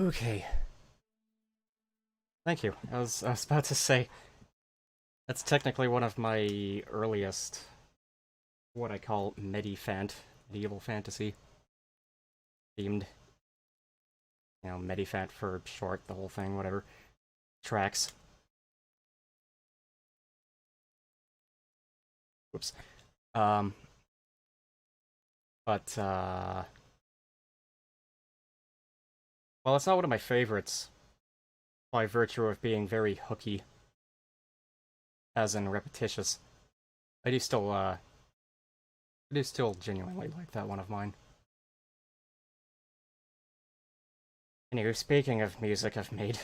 Okay. Thank you. I was about to say that's technically one of my earliest what I call medieval fantasy themed. Medifant for short, the whole thing, whatever. Tracks. Whoops. Um but well, it's not one of my favorites by virtue of being very hooky, as in repetitious. I do still genuinely like that one of mine. Anyway, speaking of music I've made.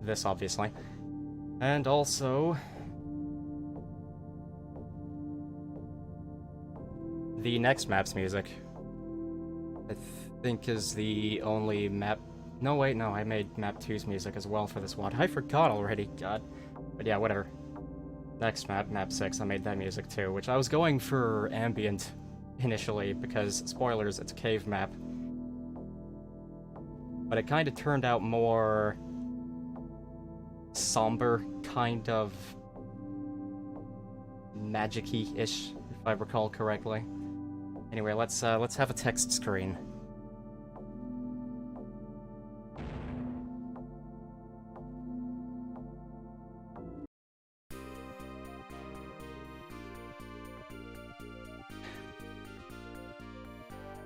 This, obviously. And also the next map's music. I think is the only map... No, wait, no, I made map 2's music as well for this one. I forgot already, god. But yeah, whatever. Next map, map 6, I made that music too, which I was going for ambient initially, because, spoilers, it's a cave map. But it kind of turned out more somber, kind of magic-y-ish, if I recall correctly. Anyway, let's have a text screen.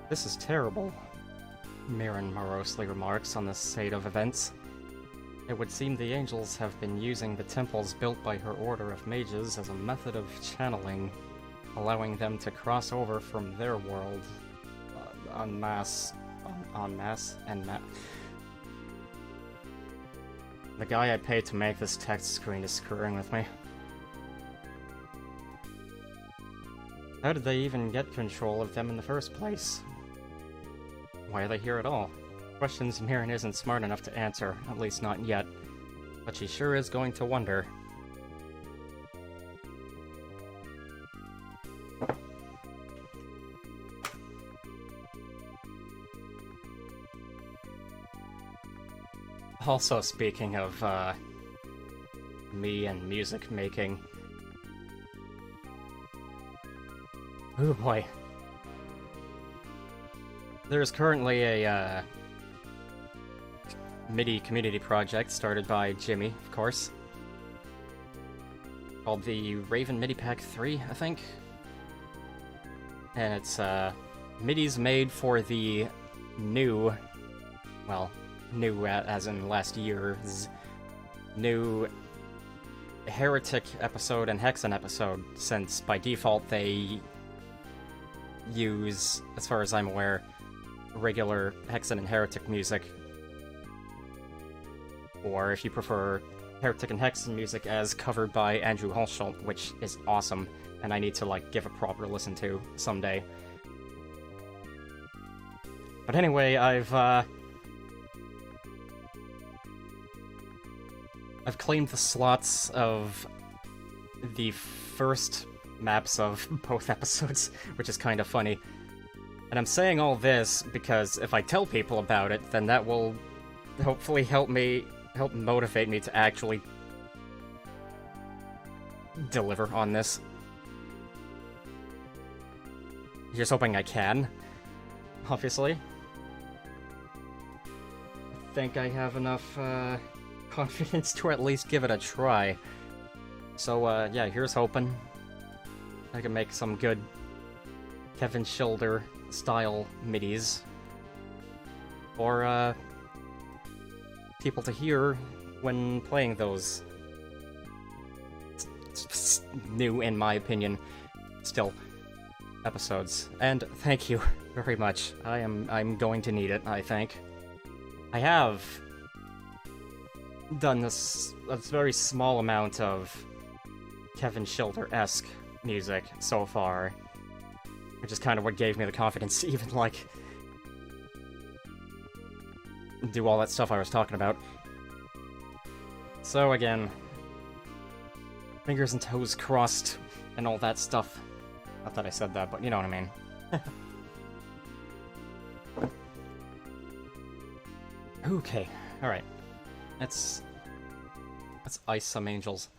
This is terrible, Mirren morosely remarks on the state of events. It would seem the angels have been using the temples built by her order of mages as a method of channeling, allowing them to cross over from their world en masse. The guy I paid to make this text screen is screwing with me. How did they even get control of them in the first place? Why are they here at all? Questions Mirren isn't smart enough to answer, at least not yet. But she sure is going to wonder. Also, speaking of, me and music making... Oh boy. There's currently a, MIDI community project started by Jimmy, of course. Called the Raven MIDI Pack 3, I think? And it's, MIDIs made for the new... Well, new as in last year's new Heretic episode and Hexen episode, since by default they use, as far as I'm aware, regular Hexen and Heretic music. Or, if you prefer, Heretic and Hexen music as covered by Andrew Holsholt, which is awesome, and I need to, like, give a proper listen to someday. But anyway, I've claimed the slots of the first maps of both episodes, which is kind of funny. And I'm saying all this because if I tell people about it, then that will hopefully help motivate me to actually deliver on this. Just hoping I can, obviously. I think I have enough confidence to at least give it a try. So yeah, here's hoping I can make some good Kevin Schilder style midis for people to hear when playing those new, in my opinion, still episodes. And thank you very much. I'm going to need it, I think. I have done this a very small amount of Kevin Schilder-esque music so far, which is kind of what gave me the confidence to even, like, do all that stuff I was talking about. So again, Fingers and toes crossed and all that stuff. Not that I said that, but you know what I mean. Okay, alright. Let's ice some angels.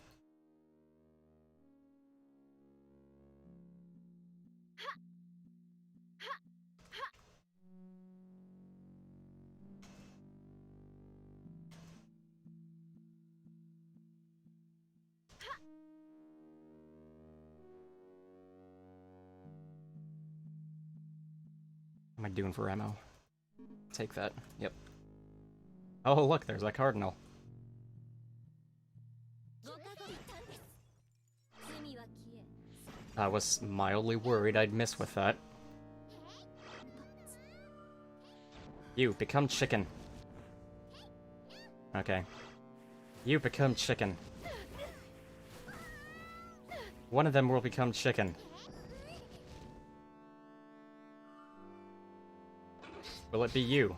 What am I doing for ammo? Take that. Yep. Oh, look, there's that cardinal. I was mildly worried I'd miss with that. You, become chicken. Okay. You become chicken. One of them will become chicken. Will it be you?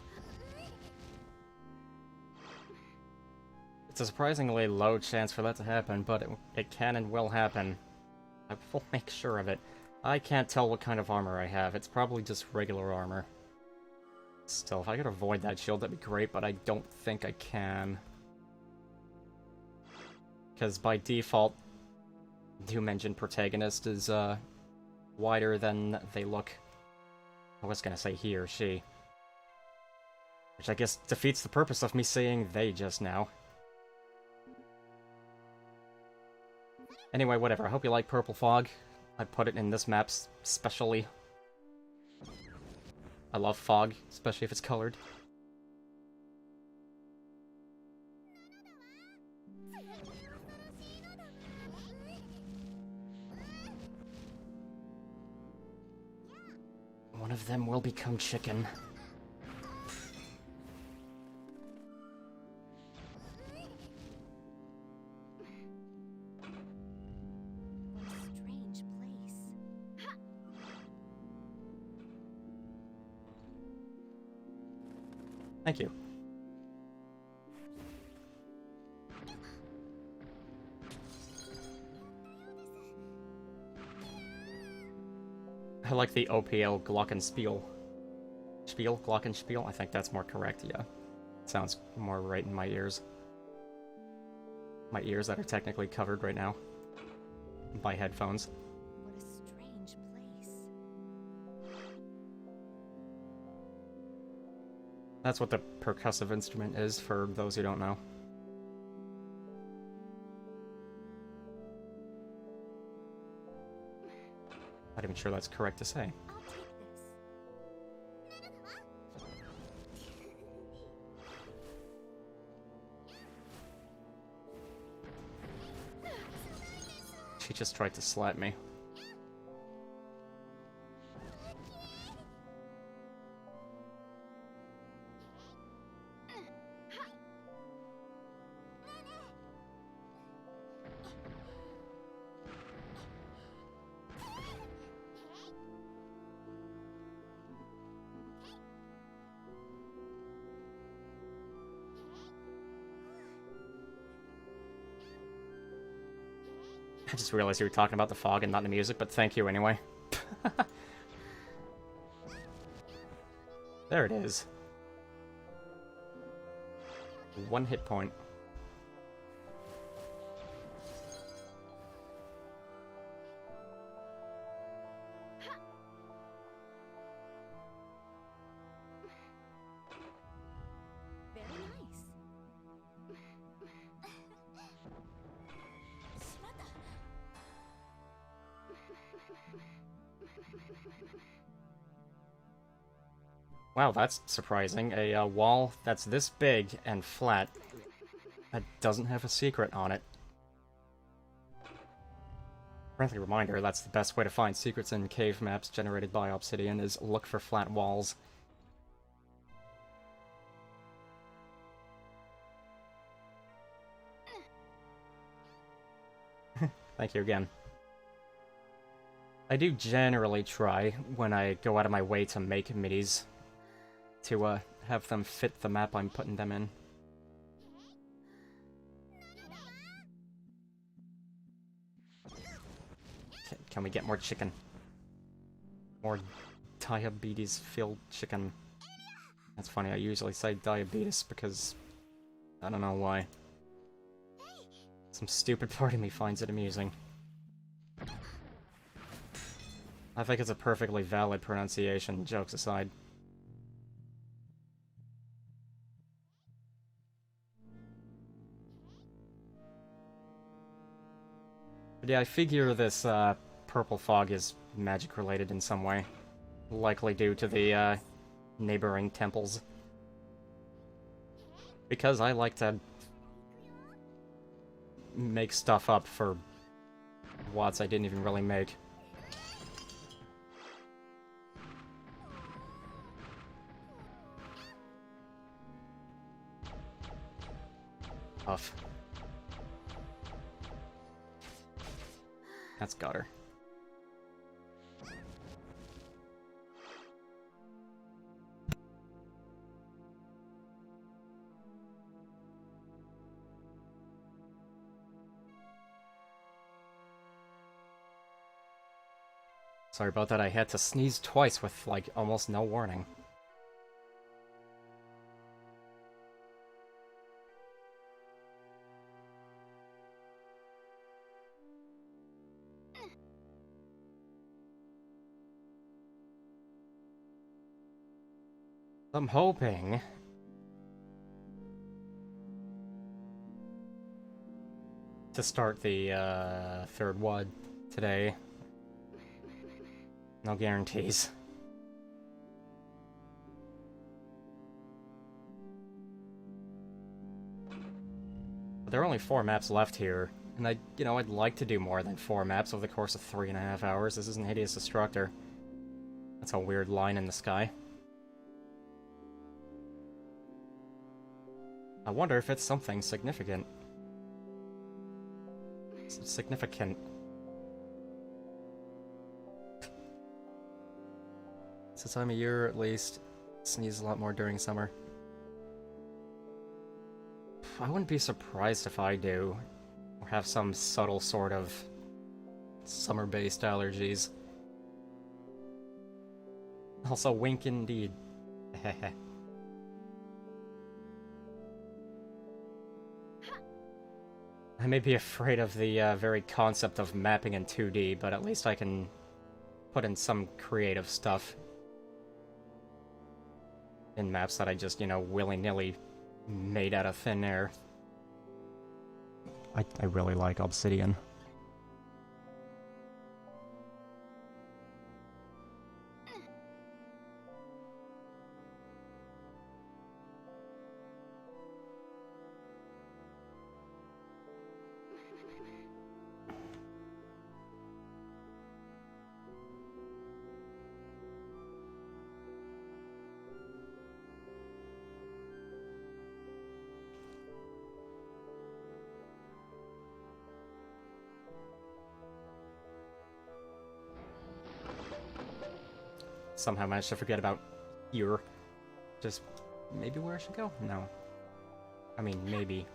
It's a surprisingly low chance for that to happen, but it can and will happen. I will make sure of it. I can't tell what kind of armor I have. It's probably just regular armor. Still, if I could avoid that shield, that'd be great, but I don't think I can. Because by default, Doom Engine protagonist is, wider than they look. I was gonna say he or she. Which I guess defeats the purpose of me saying they just now. Anyway, whatever. I hope you like Purple Fog. I put it in this map specially. I love fog, especially if it's colored. One of them will become chicken. Thank you. I like the OPL Glockenspiel. Glockenspiel? I think that's more correct, yeah. Sounds more right in my ears. My ears that are technically covered right now by headphones. What a strange place. That's what the percussive instrument is, for those who don't know. Not even sure that's correct to say. I'll take this. She just tried to slap me. I just realized you were talking about the fog and not the music, but thank you anyway. There it is. 1 hit point. Very nice. Wow, that's surprising. A wall that's this big and flat that doesn't have a secret on it. Friendly reminder, that's the best way to find secrets in cave maps generated by Obsidian, is look for flat walls. Thank you again. I do generally try, when I go out of my way to make midis, to have them fit the map I'm putting them in. Can we get more chicken? More diabetes-filled chicken. That's funny, I usually say diabetes because... I don't know why. Some stupid part of me finds it amusing. I think it's a perfectly valid pronunciation, jokes aside. But yeah, I figure this purple fog is magic-related in some way. Likely due to the neighboring temples. Because I like to make stuff up for watts I didn't even really make. Tough. That's got her. Sorry about that, I had to sneeze twice with, like, almost no warning. I'm hoping... to start the, third WOD today. No guarantees. But there are only 4 maps left here, and I'd like to do more than 4 maps over the course of 3.5 hours. This isn't Hideous Destructor. That's a weird line in the sky. I wonder if it's something significant. Significant. It's the time of year, at least. Sneeze a lot more during summer. I wouldn't be surprised if I do. Or have some subtle sort of summer-based allergies. Also, wink indeed. Heh. I may be afraid of the very concept of mapping in 2D, but at least I can put in some creative stuff in maps that I just, willy-nilly made out of thin air. I really like Obsidian. Somehow managed to forget about here. Just maybe where I should go? No. I mean, maybe.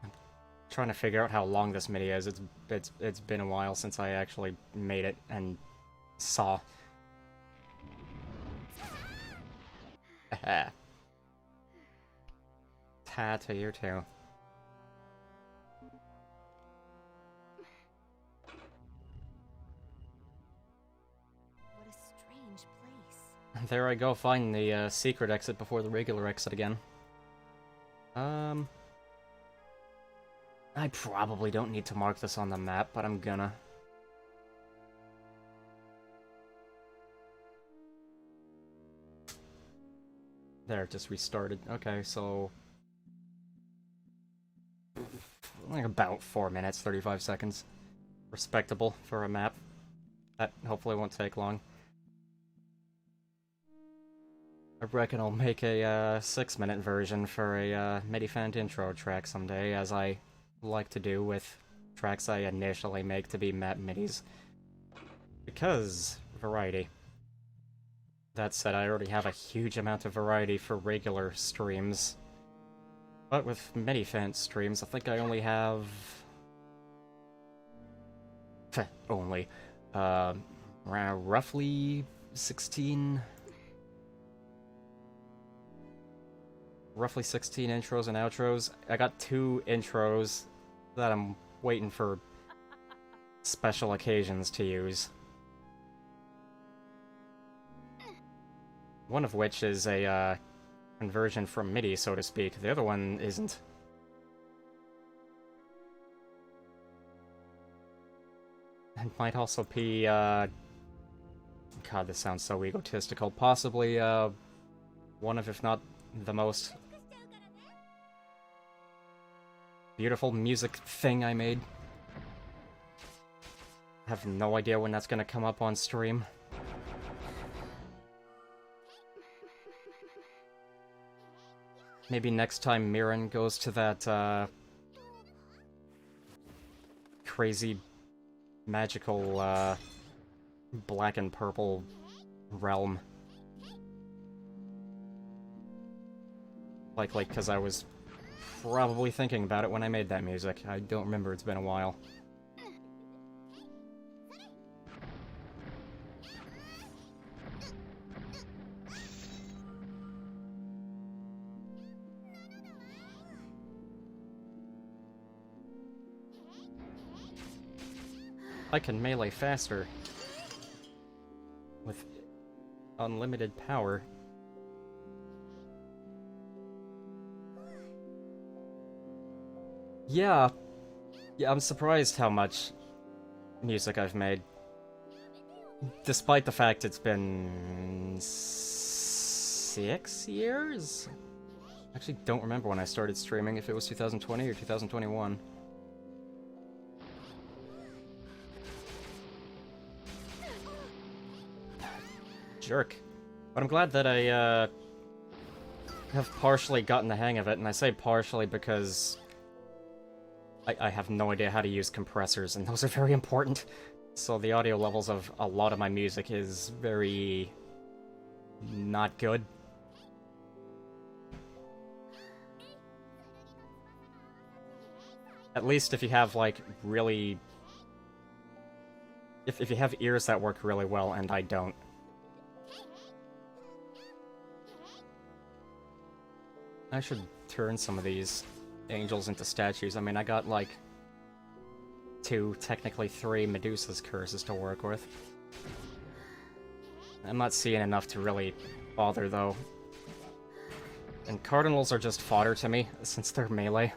I'm trying to figure out how long this mini is. It's been a while since I actually made it and saw. Ta to you too. What a strange place. There I go, find the secret exit before the regular exit again. I probably don't need to mark this on the map, but I'm gonna. There, it just restarted. Okay, so... like about 4 minutes, 35 seconds. Respectable for a map. That hopefully won't take long. I reckon I'll make a 6-minute version for a Medifant intro track someday, as I like to do with tracks I initially make to be map midis. Because variety. That said, I already have a huge amount of variety for regular streams. But with many fan streams, I think I only have... only. Roughly 16... Roughly 16 intros and outros. I got 2 intros that I'm waiting for special occasions to use. One of which is a conversion from MIDI, so to speak. The other one isn't. It might also be, God, this sounds so egotistical. Possibly, one of, if not the most beautiful music thing I made. I have no idea when that's gonna come up on stream. Maybe next time Mirren goes to that, crazy, magical, black and purple realm. Likely because I was probably thinking about it when I made that music. I don't remember, it's been a while. I can melee faster with unlimited power. Yeah, I'm surprised how much music I've made. Despite the fact it's been 6 years? I actually don't remember when I started streaming, if it was 2020 or 2021. Jerk. But I'm glad that I, have partially gotten the hang of it, and I say partially because I have no idea how to use compressors, and those are very important. So the audio levels of a lot of my music is very... not good. At least if you have, like, really... If you have ears that work really well, and I don't. I should turn some of these angels into statues. I mean, I got, like, 2, technically 3 Medusa's curses to work with. I'm not seeing enough to really bother, though. And cardinals are just fodder to me, since they're melee.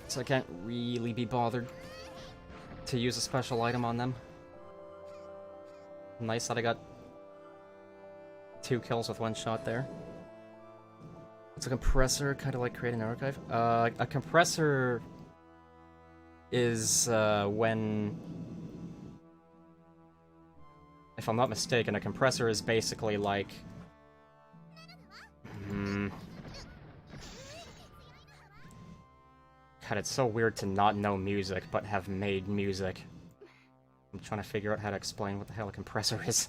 So I can't really be bothered to use a special item on them. Nice that I got 2 kills with 1 shot there. It's a compressor, kind of like creating an archive. A compressor is when... If I'm not mistaken, a compressor is basically like... God, it's so weird to not know music, but have made music. I'm trying to figure out how to explain what the hell a compressor is.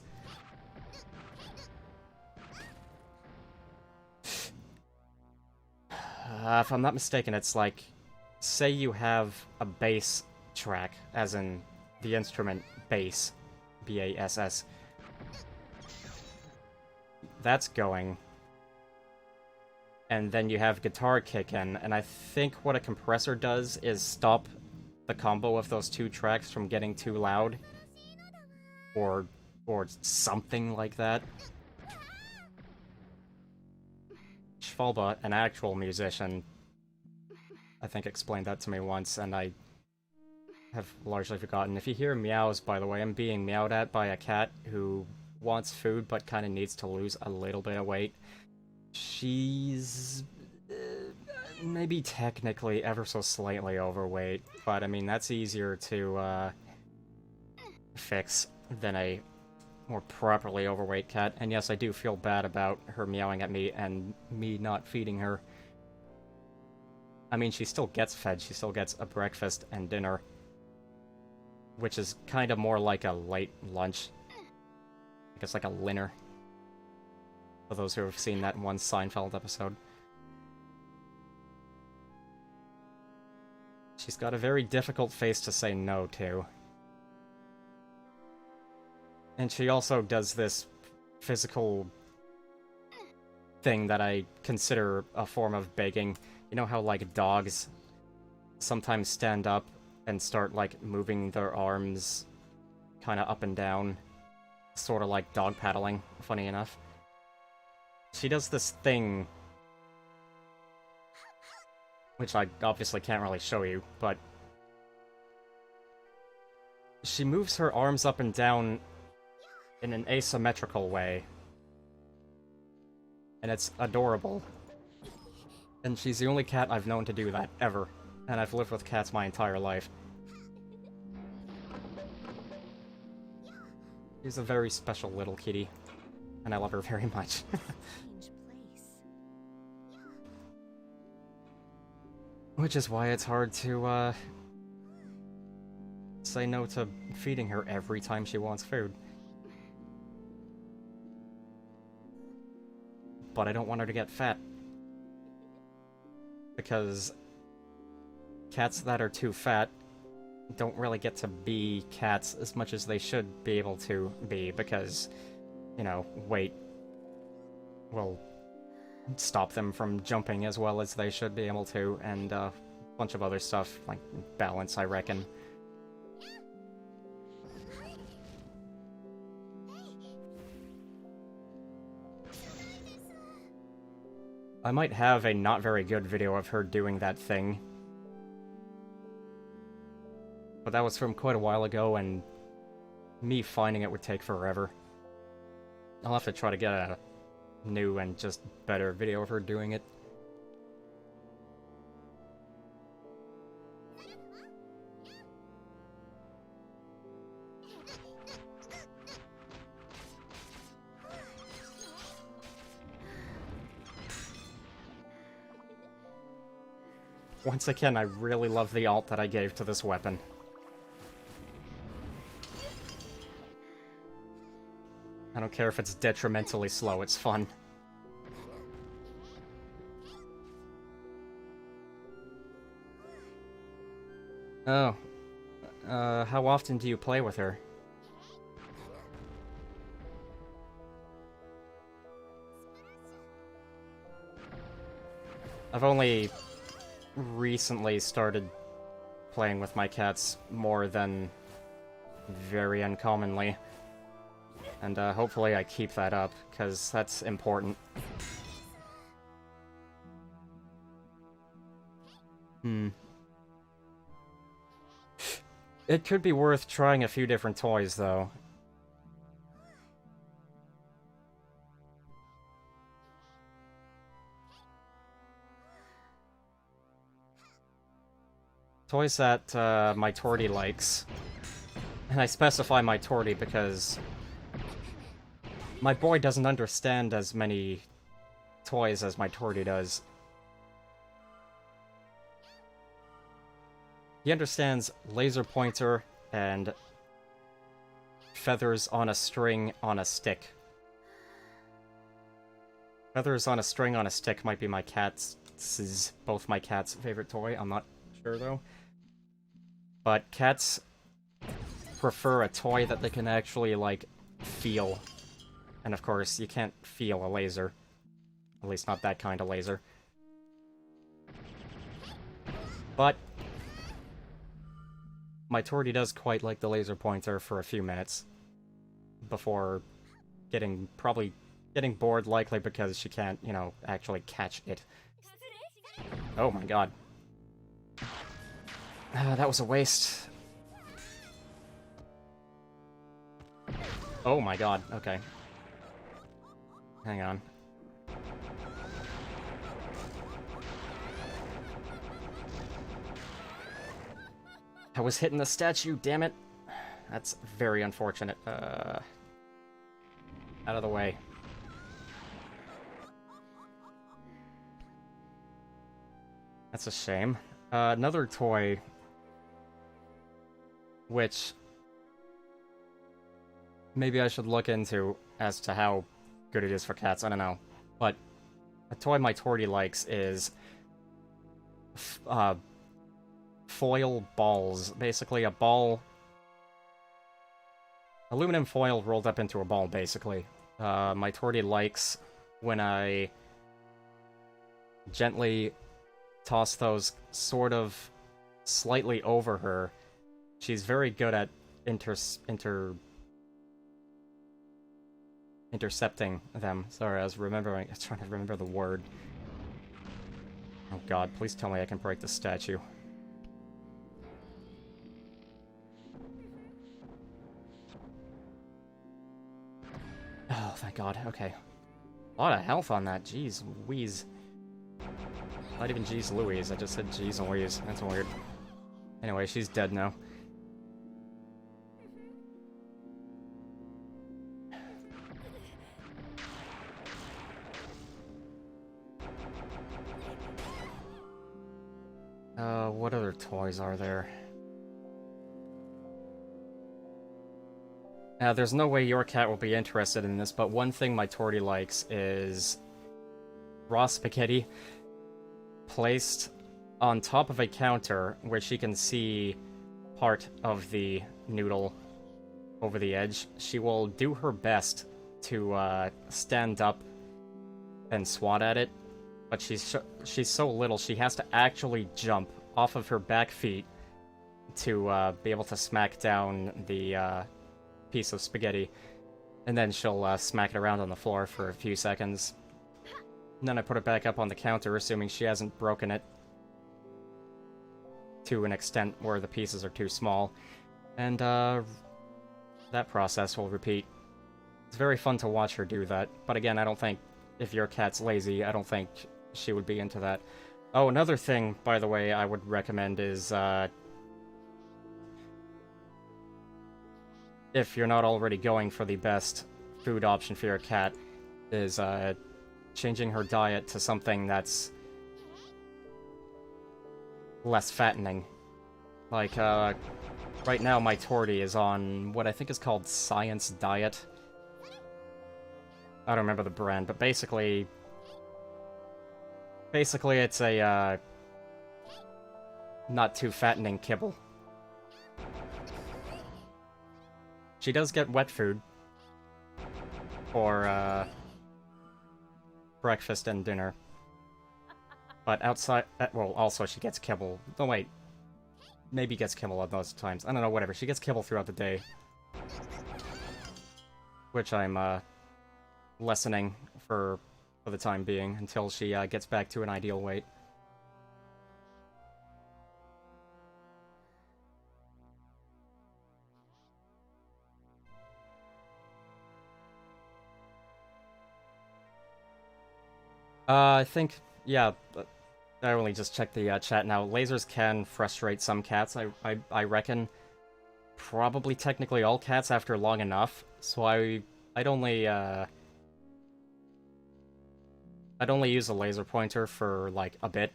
If I'm not mistaken, it's like, say you have a bass track, as in the instrument bass, B-A-S-S. That's going. And then you have guitar kick in, and I think what a compressor does is stop the combo of those 2 tracks from getting too loud. Or something like that. Schwalba, an actual musician, I think explained that to me once, and I have largely forgotten. If you hear meows, by the way, I'm being meowed at by a cat who wants food but kind of needs to lose a little bit of weight. She's maybe technically ever so slightly overweight, but I mean, that's easier to fix than a more properly overweight cat. And yes, I do feel bad about her meowing at me and me not feeding her. I mean, she still gets fed, she still gets a breakfast and dinner. which is kind of more like a late lunch. I guess like a dinner. For those who have seen that one Seinfeld episode. She's got a very difficult face to say no to. And she also does this physical thing that I consider a form of begging. You know how, like, dogs sometimes stand up and start, like, moving their arms kind of up and down? Sort of like dog paddling, funny enough. She does this thing, which I obviously can't really show you, but she moves her arms up and down in an asymmetrical way. And it's adorable. And she's the only cat I've known to do that, ever. And I've lived with cats my entire life. She's a very special little kitty. And I love her very much. Which is why it's hard to, say no to feeding her every time she wants food. But I don't want her to get fat. Because cats that are too fat don't really get to be cats as much as they should be able to be, because, you know, weight will stop them from jumping as well as they should be able to, and a bunch of other stuff, like balance, I reckon. I might have a not very good video of her doing that thing. But that was from quite a while ago, and me finding it would take forever. I'll have to try to get a new and just better video of her doing it. Once again, I really love the alt that I gave to this weapon. I don't care if it's detrimentally slow, it's fun. Oh. How often do you play with her? I've only recently started playing with my cats more than very uncommonly. And hopefully I keep that up, because that's important. It could be worth trying a few different toys, though. Toys that my Torty likes. And I specify my Torty because my boy doesn't understand as many toys as my Torty does. He understands laser pointer and feathers on a string on a stick. Feathers on a string on a stick might be my both my cat's favorite toy. I'm not sure though. But cats prefer a toy that they can actually, like, feel. And of course, you can't feel a laser. At least not that kind of laser. But my Torty does quite like the laser pointer for a few minutes. Before probably getting bored, likely because she can't, you know, actually catch it. Oh my god. That was a waste. Oh my god, okay. Hang on. I was hitting the statue, damn it. That's very unfortunate. Out of the way. That's a shame. Another toy, which maybe I should look into as to how good it is for cats. I don't know. But a toy my Torty likes is foil balls. Basically, a ball, aluminum foil rolled up into a ball, basically. My Torty likes when I gently toss those sort of slightly over her. She's very good at intercepting them. Sorry, I was trying to remember the word. Oh god, please tell me I can break the statue. Oh, thank god, okay. A lot of health on that, jeez Louise. Not even jeez Louise, I just said jeez Louise. That's weird. Anyway, she's dead now. What other toys are there? Now, there's no way your cat will be interested in this, but one thing my Torty likes is raw spaghetti placed on top of a counter where she can see part of the noodle over the edge. She will do her best to stand up and swat at it, but she's so little she has to actually jump off of her back feet to be able to smack down the piece of spaghetti, and then she'll smack it around on the floor for a few seconds. And then I put it back up on the counter, assuming she hasn't broken it to an extent where the pieces are too small, and that process will repeat. It's very fun to watch her do that, but again, I don't think, if your cat's lazy, I don't think she would be into that. Oh, another thing, by the way, I would recommend is, if you're not already going for the best food option for your cat, is changing her diet to something that's less fattening. Like, right now my Torty is on what I think is called Science Diet. I don't remember the brand, but basically it's a, not too fattening kibble. She does get wet food for, breakfast and dinner. But outside, well, also she gets kibble. No, wait. Maybe gets kibble at those times. I don't know, whatever. She gets kibble throughout the day. Which I'm, lessening for the time being, until she, gets back to an ideal weight. I think, yeah, I only just checked the chat now. Lasers can frustrate some cats, I reckon. Probably technically all cats after long enough, so I'd only use a laser pointer for, like, a bit.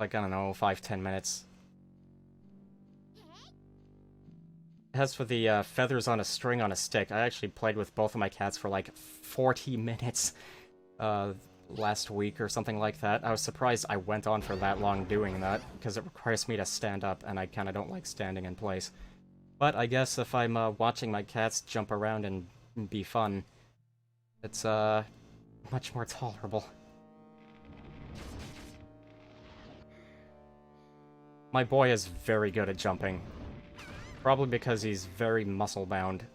Like, I don't know, 5-10 minutes. As for the feathers on a string on a stick, I actually played with both of my cats for, like, 40 minutes last week or something like that. I was surprised I went on for that long doing that, because it requires me to stand up, and I kinda don't like standing in place. But I guess if I'm watching my cats jump around and be fun, it's much more tolerable. My boy is very good at jumping. Probably because he's very muscle-bound.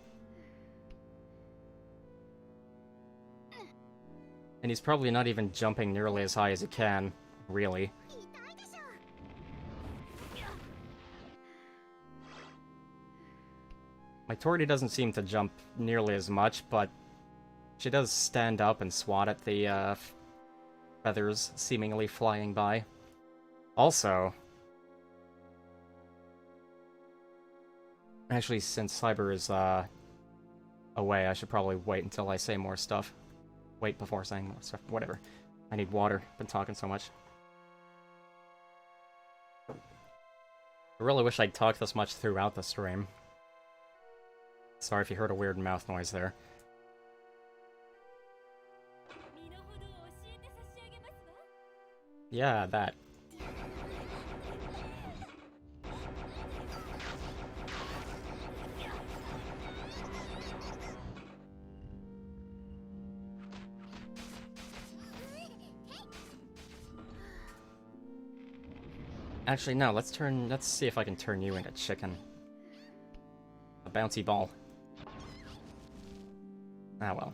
And he's probably not even jumping nearly as high as he can, really. My Torty doesn't seem to jump nearly as much, but she does stand up and swat at the feathers seemingly flying by. Also, actually, since Cyber is away, I should probably wait until I say more stuff. Wait before saying more stuff. Whatever. I need water. Been talking so much. I really wish I'd talked this much throughout the stream. Sorry if you heard a weird mouth noise there. Yeah, that. Actually, no, let's see if I can turn you into chicken. A bouncy ball. Ah, well.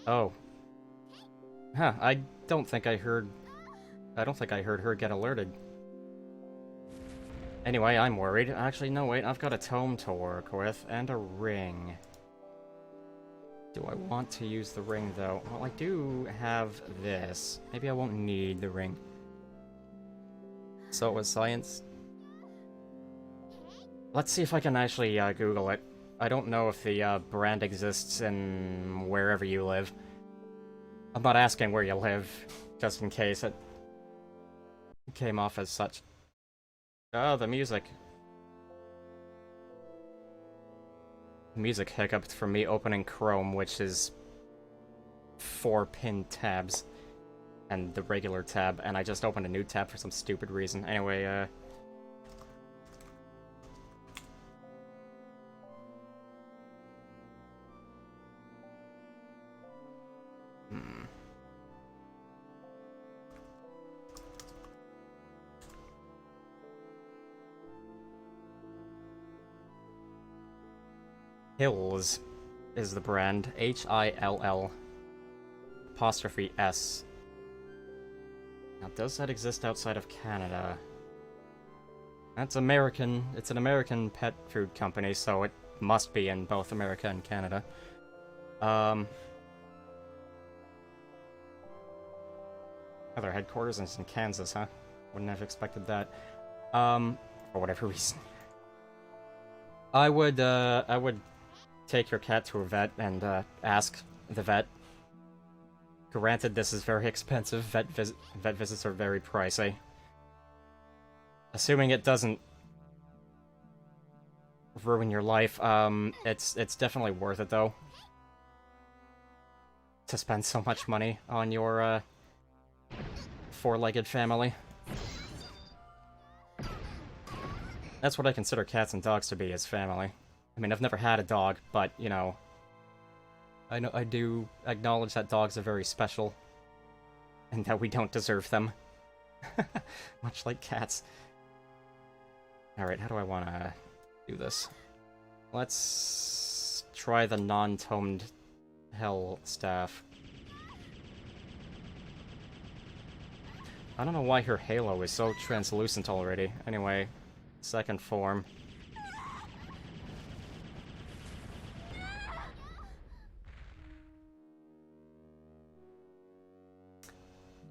Oh. Huh, I don't think I heard her get alerted. Anyway, I'm worried. Actually, no, wait, I've got a tome to work with, and a ring. Do I want to use the ring, though? Well, I do have this. Maybe I won't need the ring. So it was science. Let's see if I can actually Google it. I don't know if the brand exists in wherever you live. I'm not asking where you live, just in case it came off as such. Oh, the music. Music hiccuped from me opening Chrome, which is 4-pin tabs, and the regular tab, and I just opened a new tab for some stupid reason. Anyway, Hills is the brand. Hill apostrophe S. Now, does that exist outside of Canada? That's American. It's an American pet food company, so it must be in both America and Canada. Their headquarters is in Kansas, huh? Wouldn't have expected that. For whatever reason. I would take your cat to a vet and ask the vet. Granted, this is very expensive. Vet visits are very pricey. Assuming it doesn't ruin your life, it's definitely worth it though. To spend so much money on your four-legged family. That's what I consider cats and dogs to be, as family. I mean, I've never had a dog, but, you know, I do acknowledge that dogs are very special, and that we don't deserve them. Much like cats. Alright, how do I want to do this? Let's try the non-tomed hell staff. I don't know why her halo is so translucent already. Anyway, second form.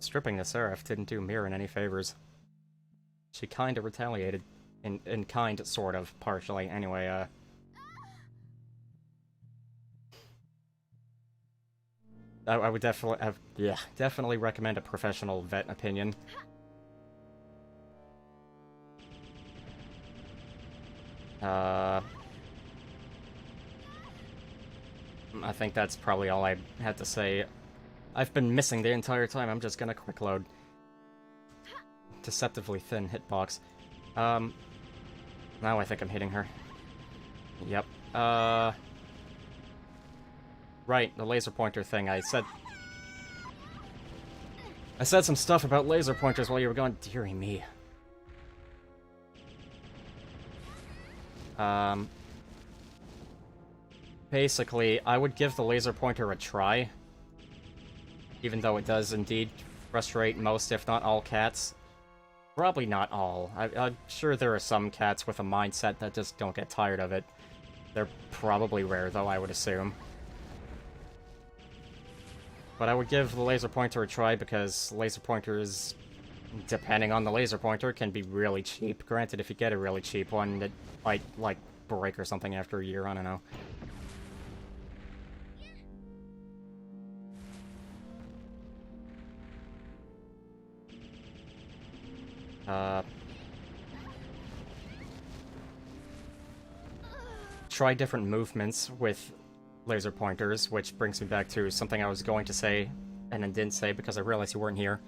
Stripping the Seraph didn't do Mirren any favors. She kinda retaliated. In kind, sort of, partially. Anyway, I would definitely recommend a professional vet opinion. I think that's probably all I had to say. I've been missing the entire time, I'm just gonna quick load. Deceptively thin hitbox. Now I think I'm hitting her. Yep. Right, the laser pointer thing. I said some stuff about laser pointers while you were gone. Dearie me. Basically, I would give the laser pointer a try. Even though it does indeed frustrate most, if not all, cats. Probably not all. I'm sure there are some cats with a mindset that just don't get tired of it. They're probably rare, though, I would assume. But I would give the laser pointer a try because laser pointers, depending on the laser pointer, can be really cheap. Granted, if you get a really cheap one, it might, like, break or something after a year, I don't know. Try different movements with laser pointers, which brings me back to something I was going to say and then didn't say because I realized you weren't here.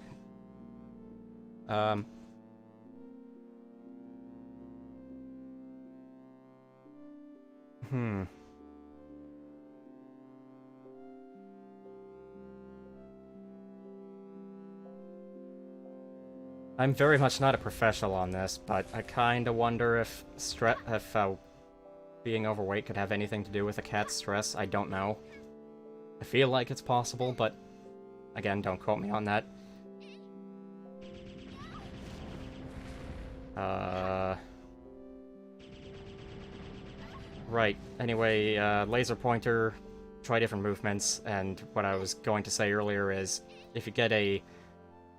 I'm very much not a professional on this, but I kinda wonder if being overweight could have anything to do with a cat's stress. I don't know. I feel like it's possible, but again, don't quote me on that. Right. Anyway, laser pointer, try different movements, and what I was going to say earlier is, if you get a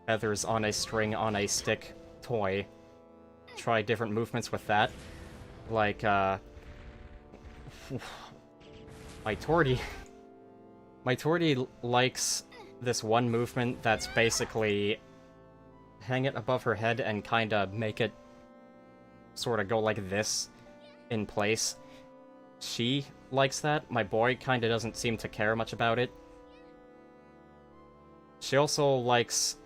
feathers on a string on a stick toy, try different movements with that. Like, my Torty... My Torty likes this one movement that's basically hang it above her head and kinda make it sort of go like this in place. She likes that. My boy kinda doesn't seem to care much about it. She also likes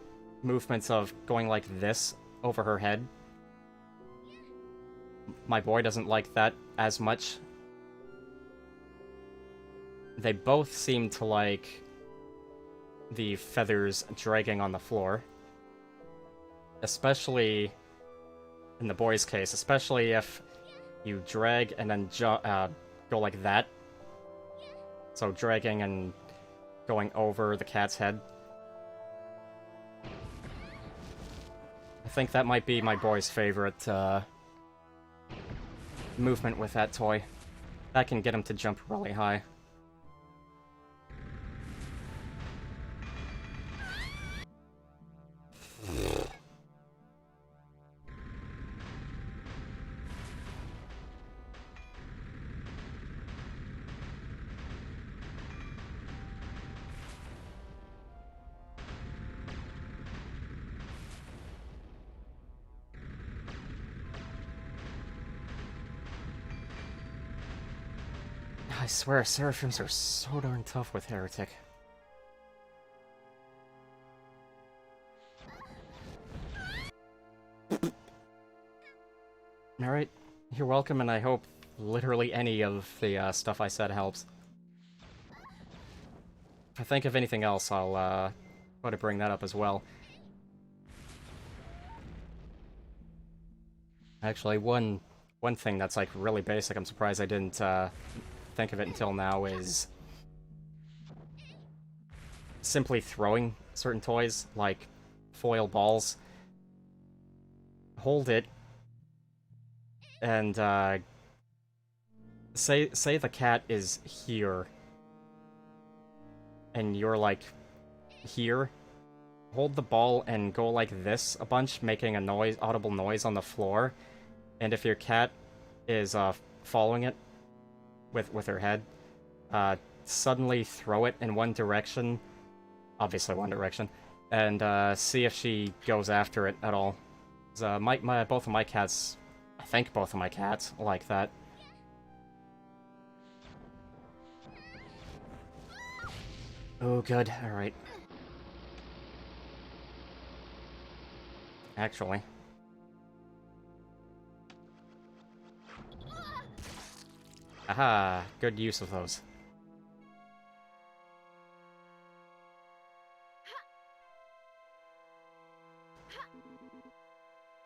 movements of going like this over her head. My boy doesn't like that as much. They both seem to like the feathers dragging on the floor. Especially in the boy's case, especially if you drag and then go like that. So dragging and going over the cat's head. I think that might be my boy's favorite movement with that toy. That can get him to jump really high. I swear, Seraphims are so darn tough with Heretic. Alright, you're welcome, and I hope literally any of the stuff I said helps. If I think of anything else, I'll try to bring that up as well. Actually, one thing that's like really basic, I'm surprised I didn't think of it until now, is simply throwing certain toys, like foil balls. Hold it, and say the cat is here, and you're like here. Hold the ball and go like this a bunch, making a audible noise on the floor. And if your cat is following it with her head, suddenly throw it in one direction, obviously one direction, and see if she goes after it at all. Both of my cats, I think both of my cats like that. Oh, good. Alright. Actually. Aha! Good use of those.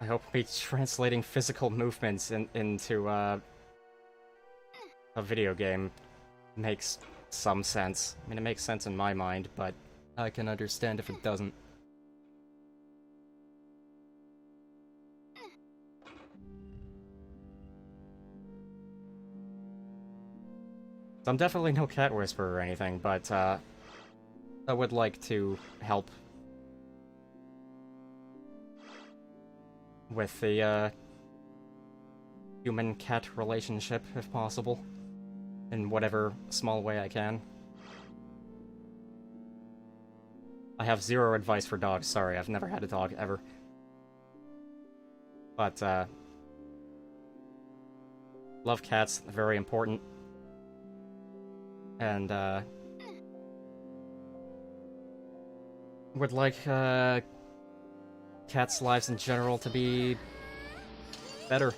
I hope me translating physical movements into a video game makes some sense. I mean, it makes sense in my mind, but I can understand if it doesn't. So I'm definitely no cat whisperer or anything, but I would like to help with the human-cat relationship, if possible, in whatever small way I can. I have zero advice for dogs, sorry, I've never had a dog, ever. But, love cats, very important. And, would like, cats' lives in general to be better.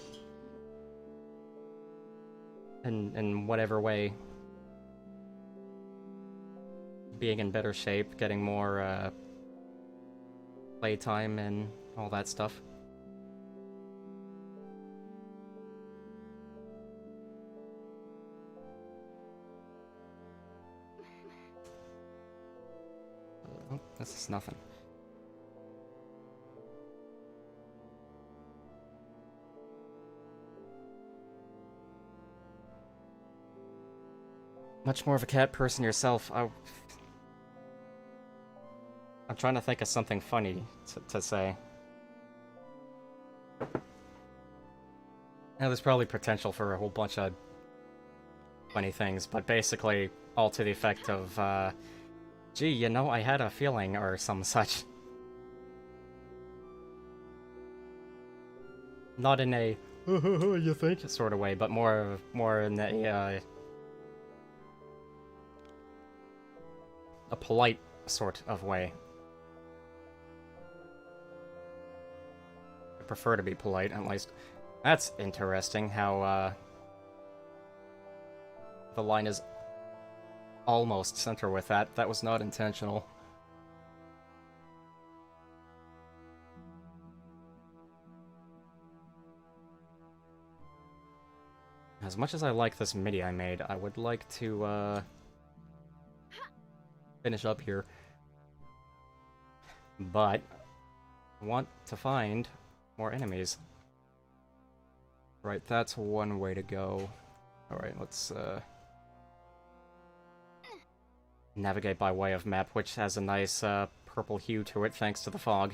In whatever way. Being in better shape, getting more, playtime and all that stuff. Oh, this is nothing. Much more of a cat person yourself. I'm trying to think of something funny to say. Now, there's probably potential for a whole bunch of funny things, but basically all to the effect of, gee, you know, I had a feeling, or some such. Not in a, you think, sort of way, but more in a polite sort of way. I prefer to be polite, at least. That's interesting, how, the line is almost center with that. That was not intentional. As much as I like this MIDI I made, I would like to, finish up here. But I want to find more enemies. Right, that's one way to go. Alright, let's, navigate by way of map, which has a nice, purple hue to it, thanks to the fog.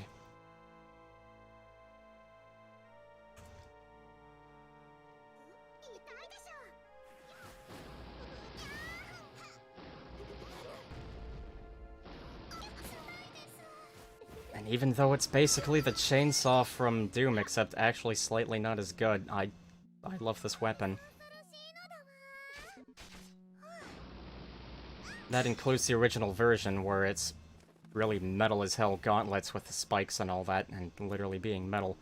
And even though it's basically the chainsaw from Doom, except actually slightly not as good, I love this weapon. That includes the original version, where it's really metal as hell gauntlets with the spikes and all that, and literally being metal.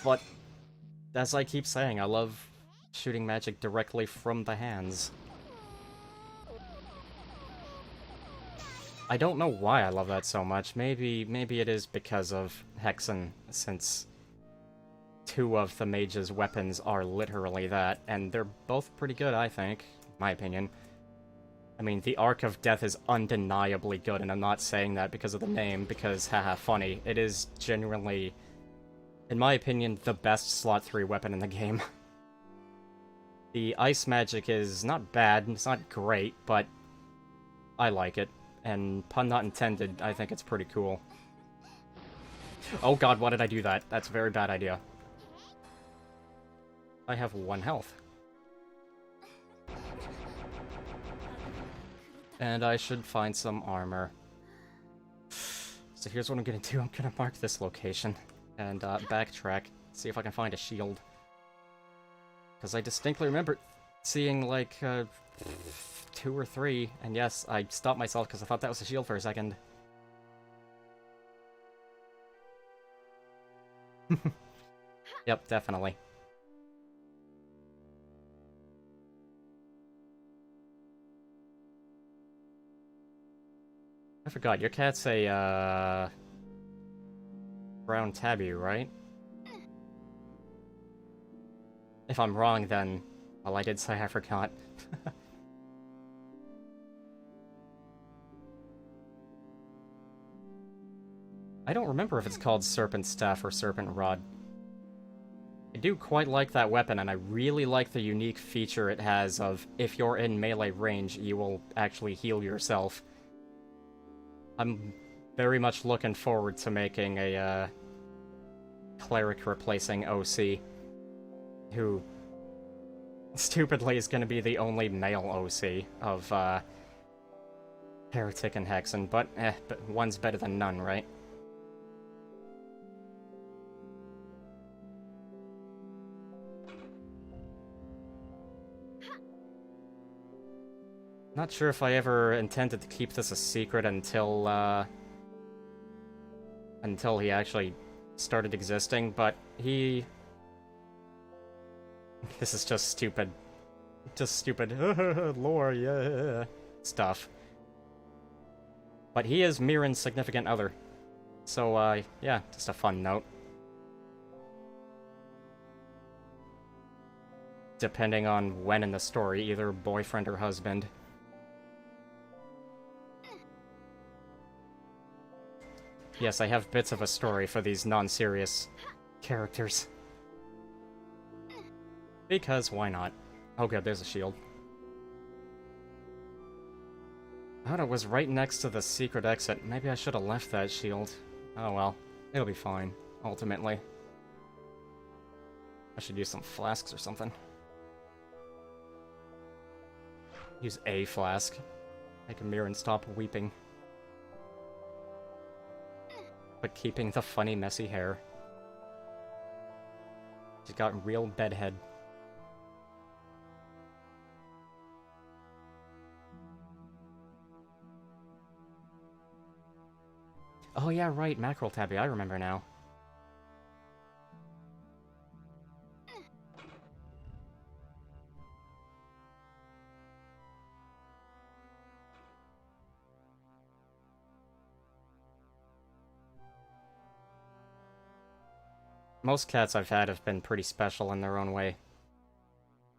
But, as I keep saying, I love shooting magic directly from the hands. I don't know why I love that so much. Maybe it is because of Hexen, since two of the mage's weapons are literally that, and they're both pretty good, I think, in my opinion. I mean, the Arc of Death is undeniably good, and I'm not saying that because of the name, because haha, funny. It is genuinely, in my opinion, the best slot 3 weapon in the game. The ice magic is not bad, it's not great, but I like it. And pun not intended, I think it's pretty cool. Oh god, why did I do that? That's a very bad idea. I have 1 health. And I should find some armor. So here's what I'm gonna do. I'm gonna mark this location. And backtrack. See if I can find a shield. Because I distinctly remember seeing like 2 or 3, and yes, I stopped myself because I thought that was a shield for a second. Yep, definitely. I forgot, your cat's a, brown tabby, right? If I'm wrong, then, well, I did say I forgot. I don't remember if it's called Serpent Staff or Serpent Rod. I do quite like that weapon, and I really like the unique feature it has of, if you're in melee range, you will actually heal yourself. I'm very much looking forward to making a, cleric replacing OC, who, stupidly, is going to be the only male OC of, Heretic and Hexen, but one's better than none, right? Not sure if I ever intended to keep this a secret until he actually started existing, but he... This is just stupid. Just stupid lore, yeah, stuff. But he is Miran's significant other. So, yeah, just a fun note. Depending on when in the story, either boyfriend or husband. Yes, I have bits of a story for these non-serious characters. Because why not? Oh good, there's a shield. I thought it was right next to the secret exit. Maybe I should have left that shield. Oh well, it'll be fine, ultimately. I should use some flasks or something. Use a flask. Make a mirror and stop weeping. But keeping the funny, messy hair. She's got real bedhead. Oh yeah, right, Mackerel Tabby, I remember now. Most cats I've had have been pretty special in their own way.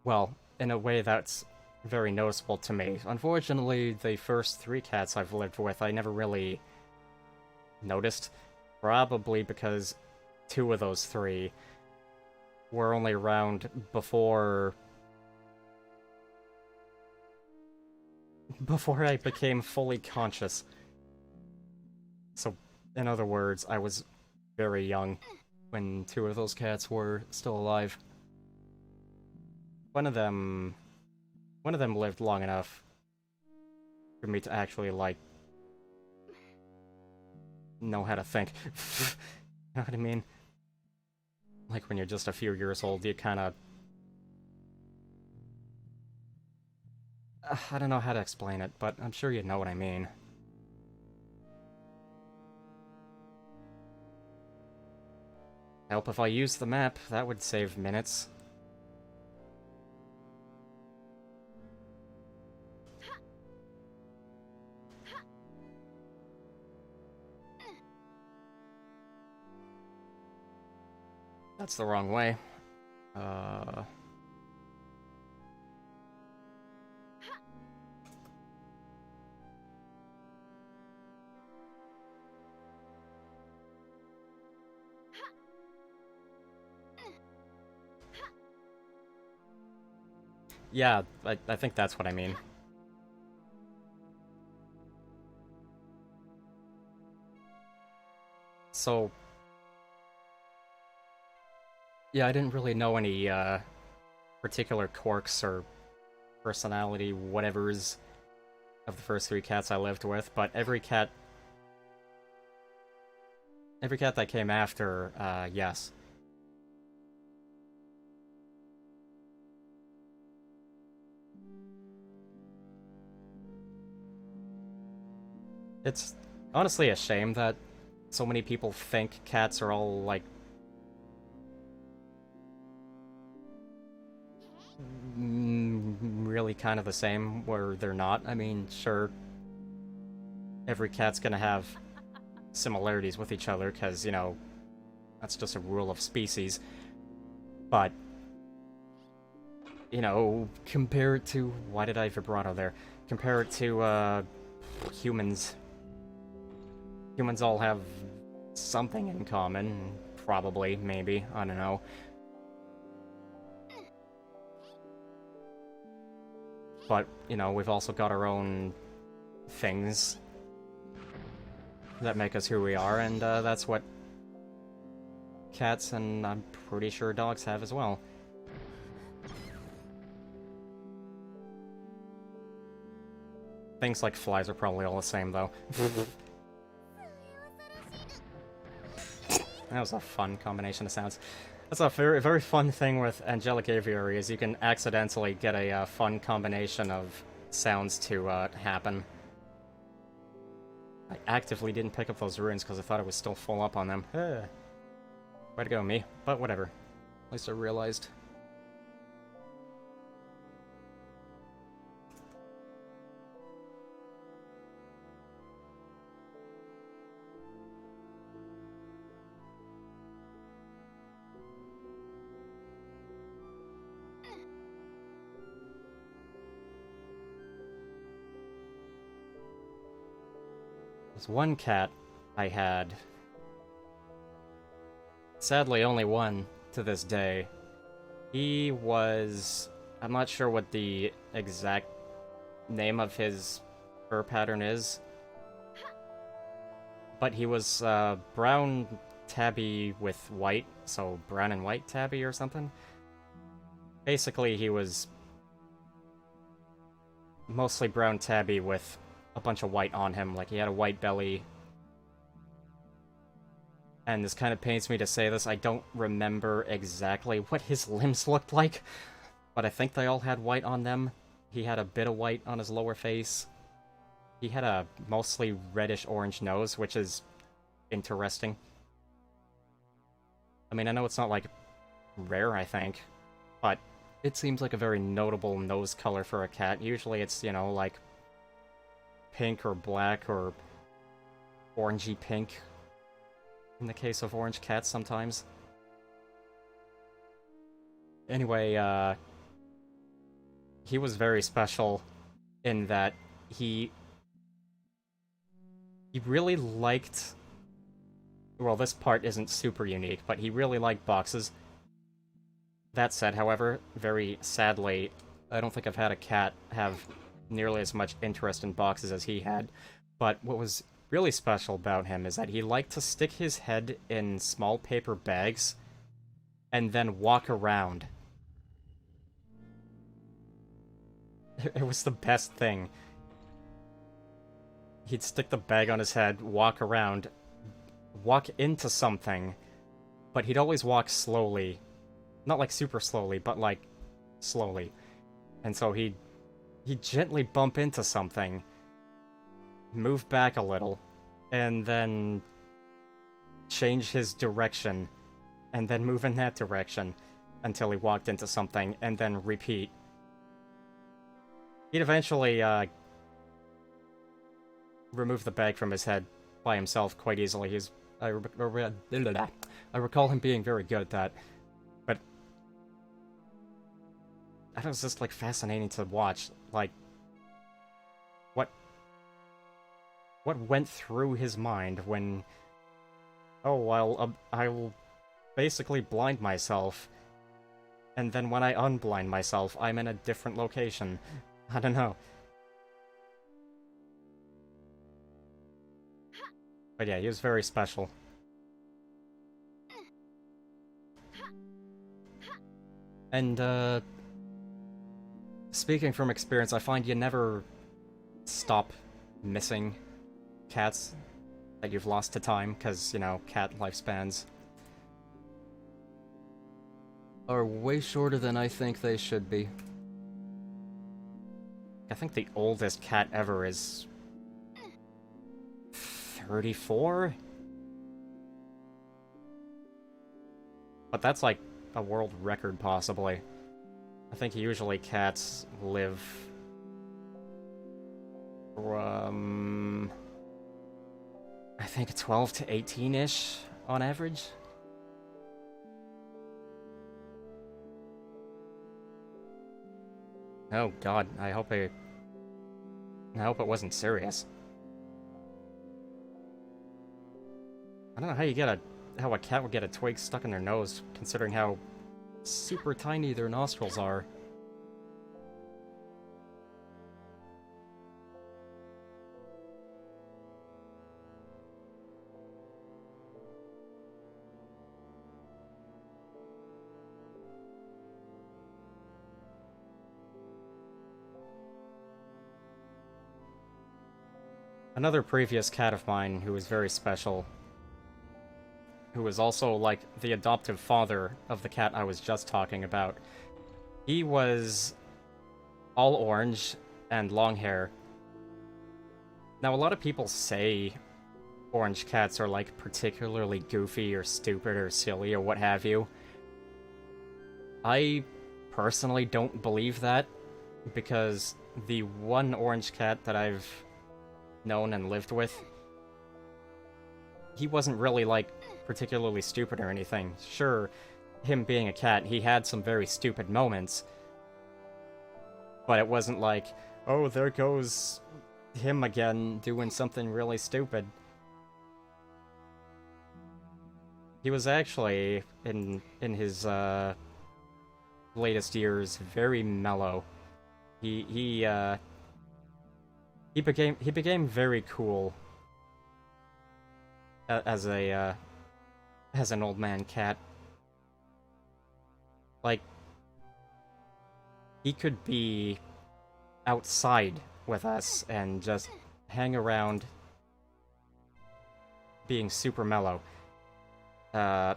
Well, in a way that's very noticeable to me. Unfortunately, the first 3 cats I've lived with, I never really noticed. Probably because 2 of those 3 were only around before I became fully conscious. So, in other words, I was very young when 2 of those cats were still alive. One of them lived long enough for me to actually, like, know how to think. Know what I mean? Like, when you're just a few years old, you kinda... I don't know how to explain it, but I'm sure you know what I mean. Help if I use the map, that would save minutes. That's the wrong way. Yeah, I think that's what I mean. So... yeah, I didn't really know any, particular quirks or personality whatevers of the first 3 cats I lived with, but every cat that came after, yes. It's honestly a shame that so many people think cats are all, like, really kind of the same, where they're not. I mean, sure, every cat's gonna have similarities with each other, because, you know, that's just a rule of species. But, you know, compare it to... why did I vibrato there? Compare it to, humans. Humans all have something in common, probably, maybe, I don't know. But, you know, we've also got our own things that make us who we are, and that's what cats and I'm pretty sure dogs have as well. Things like flies are probably all the same, though. That was a fun combination of sounds. That's a very, very fun thing with Angelic Aviary, is you can accidentally get a fun combination of sounds to happen. I actively didn't pick up those runes because I thought I was still full up on them. Way to go, me. But whatever. At least I realized. There's one cat I had. Sadly, only one to this day. He was... I'm not sure what the exact name of his fur pattern is. But he was brown tabby with white, so brown and white tabby or something. Basically, he was mostly brown tabby with a bunch of white on him. Like, he had a white belly. And this kind of pains me to say this, I don't remember exactly what his limbs looked like, but I think they all had white on them. He had a bit of white on his lower face. He had a mostly reddish-orange nose, which is interesting. I mean, I know it's not, like, rare, I think, but it seems like a very notable nose color for a cat. Usually it's, you know, like, pink or black or orangey pink. In the case of orange cats, sometimes. Anyway, he was very special in that he really liked... Well, this part isn't super unique, but he really liked boxes. That said, however, very sadly, I don't think I've had a cat have nearly as much interest in boxes as he had. But what was really special about him is that he liked to stick his head in small paper bags and then walk around. It was the best thing. He'd stick the bag on his head, walk around, walk into something, but he'd always walk slowly. Not like super slowly, but like slowly. And so he'd gently bump into something, move back a little, and then change his direction, and then move in that direction until he walked into something, and then repeat. He'd eventually remove the bag from his head by himself quite easily. I recall him being very good at that, but that was just like fascinating to watch. Like, what went through his mind when, oh, I'll basically blind myself, and then when I unblind myself, I'm in a different location. I don't know. But yeah, he was very special. And, speaking from experience, I find you never stop missing cats that you've lost to time, because, you know, cat lifespans are way shorter than I think they should be. I think the oldest cat ever is 34? But that's like a world record, possibly. I think usually cats live from, I think 12 to 18-ish on average. Oh god, I hope it wasn't serious. I don't know how how a cat would get a twig stuck in their nose, considering how super tiny their nostrils are. Another previous cat of mine who was very special, who was also like the adoptive father of the cat I was just talking about. He was all orange, and long hair. Now, a lot of people say orange cats are, like, particularly goofy or stupid or silly or what have you. I personally don't believe that, because the one orange cat that I've known and lived with, he wasn't really, like, particularly stupid or anything. Sure, him being a cat, he had some very stupid moments, but it wasn't like, oh, there goes him again doing something really stupid. He was actually, in his latest years, very mellow. He became very cool as an old man cat. Like, he could be outside with us and just hang around being super mellow. I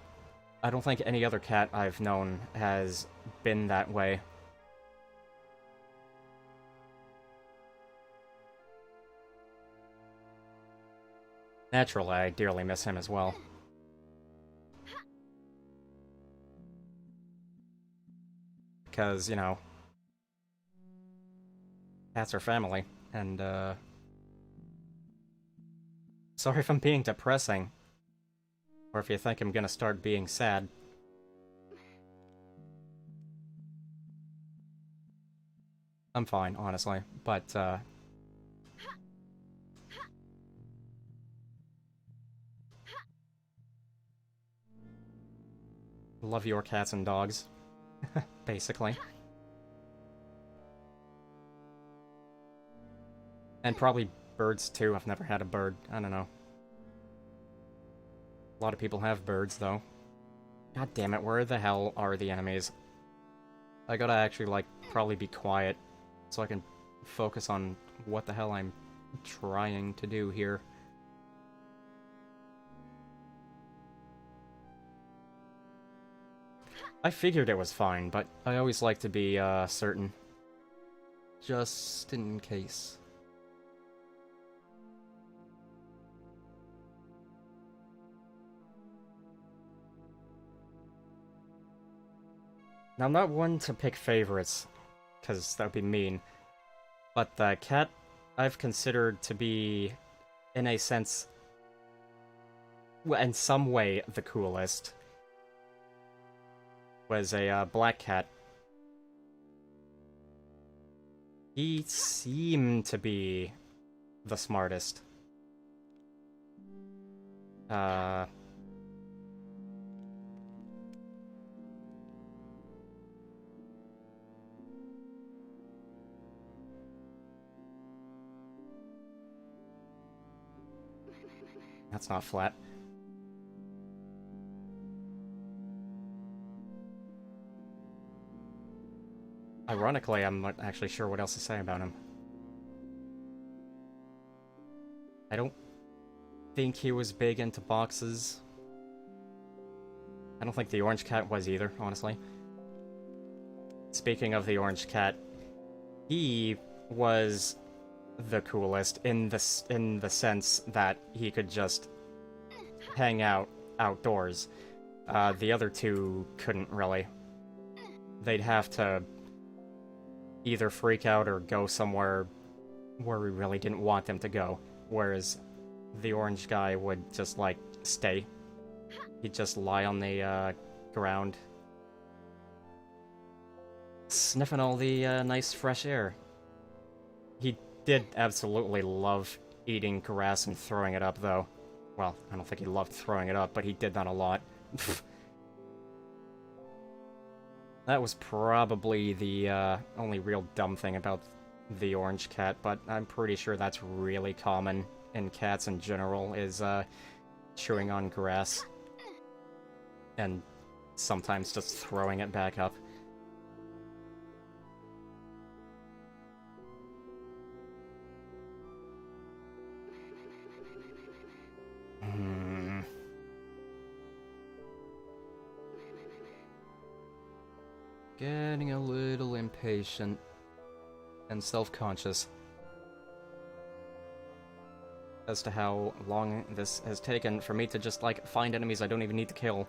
don't think any other cat I've known has been that way. Naturally, I dearly miss him as well. Because, you know, cats are family, and, sorry if I'm being depressing, or if you think I'm gonna start being sad. I'm fine, honestly, but, love your cats and dogs, basically. And probably birds, too. I've never had a bird. I don't know. A lot of people have birds, though. God damn it, where the hell are the enemies? I gotta actually, like, probably be quiet so I can focus on what the hell I'm trying to do here. I figured it was fine, but I always like to be, certain. Just in case. Now, I'm not one to pick favorites, because that would be mean, but the cat I've considered to be, in a sense, well, in some way, the coolest, was a black cat. He seemed to be the smartest. That's not flat. Ironically, I'm not actually sure what else to say about him. I don't think he was big into boxes. I don't think the orange cat was either, honestly. Speaking of the orange cat, he was the coolest in the sense that he could just hang out outdoors. The other two couldn't really. They'd have to either freak out or go somewhere where we really didn't want them to go, whereas the orange guy would just, like, stay. He'd just lie on the ground, sniffing all the nice fresh air. He did absolutely love eating grass and throwing it up, though. Well, I don't think he loved throwing it up, but he did that a lot. That was probably the only real dumb thing about the orange cat, but I'm pretty sure that's really common in cats in general, is chewing on grass and sometimes just throwing it back up. Getting a little impatient. and self-conscious as to how long this has taken for me to just, like, find enemies I don't even need to kill.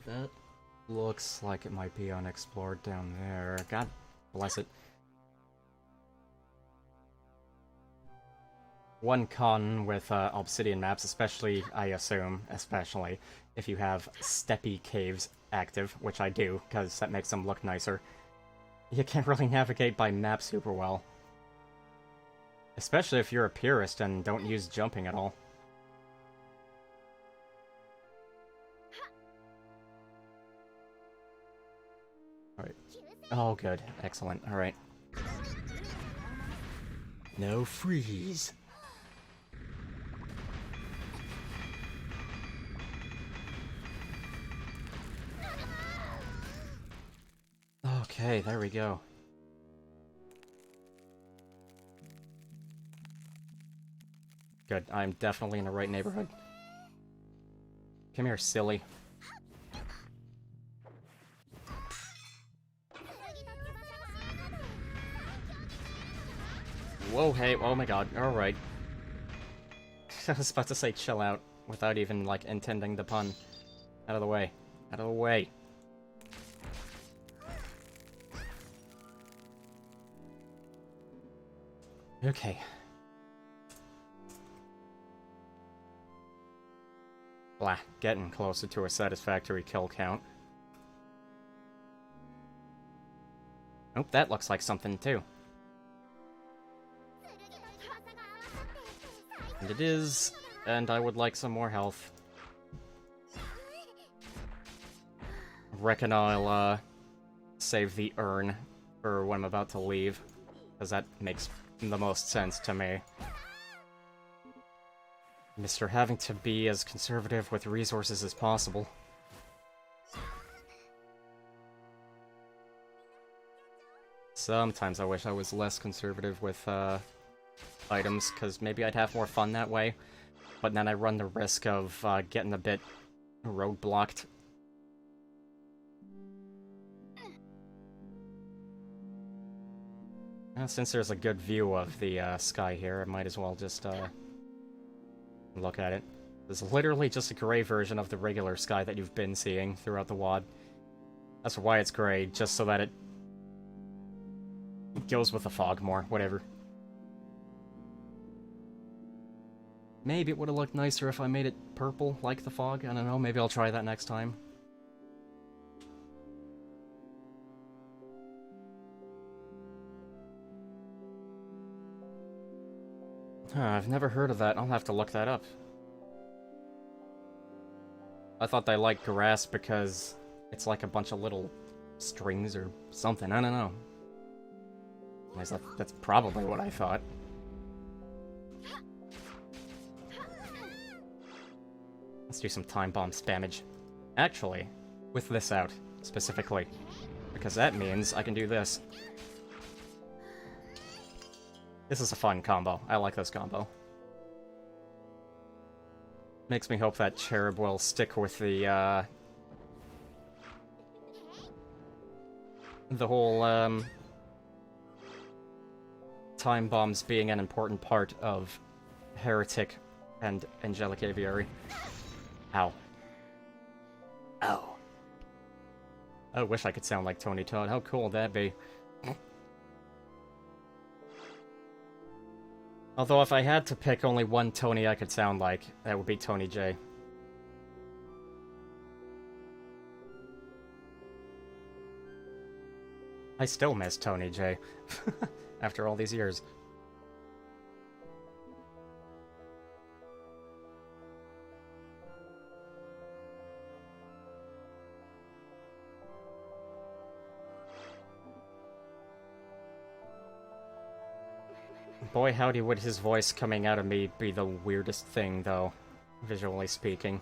That looks like it might be unexplored down there. God bless it. One con with Obsidian maps, especially, I assume, especially, if you have steppy caves active, which I do, because that makes them look nicer, you can't really navigate by map super well. Especially if you're a purist and don't use jumping at all. Alright. Oh, good. Excellent. Alright. No freeze. Okay, there we go. Good, I'm definitely in the right neighborhood. Come here, silly. Whoa, hey, oh my god, alright. I was about to say chill out, without even, like, intending the pun. Out of the way. Out of the way. Okay. Blah, getting closer to a satisfactory kill count. Oh, that looks like something too. And it is, and I would like some more health. Reckon I'll, save the urn for when I'm about to leave, because that makes the most sense to me. Mr. Having to be as conservative with resources as possible. Sometimes I wish I was less conservative with, items, because maybe I'd have more fun that way. But then I run the risk of, getting a bit roadblocked. Since there's a good view of the, sky here, I might as well just, look at it. There's literally just a gray version of the regular sky that you've been seeing throughout the WoD. That's why it's gray, just so that it goes with the fog more, whatever. Maybe it would have looked nicer if I made it purple, like the fog. I don't know, maybe I'll try that next time. I've never heard of that. I'll have to look that up. I thought they liked grass because it's like a bunch of little strings or something. I don't know. At least that's probably what I thought. Let's do some time bomb spammage. Actually, with this out, specifically. Because that means I can do this. This is a fun combo. I like this combo. Makes me hope that Cherub will stick with the whole, time bombs being an important part of Heretic and Angelic Aviary. Ow. Ow. I wish I could sound like Tony Todd. How cool would that be? Although if I had to pick only one Tony I could sound like, that would be Tony J. I still miss Tony J. After all these years. Boy howdy would his voice coming out of me be the weirdest thing, though, visually speaking.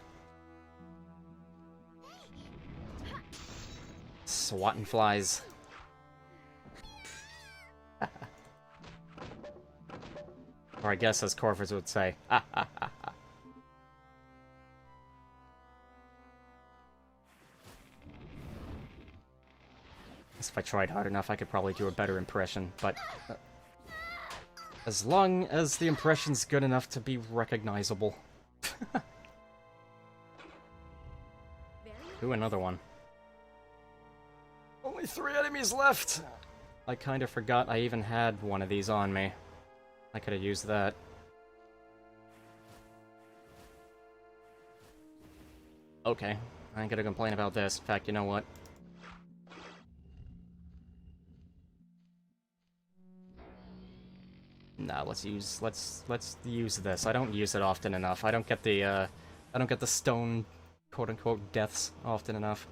swatting flies. Or I guess as Corvus would say. As if I tried hard enough, I could probably do a better impression, but... as long as the impression's good enough to be recognizable. Ooh, another one. Only 3 enemies left! I kind of forgot I even had one of these on me. I could have used that. Okay, I ain't gonna complain about this. In fact, you know what? Nah, let's use this. I don't use it often enough. I don't get the stone quote-unquote deaths often enough.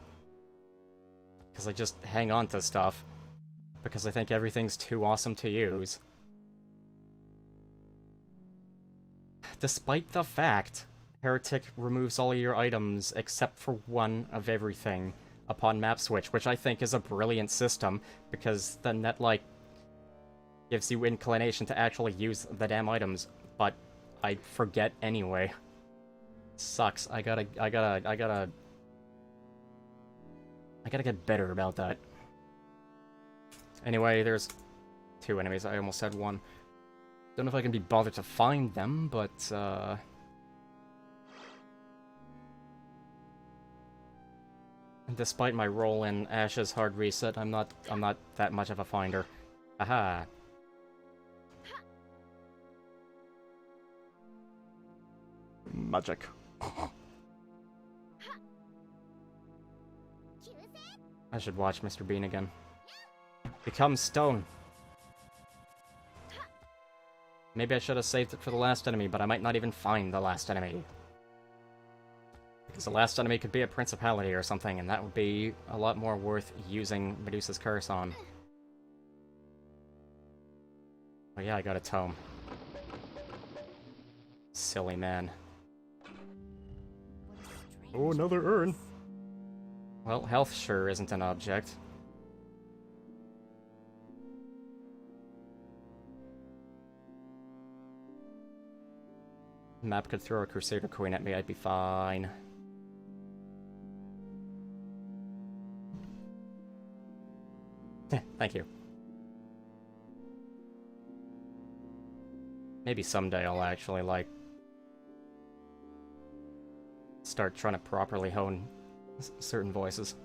Because I just hang on to stuff. Because I think everything's too awesome to use. Despite the fact, Heretic removes all your items except for one of everything upon map switch, which I think is a brilliant system, because then that, like, gives you inclination to actually use the damn items, but I forget anyway. Sucks. I gotta get better about that. Anyway, there's 2 enemies. I almost said 1. Don't know if I can be bothered to find them, but, despite my role in Ash's hard reset, I'm not that much of a finder. Aha. Magic. I should watch Mr. Bean again. Become stone. Maybe I should have saved it for the last enemy, but I might not even find the last enemy. Because the last enemy could be a principality or something, and that would be a lot more worth using Medusa's curse on. Oh yeah, I got a tome. Silly man. Oh, another urn! Well, health sure isn't an object. Map could throw a Crusader coin at me, I'd be fine. Thank you. Maybe someday I'll actually, like, start trying to properly hone certain voices.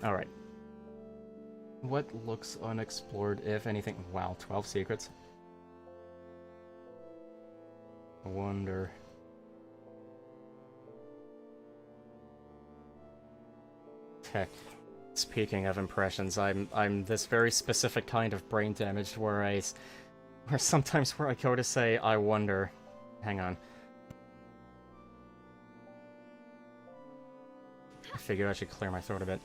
Alright. What looks unexplored, if anything? Wow, 12 secrets. I wonder... Heck. Speaking of impressions, I'm this very specific kind of brain damaged where sometimes I go to say, I wonder... Hang on. I figured I should clear my throat a bit.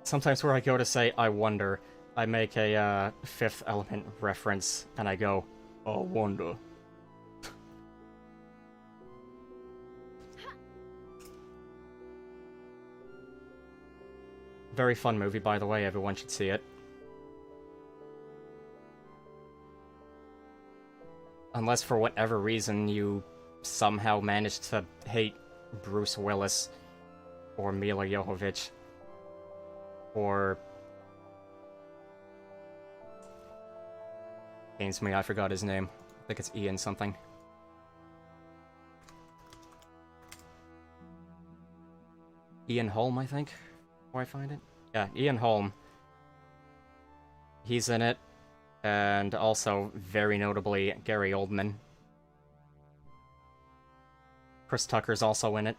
Sometimes where I go to say, I wonder, I make a Fifth Element reference, and I go, I wonder. Very fun movie, by the way, everyone should see it. Unless for whatever reason you somehow managed to hate Bruce Willis, or Mila Jovovich, or... Pains me, I forgot his name. I think it's Ian something. Ian Holm, I think? Where I find it? Yeah, Ian Holm. He's in it. And also, very notably, Gary Oldman. Chris Tucker's also in it.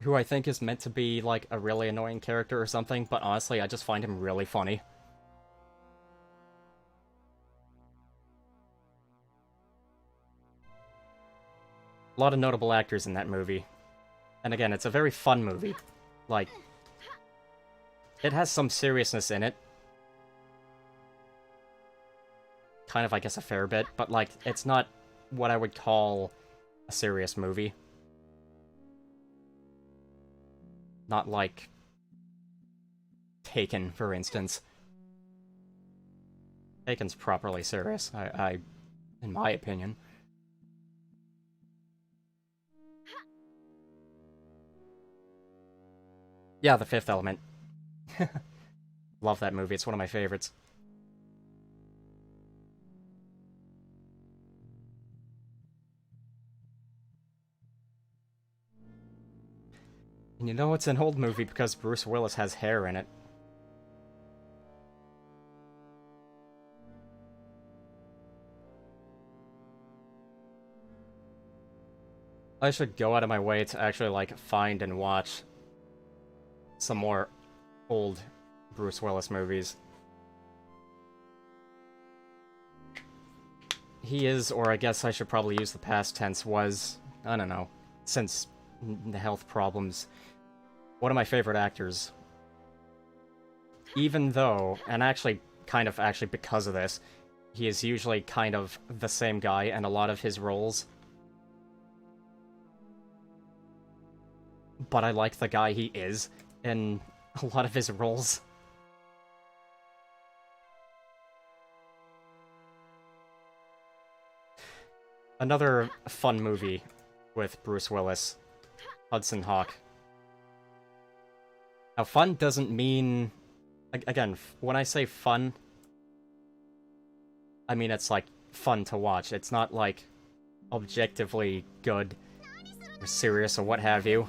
Who I think is meant to be, like, a really annoying character or something, but honestly, I just find him really funny. A lot of notable actors in that movie. And again, it's a very fun movie. Like, it has some seriousness in it. Kind of, I guess, a fair bit, but, like, it's not what I would call a serious movie. Not like Taken, for instance. Taken's properly serious, in my opinion. Yeah, The Fifth Element. Love that movie, it's one of my favorites. And you know it's an old movie because Bruce Willis has hair in it. I should go out of my way to actually, like, find and watch some more old Bruce Willis movies. He is, or I guess I should probably use the past tense, was, I don't know, since the health problems, one of my favorite actors. Even though, and actually, kind of actually because of this, he is usually kind of the same guy in a lot of his roles. But I like the guy he is in a lot of his roles. Another fun movie with Bruce Willis, Hudson Hawk. Now, fun doesn't mean... Again, when I say fun, I mean it's, like, fun to watch. It's not, like, objectively good or serious or what have you.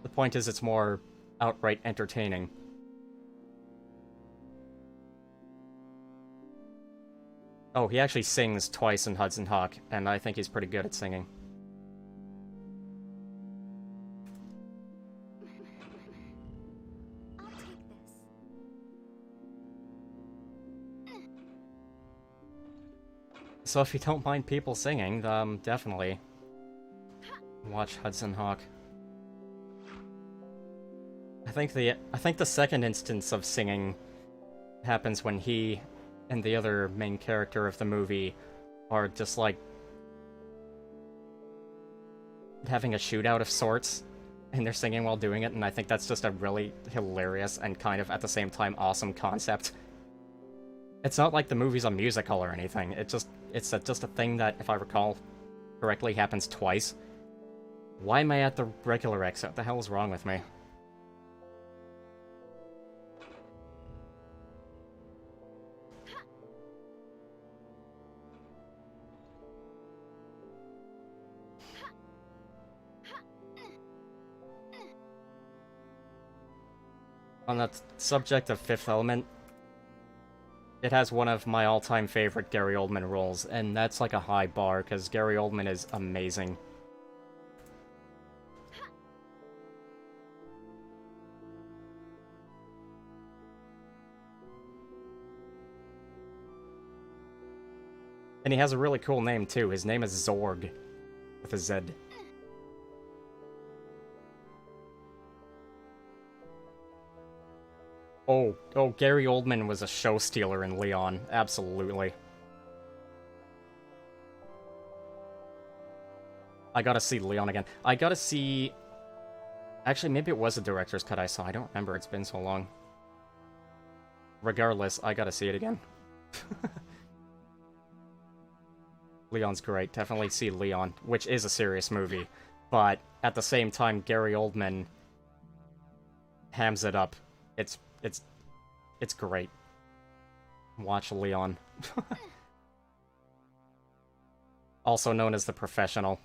The point is it's more outright entertaining. Oh, he actually sings twice in Hudson Hawk, and I think he's pretty good at singing. I'll take this. So if you don't mind people singing, definitely watch Hudson Hawk. I think the second instance of singing happens when he and the other main character of the movie are just, like, having a shootout of sorts, and they're singing while doing it, and I think that's just a really hilarious and kind of, at the same time, awesome concept. It's not like the movie's a musical or anything, it's just a thing that, if I recall correctly, happens twice. Why am I at the regular exit? What the hell is wrong with me? On that subject of Fifth Element, it has one of my all-time favorite Gary Oldman roles, and that's like a high bar, because Gary Oldman is amazing. And he has a really cool name, too. His name is Zorg, with a Z. Oh, Gary Oldman was a show stealer in Leon. Absolutely. I gotta see Leon again. I gotta see... Actually, maybe it was a director's cut I saw. I don't remember. It's been so long. Regardless, I gotta see it again. Leon's great. Definitely see Leon, which is a serious movie. But at the same time, Gary Oldman hams it up. It's great. Watch Leon. Also known as The Professional.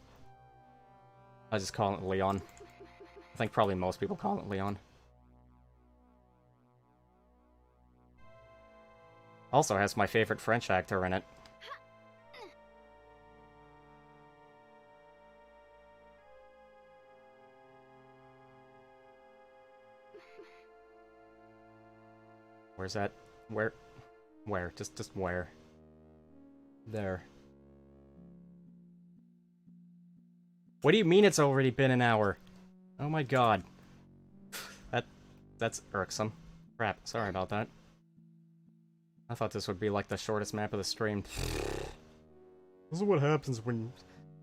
I just call it Leon. I think probably most people call it Leon. Also has my favorite French actor in it. Where's that? Where? Where? Just where? There. What do you mean it's already been an hour? Oh my god. That's irksome. Crap, sorry about that. I thought this would be like the shortest map of the stream. This is what happens when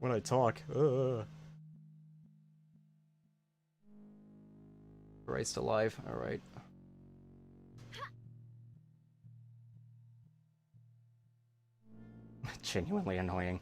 I talk. Christ alive, alright. Genuinely annoying.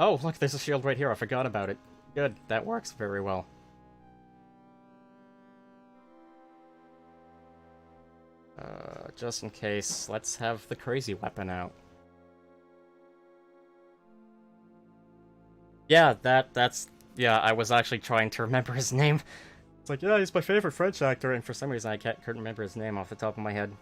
Oh, look, there's a shield right here. I forgot about it. Good, that works very well. Just in case, let's have the crazy weapon out. Yeah, yeah, I was actually trying to remember his name. It's like, yeah, he's my favorite French actor, and for some reason I couldn't remember his name off the top of my head.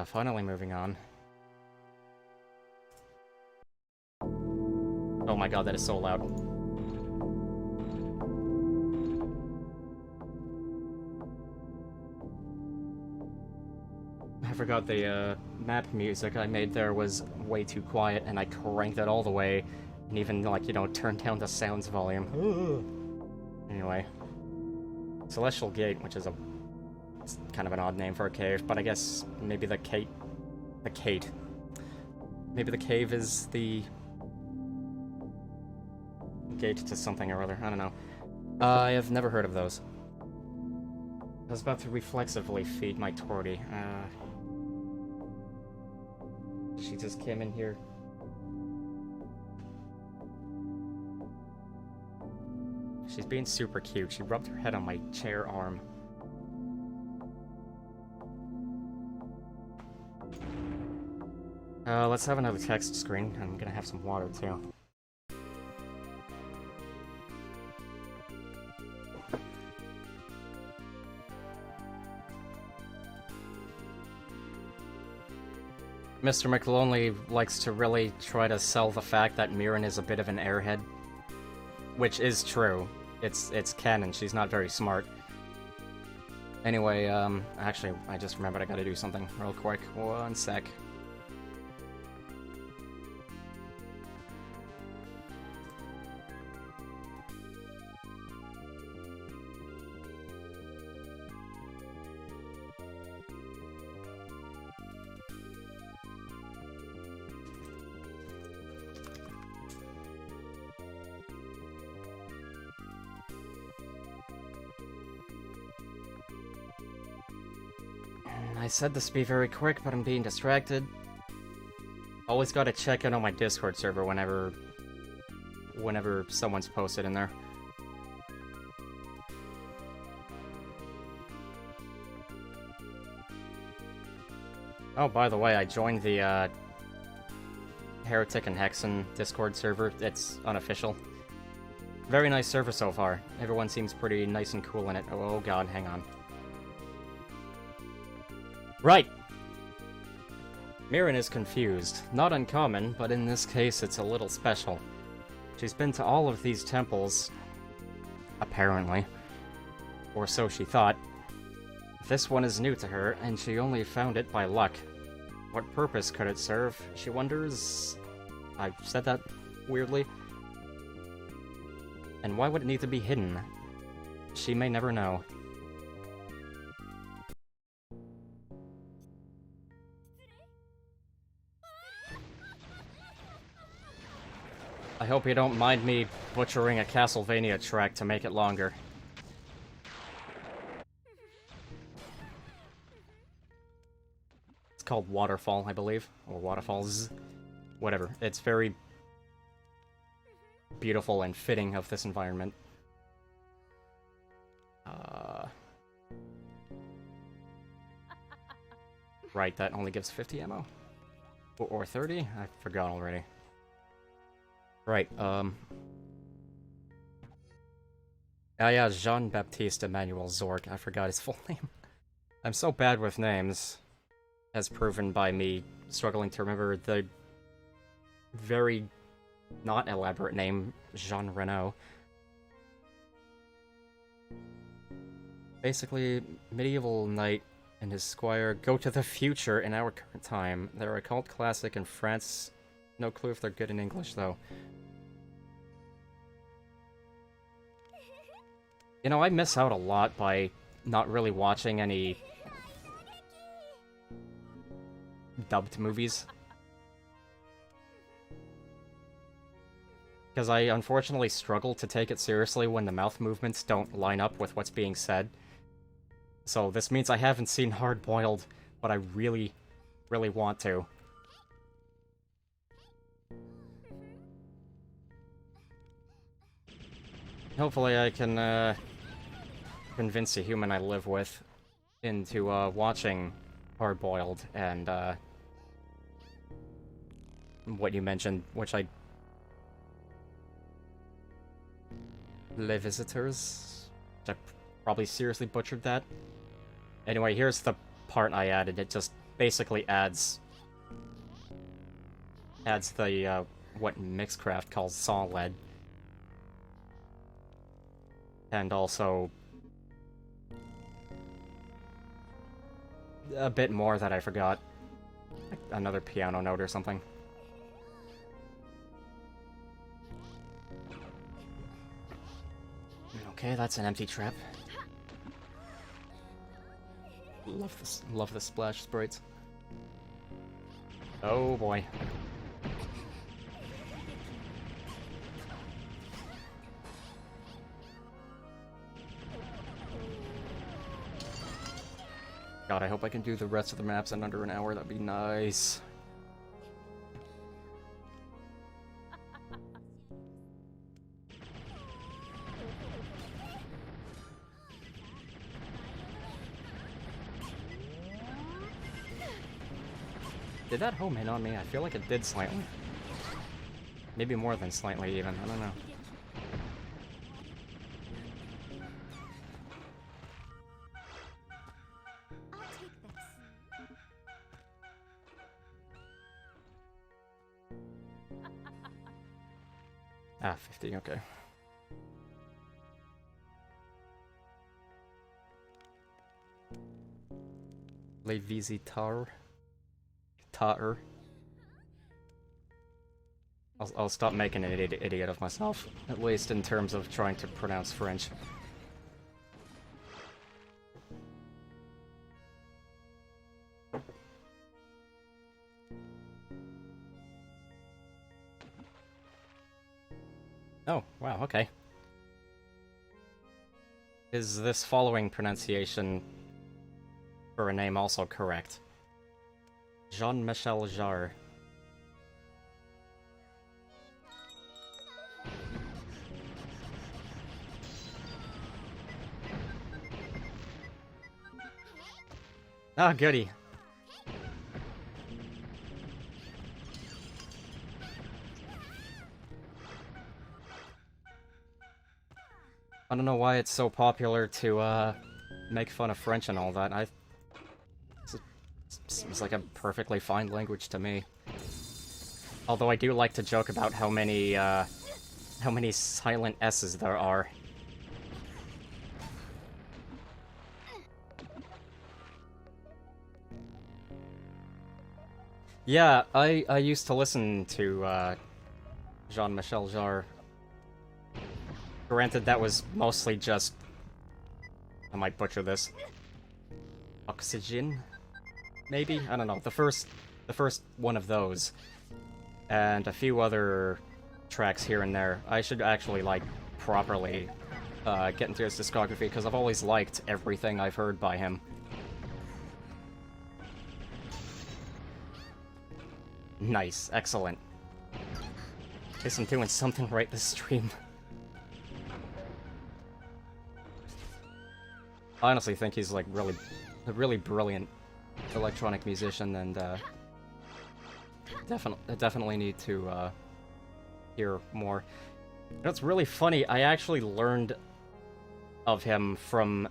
Finally moving on. Oh my god, that is so loud. I forgot the map music I made there was way too quiet, and I cranked it all the way, and even, like, you know, turned down the sounds volume. Anyway. Celestial Gate, which is it's kind of an odd name for a cave, but I guess maybe the Kate. Maybe the cave is the gate to something or other. I don't know. I have never heard of those. I was about to reflexively feed my tortie. She just came in here. She's being super cute. She rubbed her head on my chair arm. Let's have another text screen. I'm gonna have some water, too. Mr. McLonely likes to really try to sell the fact that Mirren is a bit of an airhead. Which is true. It's canon, she's not very smart. Anyway, actually, I just remembered I gotta do something real quick. One sec. I said this would be very quick, but I'm being distracted. Always gotta check in on my Discord server whenever someone's posted in there. Oh, by the way, I joined the Heretic and Hexen Discord server. It's unofficial. Very nice server so far. Everyone seems pretty nice and cool in it. Oh god, hang on. Right! Mirren is confused. Not uncommon, but in this case it's a little special. She's been to all of these temples, apparently. Or so she thought. This one is new to her, and she only found it by luck. What purpose could it serve? She wonders... I said that weirdly. And why would it need to be hidden? She may never know. I hope you don't mind me butchering a Castlevania track to make it longer. It's called Waterfall, I believe. Or Waterfalls. Whatever. It's very beautiful and fitting of this environment. Right, that only gives 50 ammo? Or 30? I forgot already. Right, ah yeah, Jean-Baptiste Emmanuel Zorg. I forgot his full name. I'm so bad with names, as proven by me struggling to remember the very not elaborate name, Jean Renault. Basically, medieval knight and his squire go to the future in our current time. They're a cult classic in France. No clue if they're good in English, though. You know, I miss out a lot by not really watching any dubbed movies. Because I unfortunately struggle to take it seriously when the mouth movements don't line up with what's being said. So this means I haven't seen Hard Boiled, but I really, really want to. Hopefully I can convince a human I live with into watching Hard Boiled and what you mentioned, which I... Les Visitors? Which I probably seriously butchered that. Anyway, here's the part I added. It just basically adds the, what Mixcraft calls saw lead. And also a bit more that I forgot. Like another piano note or something. Okay, that's an empty trap. Love the splash sprites. Oh boy. God, I hope I can do the rest of the maps in under an hour. That'd be nice. Did that home in on me? I feel like it did slightly. Maybe more than slightly, even. I don't know. I'll take this. Ah, 50, okay. Les Visiteurs. Tar. I'll stop making an idiot of myself, at least in terms of trying to pronounce French. Oh, wow, okay. Is this following pronunciation for a name also correct? Jean-Michel Jarre. Ah, goody. I don't know why it's so popular to, make fun of French and all that. Seems like a perfectly fine language to me. Although I do like to joke about how many silent S's there are. Yeah, I used to listen to, Jean-Michel Jarre. Granted, that was mostly just... I might butcher this. Obsidian? Maybe? I don't know. The first one of those. And a few other tracks here and there. I should actually, like, properly get into his discography, because I've always liked everything I've heard by him. Nice. Excellent. Guess I'm doing something right this stream. I honestly think he's, like, a really brilliant electronic musician, and definitely need to hear more. You know, it's really funny, I actually learned of him from,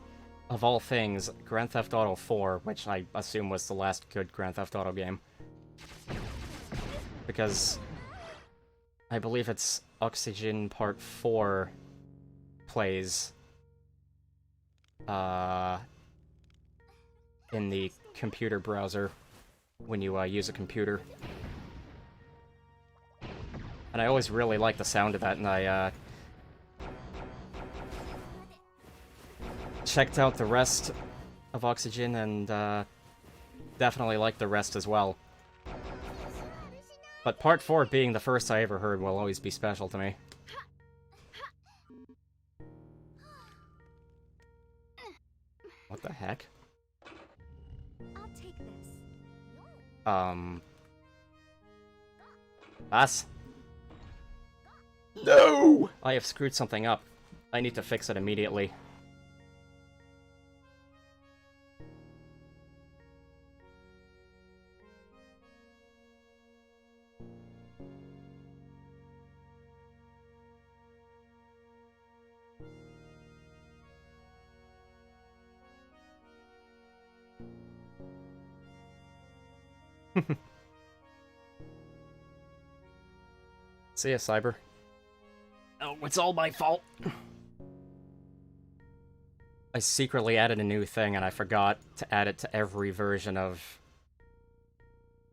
of all things, Grand Theft Auto 4, which I assume was the last good Grand Theft Auto game. Because I believe it's Oxygen Part 4 plays in the computer browser when you use a computer. And I always really like the sound of that, and I checked out the rest of Oxygen and definitely like the rest as well. But Part 4 being the first I ever heard will always be special to me. What the heck? I'll take this. Us? No! I have screwed something up. I need to fix it immediately. See ya, Cyber. Oh, it's all my fault. I secretly added a new thing and I forgot to add it to every version of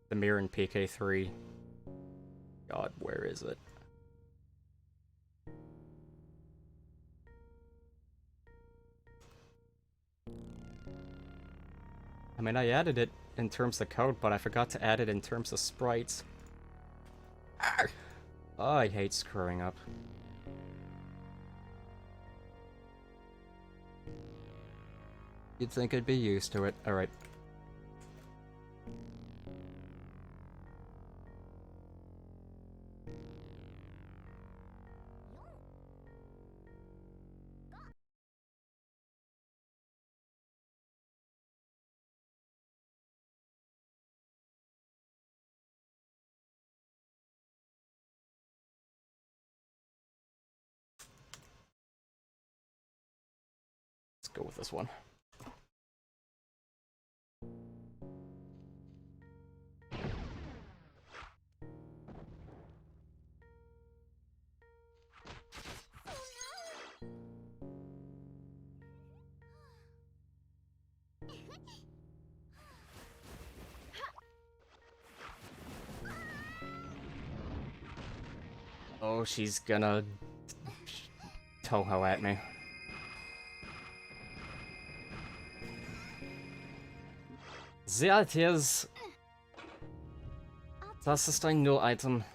the Mirror in PK3. God, where is it? I mean, I added it in terms of code, but I forgot to add it in terms of sprites. Arr! Oh, I hate screwing up. You'd think I'd be used to it. Alright. Let's go with this one. Oh, she's gonna Toho at me. There it is. Das ist ein Null-Item.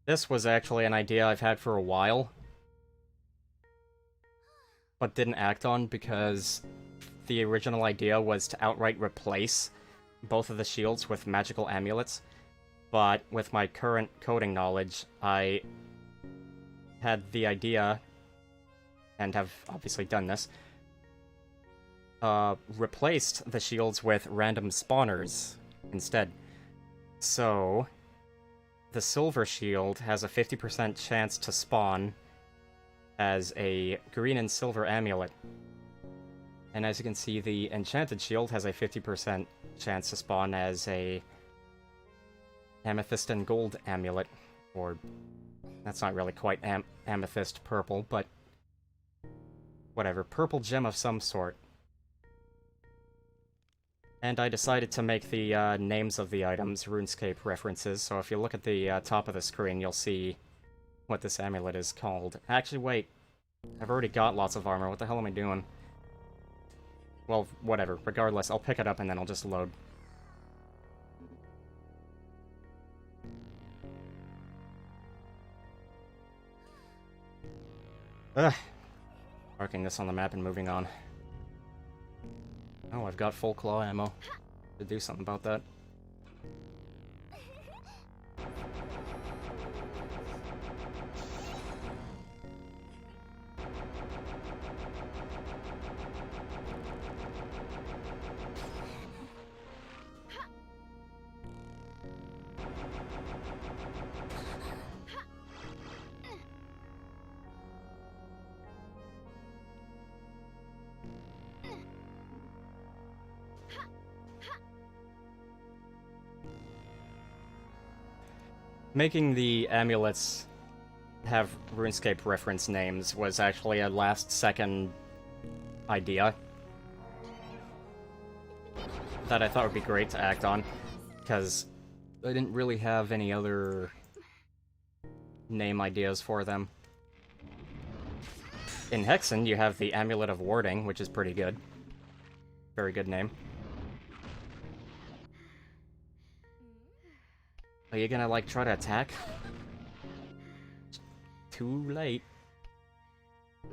This was actually an idea I've had for a while, but didn't act on because the original idea was to outright replace both of the shields with magical amulets, but with my current coding knowledge, I had the idea, and have obviously done this, replaced the shields with random spawners instead. So, the silver shield has a 50% chance to spawn as a green and silver amulet. And as you can see, the enchanted shield has a 50% chance to spawn as a amethyst and gold amulet. Or, that's not really quite amethyst purple, but whatever, purple gem of some sort. And I decided to make the names of the items RuneScape references, so if you look at the top of the screen, you'll see what this amulet is called. Actually, wait. I've already got lots of armor. What the hell am I doing? Well, whatever. Regardless, I'll pick it up and then I'll just load. Ugh. Marking this on the map and moving on. Oh, I've got full claw ammo. To do something about that. Making the amulets have RuneScape reference names was actually a last-second idea that I thought would be great to act on, because I didn't really have any other name ideas for them. In Hexen, you have the Amulet of Warding, which is pretty good. Very good name. Are you gonna, like, try to attack? Too late.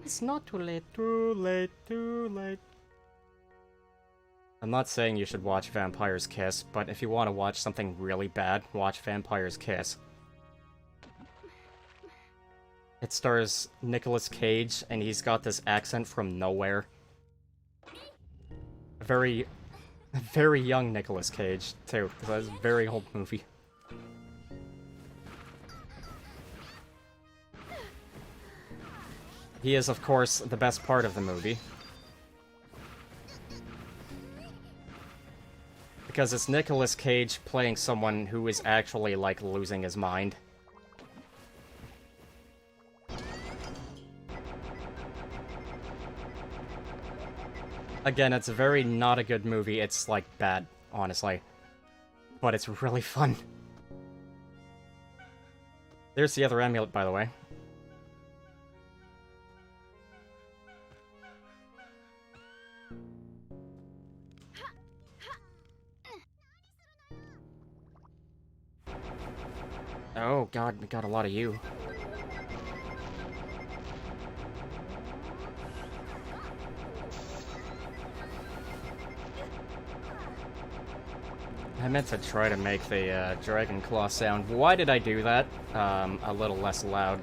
It's not too late, too late, too late. I'm not saying you should watch Vampire's Kiss, but if you want to watch something really bad, watch Vampire's Kiss. It stars Nicolas Cage, and he's got this accent from nowhere. A very young Nicolas Cage, too, because that's a very old movie. He is, of course, the best part of the movie. Because it's Nicolas Cage playing someone who is actually, like, losing his mind. Again, it's a very not a good movie. It's, like, bad, honestly. But it's really fun. There's the other amulet, by the way. Oh god, we got a lot of you. I meant to try to make the Dragon Claw sound. Why did I do that? A little less loud.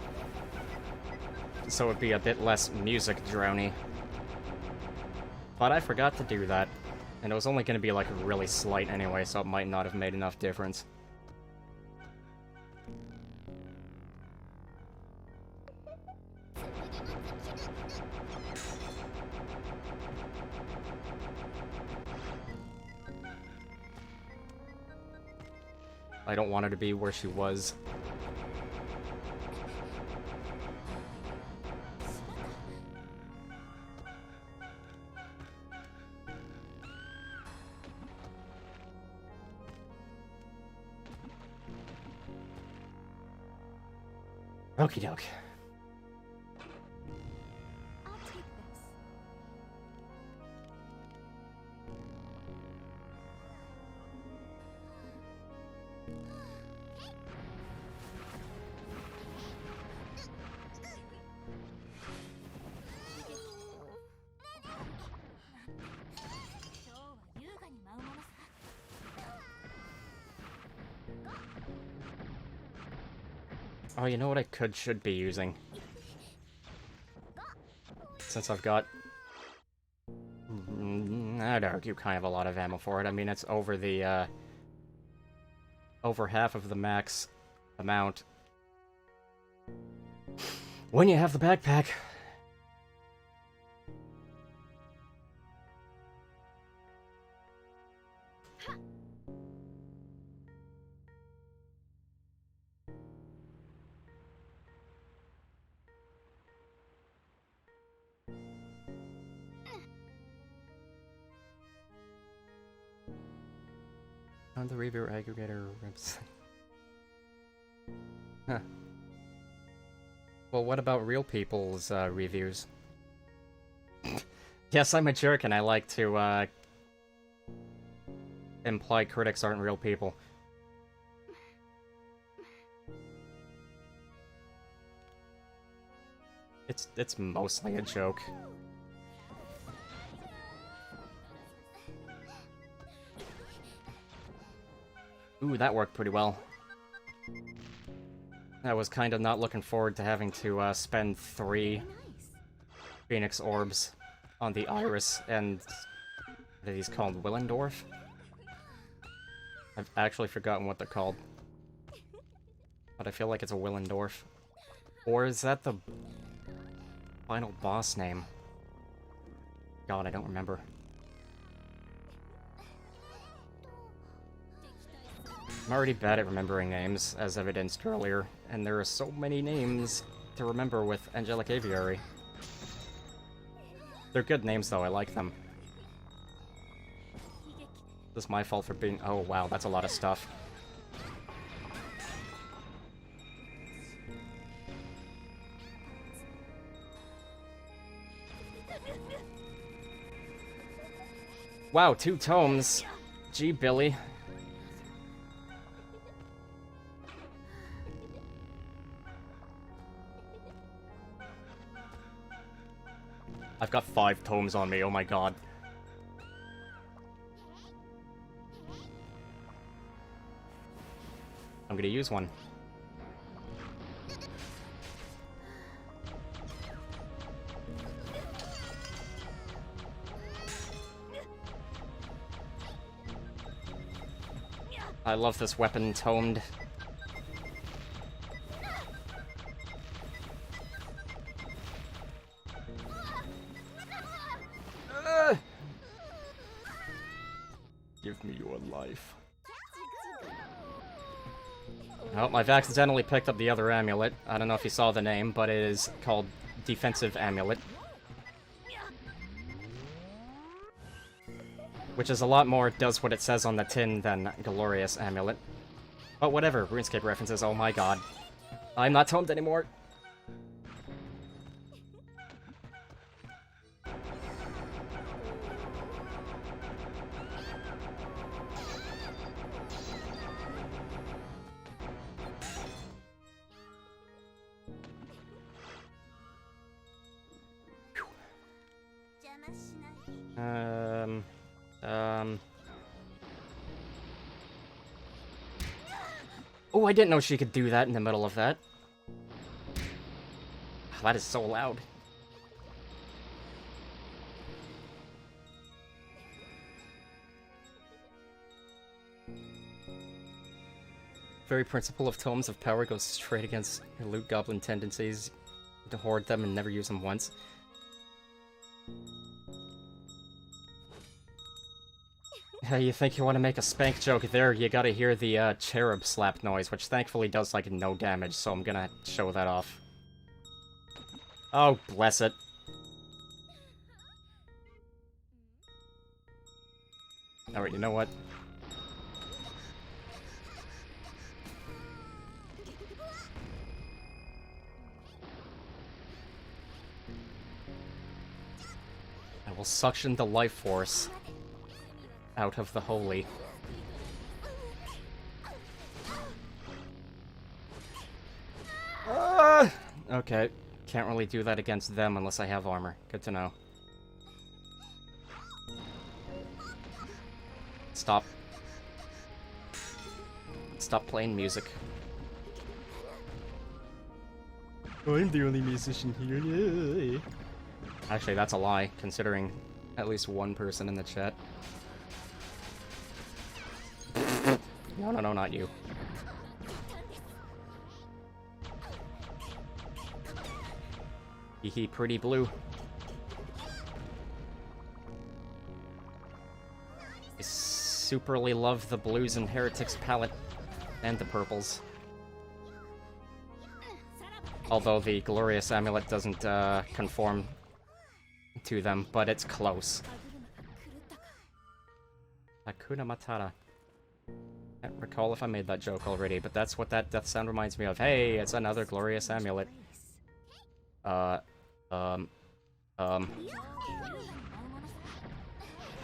So it'd be a bit less music drowny. But I forgot to do that. And it was only going to be like really slight anyway, so it might not have made enough difference. I don't want her to be where she was. Okie doke. I'll take this. Oh, you know what I should be using? Since I've got... I'd argue kind of a lot of ammo for it. I mean, it's over the, over half of the max amount. When you have the backpack. On the review aggregator website. Huh. Well, what about real people's reviews? Yes, I'm a jerk and I like to imply critics aren't real people. It's mostly a joke. Ooh, that worked pretty well. I was kind of not looking forward to having to spend 3 Phoenix Orbs on the Iris and... what are these called? Willendorf? I've actually forgotten what they're called. But I feel like it's a Willendorf. Or is that the final boss name? God, I don't remember. I'm already bad at remembering names, as evidenced earlier, and there are so many names to remember with Angelic Aviary. They're good names, though. I like them. This is my fault for being... Oh, wow, that's a lot of stuff. Wow, 2 tomes. Gee, Billy. I've got 5 tomes on me, oh my god. I'm gonna use one. I love this weapon tomed. Give me your life. Oh, I've accidentally picked up the other amulet. I don't know if you saw the name, but it is called Defensive Amulet. Which is a lot more does what it says on the tin than Glorious Amulet. But whatever, RuneScape references, oh my god. I'm not tomed anymore. Oh, I didn't know she could do that in the middle of that. That is so loud. Very principle of tomes of power goes straight against your loot goblin tendencies to hoard them and never use them once. You think you want to make a spank joke there, you gotta hear the cherub slap noise, which thankfully does like no damage, so I'm gonna show that off. Oh, bless it. Alright, you know what? I will suction the life force out of the holy. Okay, can't really do that against them unless I have armor. Good to know. Stop. Stop playing music. I'm the only musician here, yay! Actually, that's a lie, considering at least one person in the chat. No, no, no, not you. Hee pretty blue. I superly love the blues in Heretic's palette. And the purples. Although the Glorious Amulet doesn't conform to them, but it's close. Hakuna Matata. Can't recall if I made that joke already, but that's what that death sound reminds me of. Hey, it's another Glorious Amulet. The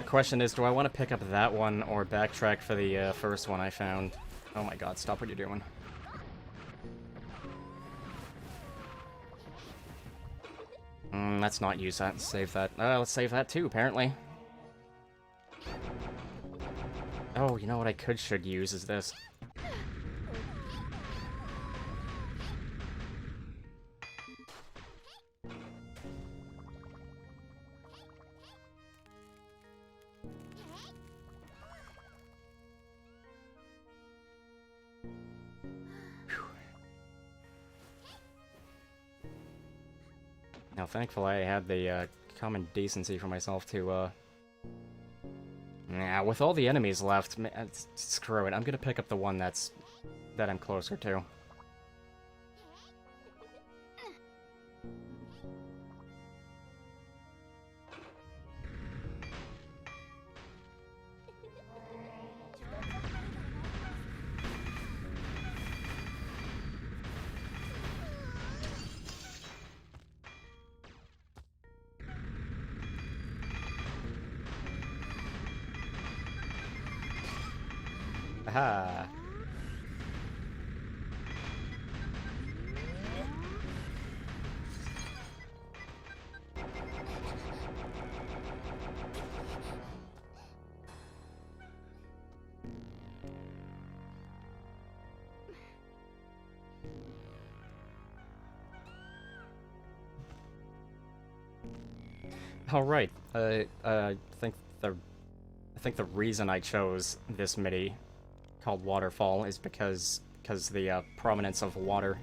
question is, do I want to pick up that one or backtrack for the first one I found? Oh my god, stop what you're doing. Let's not use that. Save that. Let's save that too, apparently. Oh, you know what I should use is this. Now, thankfully, I had the common decency for myself to Nah, with all the enemies left, screw it. I'm gonna pick up the one that I'm closer to. Aha! All right. I think the reason I chose this MIDI called Waterfall is because the prominence of water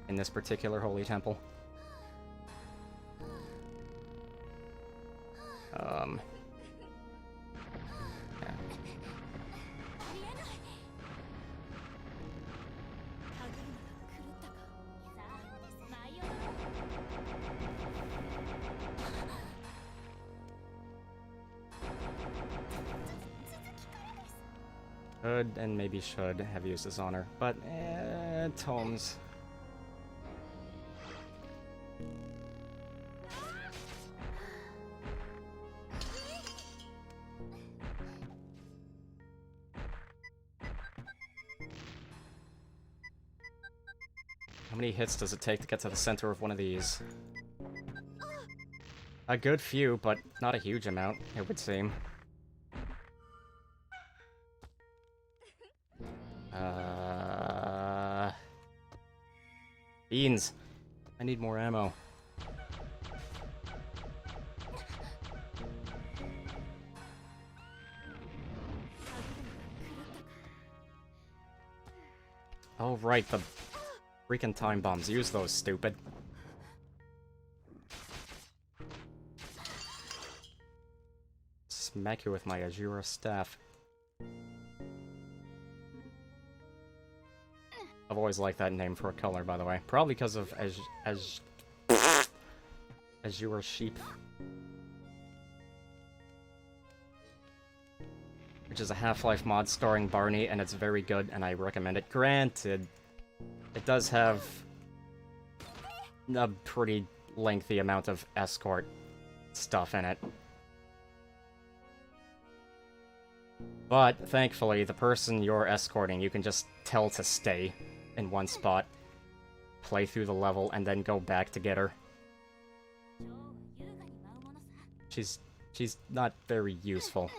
in this particular holy temple. Yeah. Could and maybe should have used his honor, but tomes. How many hits does it take to get to the center of one of these? A good few, but not a huge amount, it would seem. Beans! I need more ammo. Oh, right, the freaking time bombs. Use those, stupid. Smack you with my Azura staff. I've always liked that name for a color, by the way. Probably because of Azure Sheep. Which is a Half-Life mod starring Barney, and it's very good, and I recommend it. Granted, it does have a pretty lengthy amount of escort stuff in it. But, thankfully, the person you're escorting, you can just tell to stay in one spot, play through the level, and then go back to get her. She's not very useful.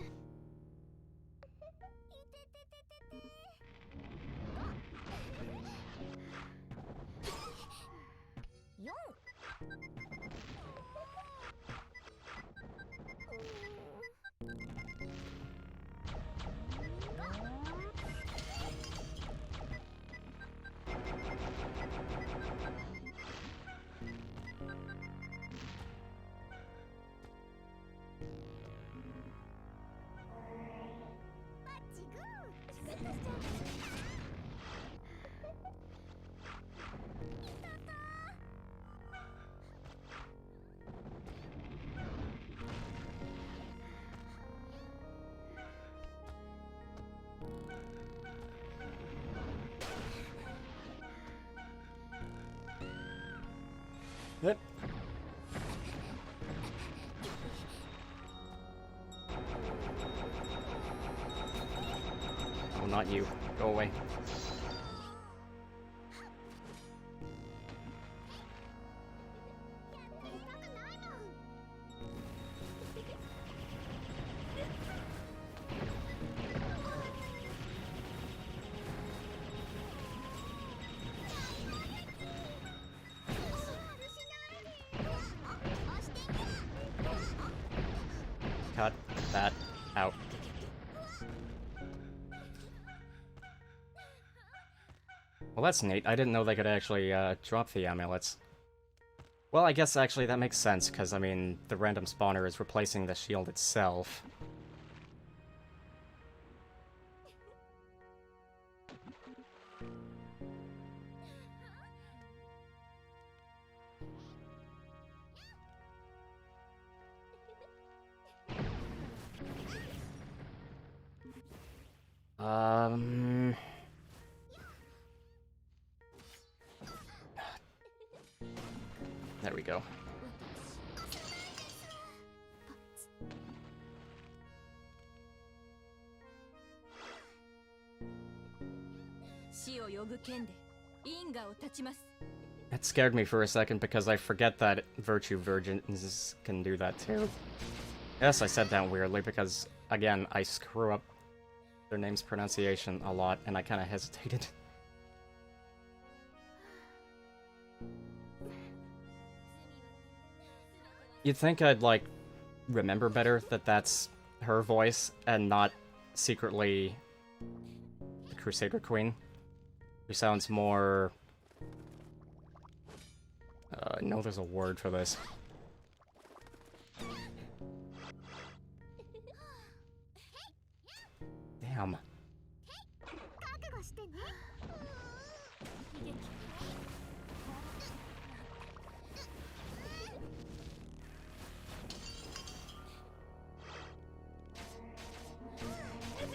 Yep. Oh, not you. Go away. Cut that out. Well, that's neat. I didn't know they could actually drop the amulets. Well, I guess actually that makes sense, because, I mean, the random spawner is replacing the shield itself. Um... There we go. It scared me for a second because I forget that Virtue Virgins can do that too. Yes, I said that weirdly because, again, I screw up their name's pronunciation a lot and I kind of hesitated. You'd think I'd, like, remember better that that's her voice and not secretly the Crusader Queen, who sounds more... no, there's a word for this. Damn.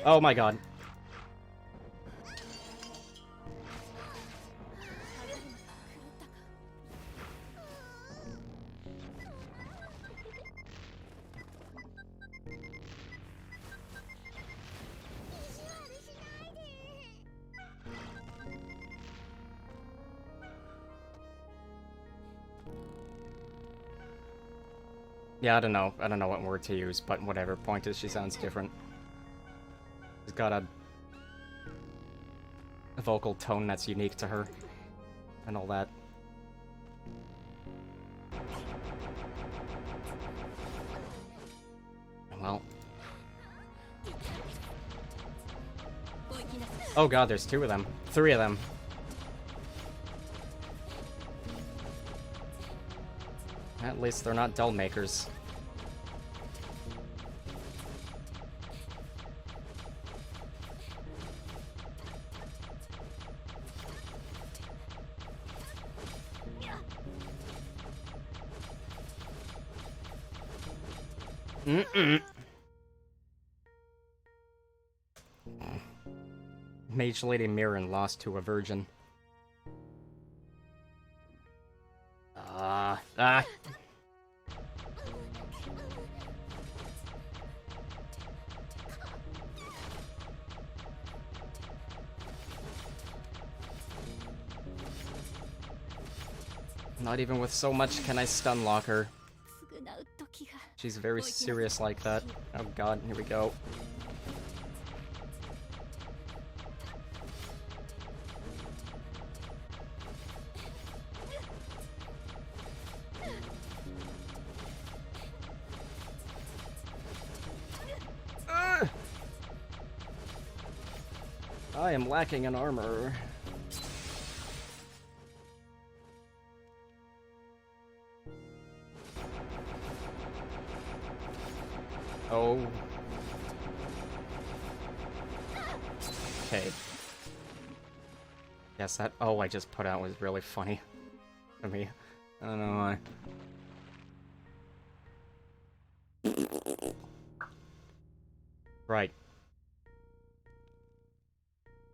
Oh my god. Yeah, I don't know. I don't know what word to use, but whatever. Point is, she sounds different. She's got a vocal tone that's unique to her, and all that. Well. Oh god, there's 2 of them. 3 of them. At least they're not doll makers. Mage Lady Mirren lost to a virgin. Not even with so much can I stun lock her. She's very serious like that. Oh god, here we go. I am lacking in armor. Oh. Okay. Yes, that oh I just put out was really funny to me. I don't know why. Right.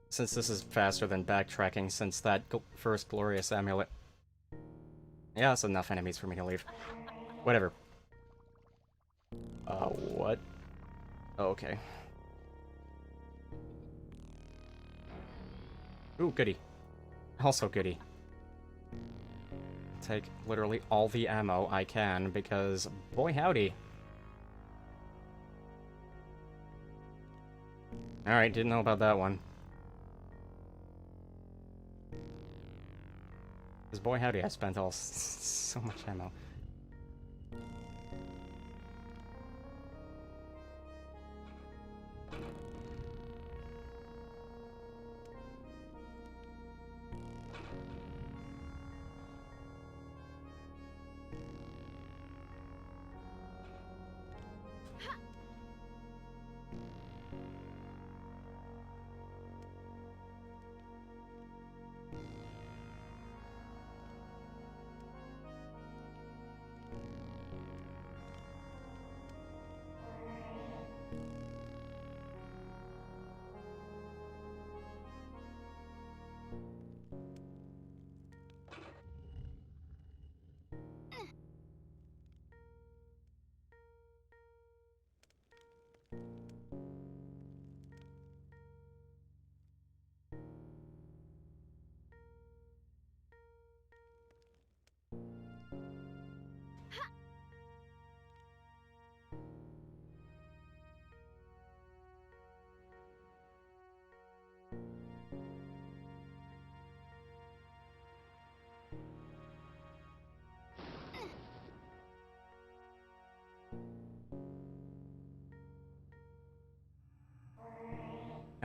Since this is faster than backtracking, since that first glorious amulet. Yeah, that's enough enemies for me to leave. Whatever. What? Oh, okay. Ooh, goody. Also goody. Take literally all the ammo I can, because boy howdy. Alright, didn't know about that one. Because boy howdy, I spent all so much ammo.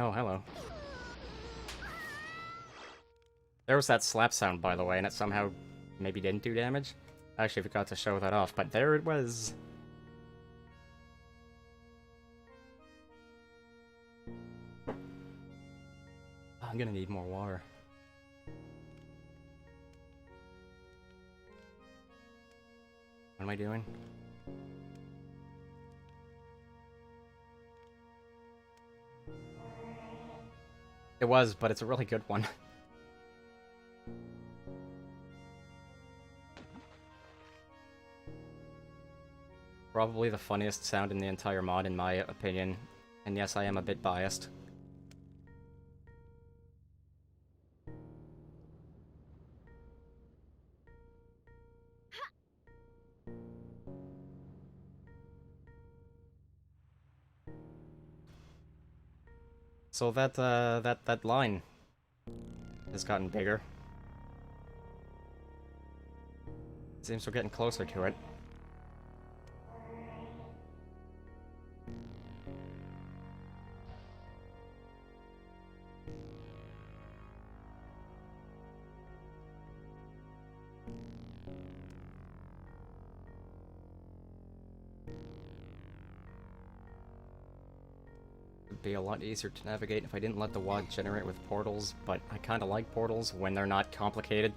Oh, hello. There was that slap sound, by the way, and it somehow maybe didn't do damage. I actually forgot to show that off, but there it was. I'm gonna need more water. What am I doing? It was, but it's a really good one. Probably the funniest sound in the entire mod, in my opinion. And yes, I am a bit biased. So that line has gotten bigger. Seems we're getting closer to it. It'd be a lot easier to navigate if I didn't let the WOD generate with portals, but I kinda like portals when they're not complicated.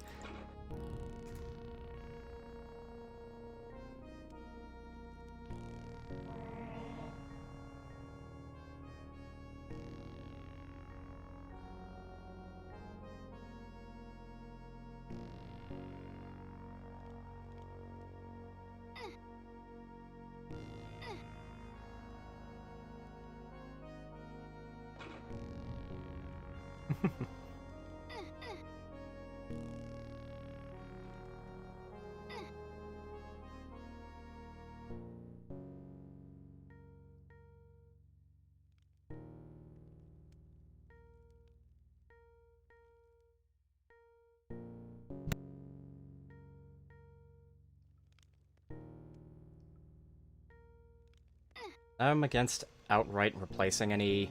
I'm against outright replacing any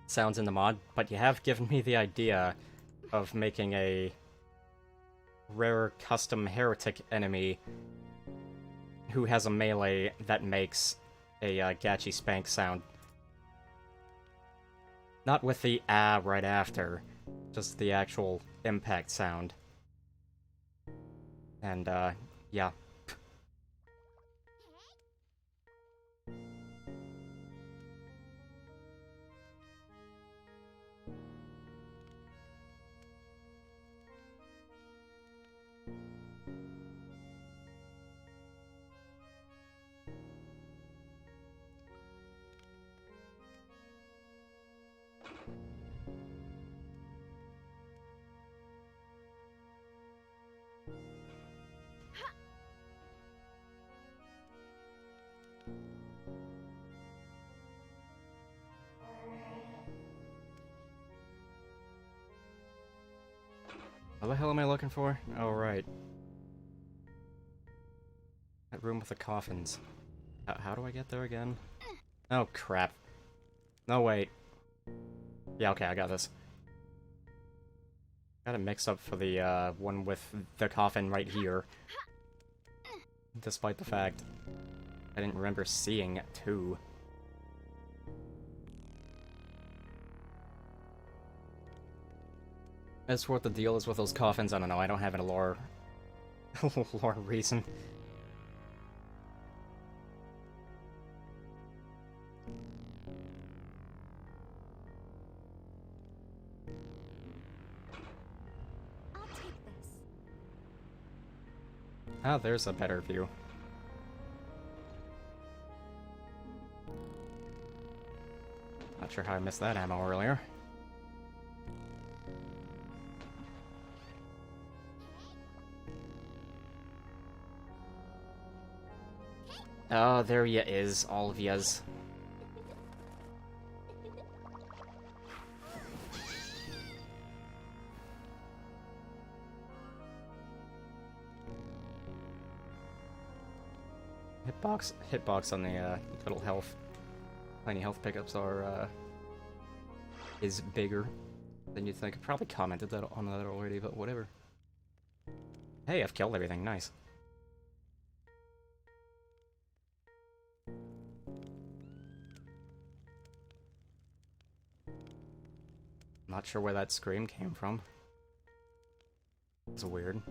sounds in the mod, but you have given me the idea of making a rare custom Heretic enemy who has a melee that makes a Gachi Spank sound. Not with the ah right after, just the actual impact sound. And, yeah. What the hell am I looking for? Oh, right. That room with the coffins. How do I get there again? Oh, crap. No, wait. Yeah, okay, I got this. Got it mixed up for the, one with the coffin right here. Despite the fact I didn't remember seeing two. As for what the deal is with those coffins, I don't know, I don't have a lore... lore reason. I'll take this. Ah, there's a better view. Not sure how I missed that ammo earlier. Oh, there ya is, all of yas. Hitbox on the little health, tiny health pickups are is bigger than you'd think. I probably commented that on that already, but whatever. Hey, I've killed everything. Nice. Not sure where that scream came from. It's weird.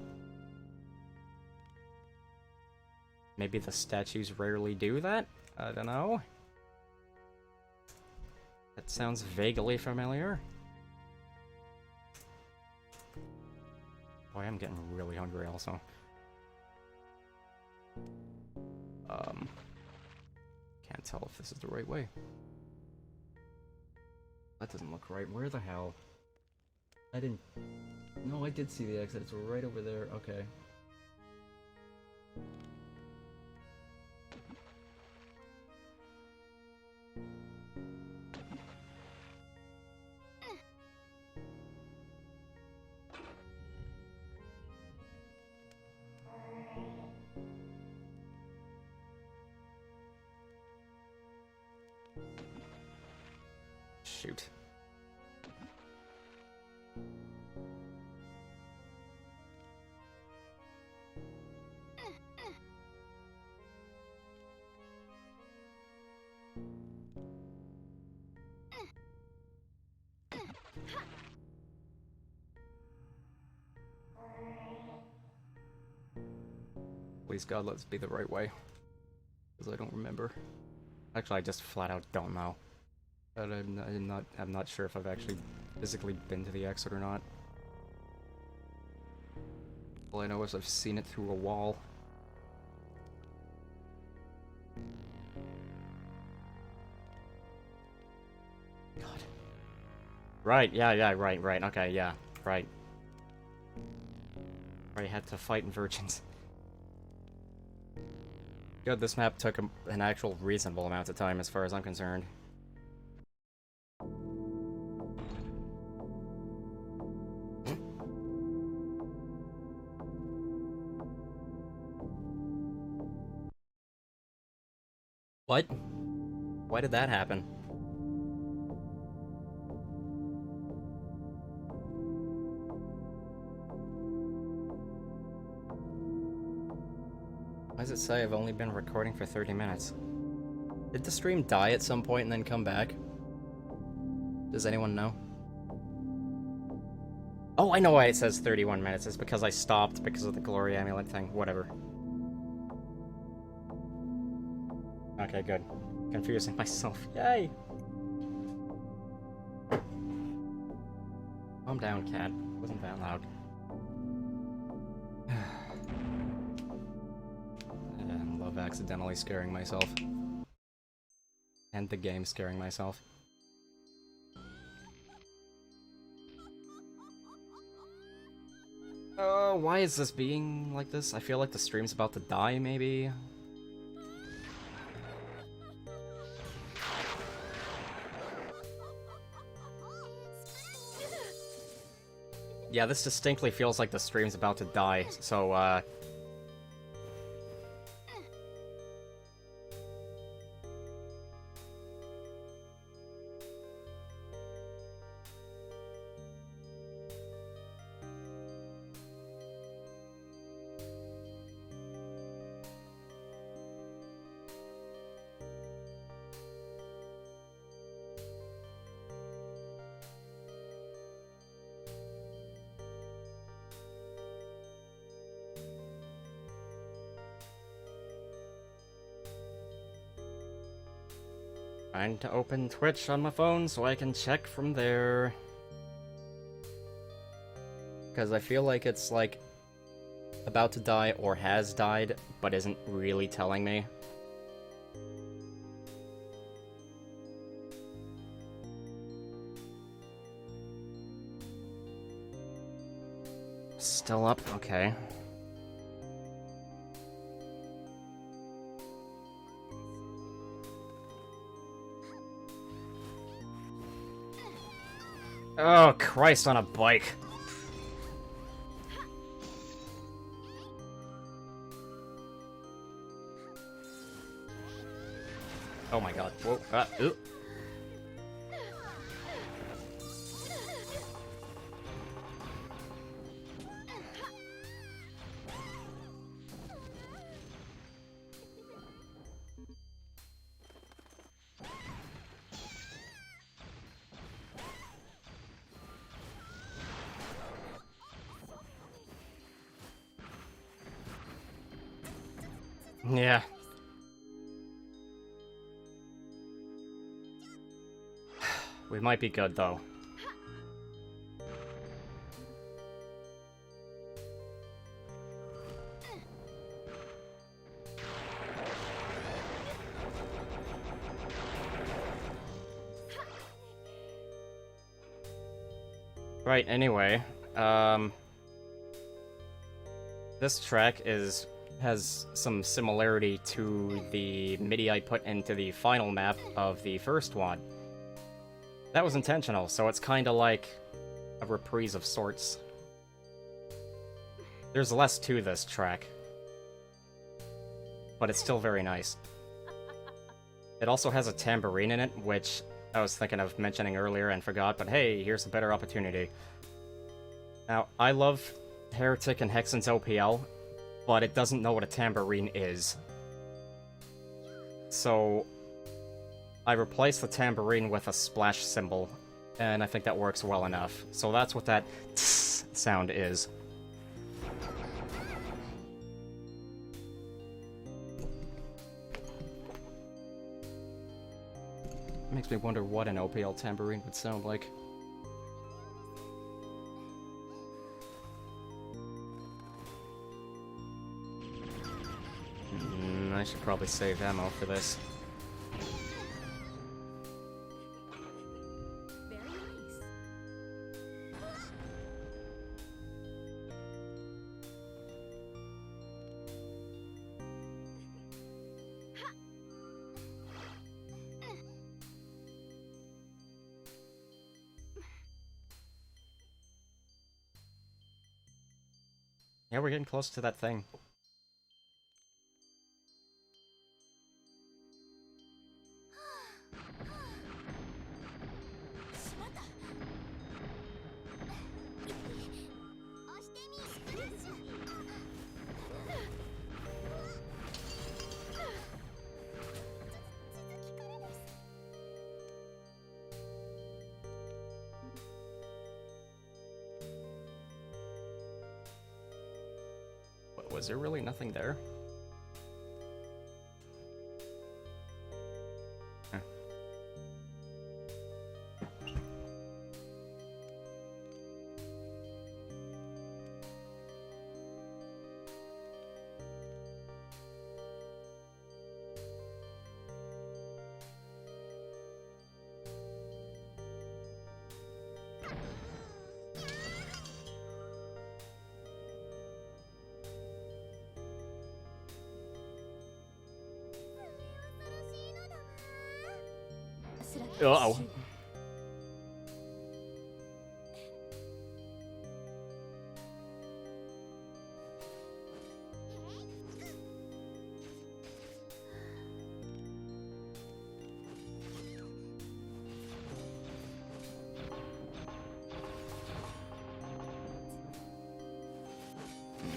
Maybe the statues rarely do that? I don't know. That sounds vaguely familiar. Boy, I'm getting really hungry also. Can't tell if this is the right way. That doesn't look right. Where the hell? I didn't... No, I did see the exit. It's right over there. Okay. Shoot. Please God, let's be the right way. Because I don't remember. Actually, I just flat out don't know. But I'm not sure if I've actually physically been to the exit or not. All I know is I've seen it through a wall. God. Right, yeah, right, okay, yeah, right. I had to fight virgins. Good, this map took an actual reasonable amount of time as far as I'm concerned. What? Why did that happen? Why does it say I've only been recording for 30 minutes? Did the stream die at some point and then come back? Does anyone know? Oh, I know why it says 31 minutes. It's because I stopped because of the glory amulet thing. Whatever. Okay, good. Confusing myself. Yay! Calm down, cat. Wasn't that loud. I love accidentally scaring myself. And the game scaring myself. Why is this being like this? I feel like the stream's about to die, maybe? Yeah, this distinctly feels like the stream's about to die, so, trying to open Twitch on my phone so I can check from there. Because I feel like it's, like, about to die or has died, but isn't really telling me. Still up? Okay. Oh, Christ on a bike. Oh my god. Whoa. Ooh. Yeah. We might be good, though. Right, anyway, this track has some similarity to the MIDI I put into the final map of the first one. That was intentional, so it's kinda like a reprise of sorts. There's less to this track, but it's still very nice. It also has a tambourine in it, which I was thinking of mentioning earlier and forgot, but hey, here's a better opportunity. Now, I love Heretic and Hexen's OPL, but it doesn't know what a tambourine is. So, I replaced the tambourine with a splash cymbal, and I think that works well enough. So that's what that tss sound is. Makes me wonder what an OPL tambourine would sound like. I should probably save ammo for this. Very nice. Yeah, we're getting close to that thing. Was there really nothing there? Huh. Uh-oh.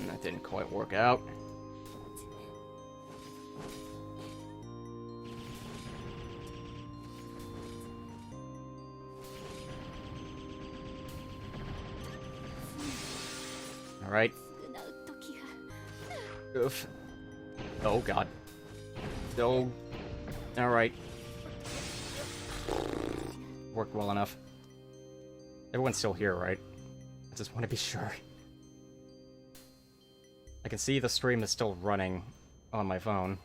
That didn't quite work out. Alright. Oof. Oh god. Oh. Alright. Worked well enough. Everyone's still here, right? I just want to be sure. I can see the stream is still running on my phone.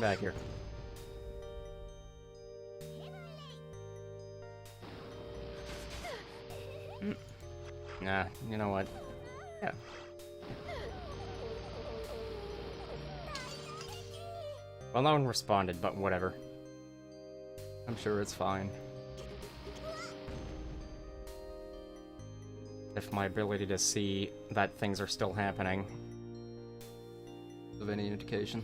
Back here. Nah, you know what? Yeah. Well, no one responded, but whatever. I'm sure it's fine. If my ability to see that things are still happening is of any indication.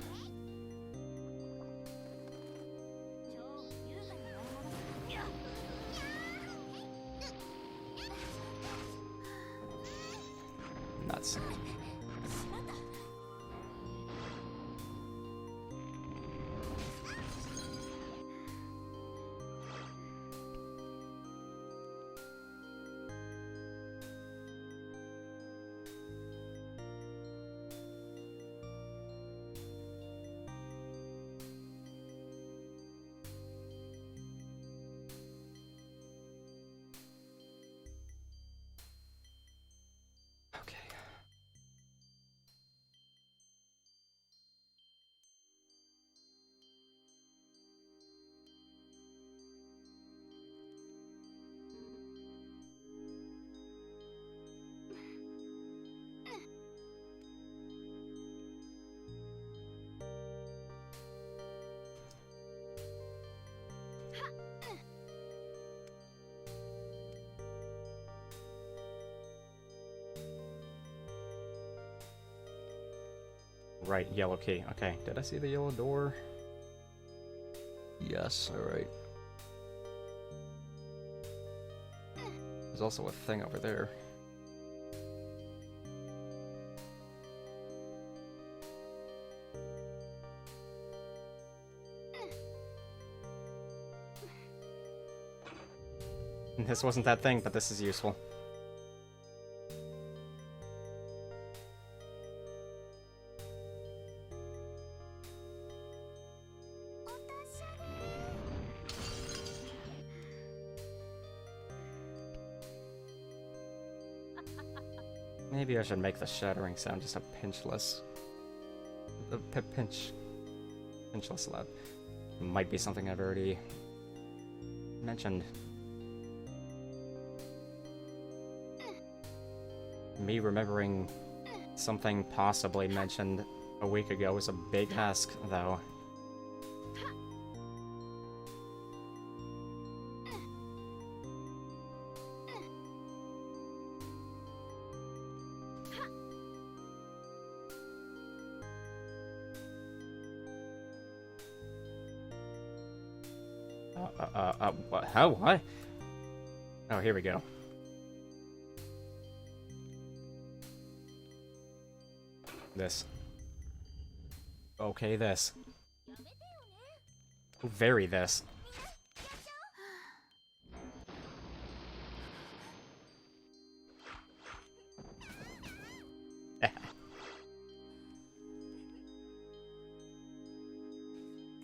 Nuts. Okay. Right, yellow key. Okay, did I see the yellow door? Yes, alright. There's also a thing over there. This wasn't that thing, but this is useful. Maybe I should make the shattering sound just a pinch less. Pinch less loud. Might be something I've already mentioned. Me remembering something possibly mentioned a week ago is a big ask, though. What? How? What? Oh, here we go. This. Okay, this. Very this.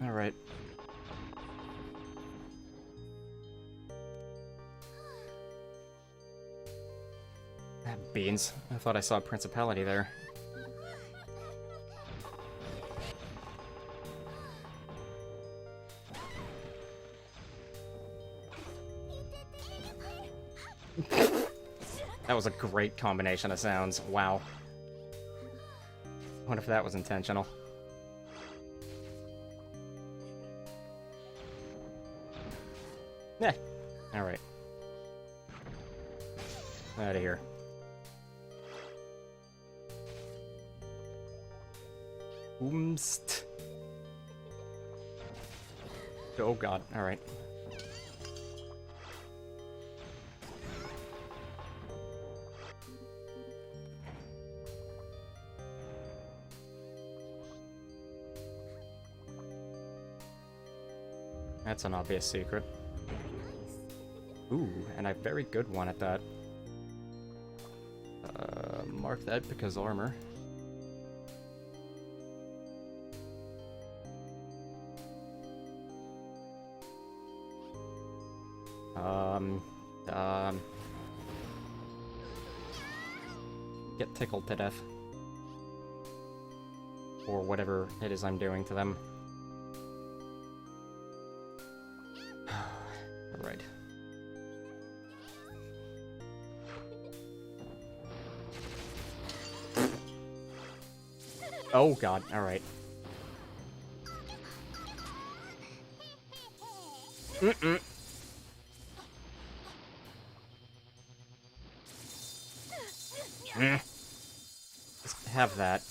Alright. Beans. I thought I saw a principality there. That was a great combination of sounds. Wow. I wonder if that was intentional. Yeah. Alright. Out of here. Oomst. Oh god, alright. That's an obvious secret. Ooh, and a very good one at that. Mark that because armor. Get tickled to death. Or whatever it is I'm doing to them. Alright. Oh god, alright. Mm-mm. Just have that.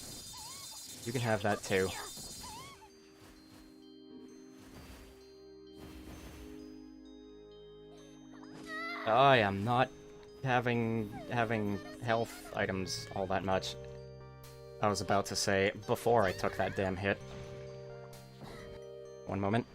You can have that too. I am not having health items all that much. I was about to say before I took that damn hit. One moment.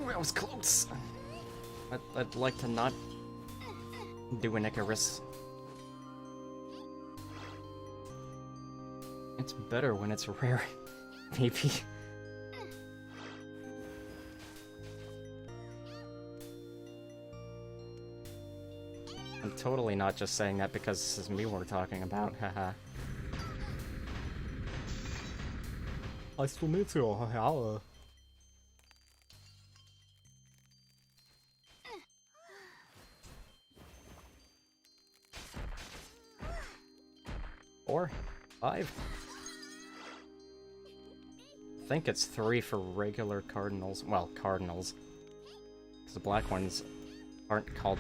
That was close. I'd like to not do an Icarus. It's better when it's rare, maybe. I'm totally not just saying that because this is me we're talking about, haha. Nice to meet you, haha. Four? 5? I think it's 3 for regular cardinals. Well, cardinals. Because the black ones aren't called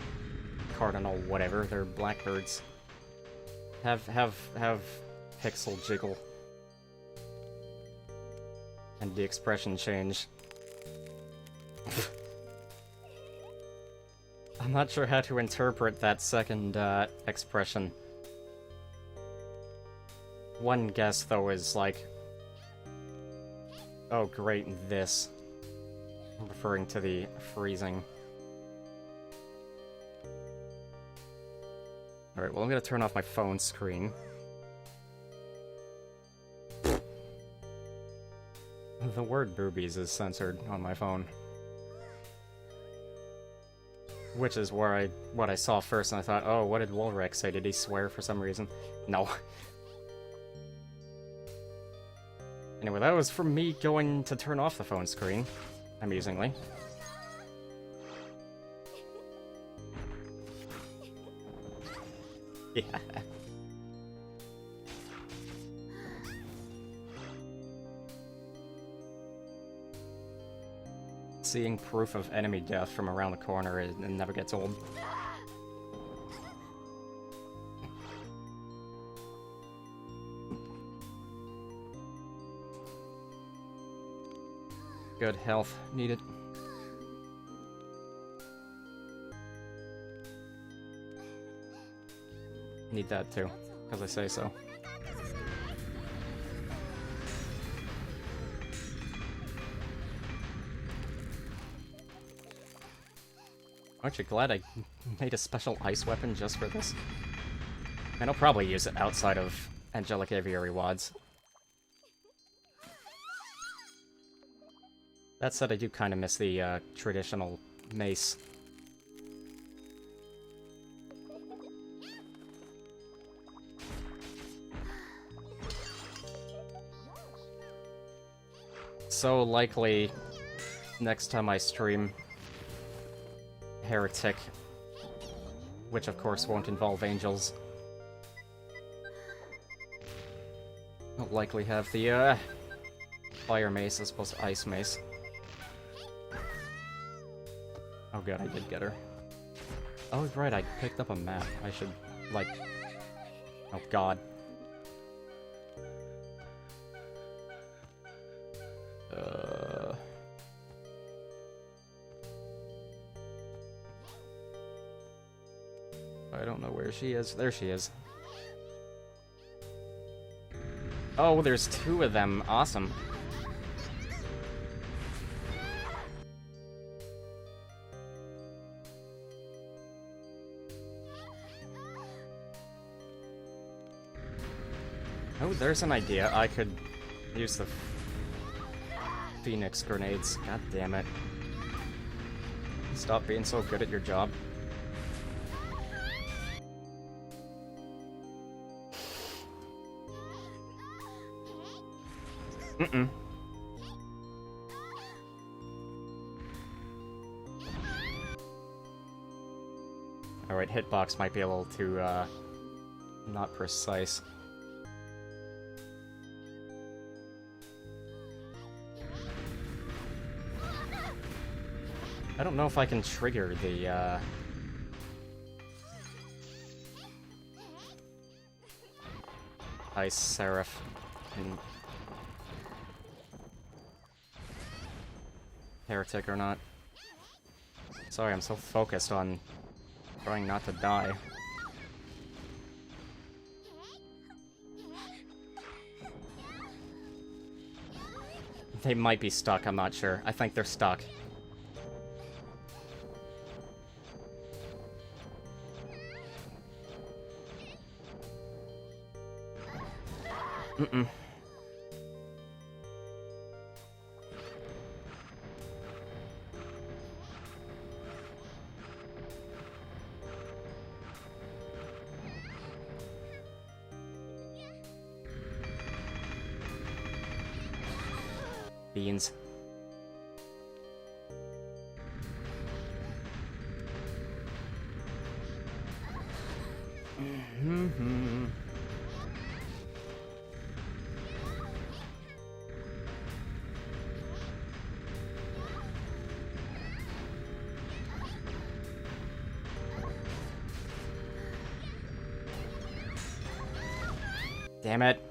cardinal whatever, they're blackbirds. Have pixel jiggle. And the expression change. I'm not sure how to interpret that second expression. One guess, though, is like... Oh, great, this. I'm referring to the freezing. Alright, well, I'm gonna turn off my phone screen. The word boobies is censored on my phone. Which is where what I saw first, and I thought, oh, what did Wolrek say? Did he swear for some reason? No. Anyway, that was from me going to turn off the phone screen, amusingly. Yeah. Seeing proof of enemy death from around the corner, it never gets old. Good health needed. Need that too, because I say so. Aren't you glad I made a special ice weapon just for this? And I'll probably use it outside of Angelic Aviary wads. That said, I do kind of miss the traditional mace. So likely, next time I stream Heretic, which of course won't involve angels, I'll likely have the fire mace as opposed to ice mace. god, I did get her. Oh, right, I picked up a map. I should, like... Oh god. I don't know where she is. There she is. Oh, there's 2 of them. Awesome. Oh, there's an idea. I could use the Phoenix grenades. God damn it. Stop being so good at your job. Mm-mm. Alright, hitbox might be a little too, not precise. I don't know if I can trigger the, Ice Seraph and Heretic or not. Sorry, I'm so focused on trying not to die. They might be stuck, I'm not sure. I think they're stuck. Mm-mm. Beans. Mm-hmm. Damn it.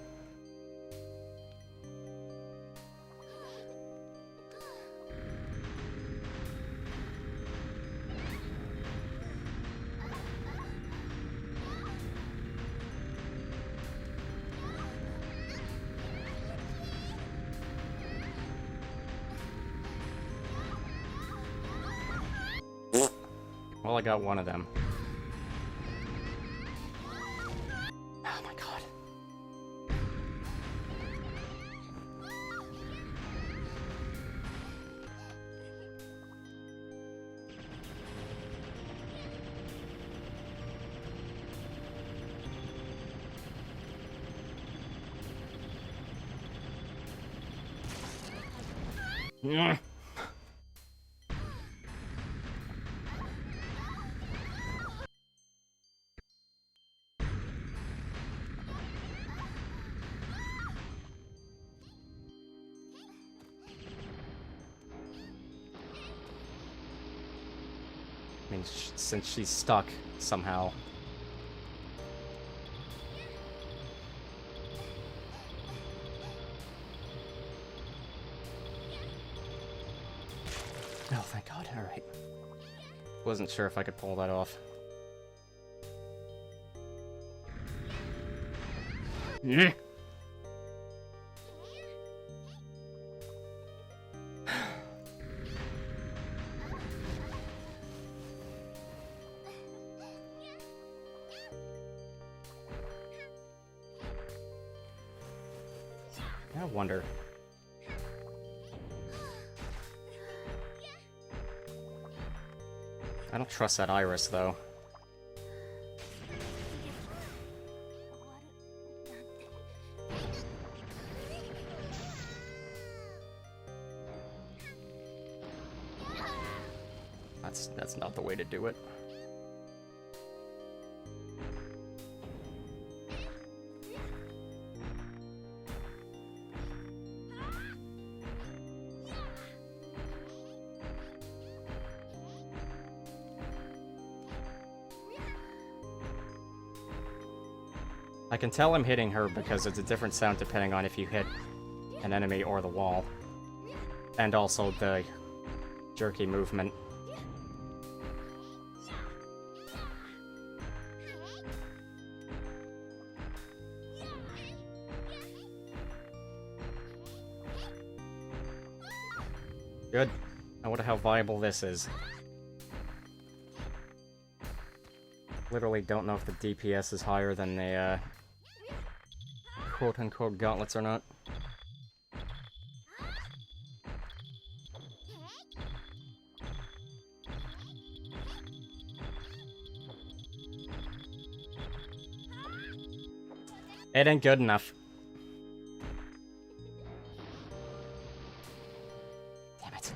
Well, I got one of them. Oh my god. Yeah. I mean, since she's stuck somehow. Oh, thank God. Alright. Wasn't sure if I could pull that off. Yeah. I wonder. I don't trust that iris, though. That's not the way to do it. I can tell I'm hitting her because it's a different sound depending on if you hit an enemy or the wall. And also the jerky movement. Good. I wonder how viable this is. Literally don't know if the DPS is higher than the quote-unquote gauntlets or not. It ain't good enough. Damn it.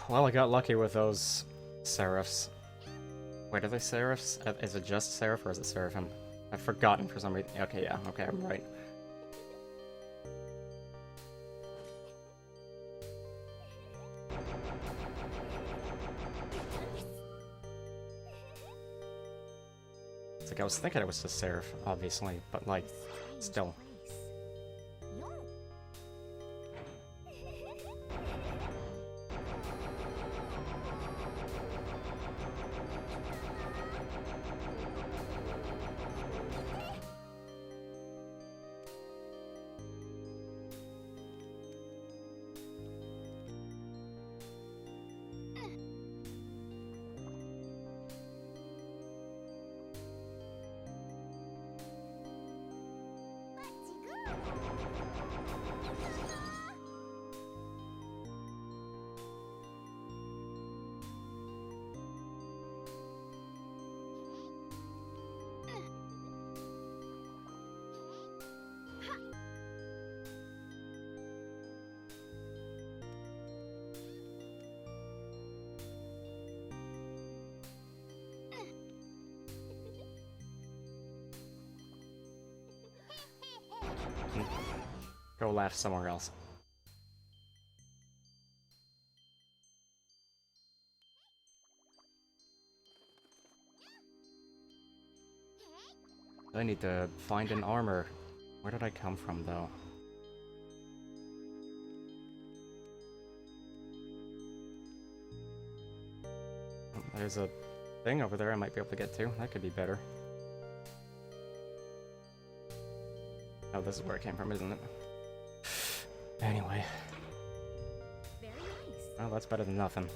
Well, I got lucky with those seraphs. Wait, are they seraphs? Is it just seraph or is it seraphim? I've forgotten for some reason. Okay, yeah, okay, I'm right. It's like I was thinking it was just seraph, obviously, but like, still. Go laugh somewhere else. I need to find an armor. Where did I come from, though? Oh, there's a thing over there I might be able to get to. That could be better. Oh, this is where it came from, isn't it? Anyway. Very nice. Well, that's better than nothing.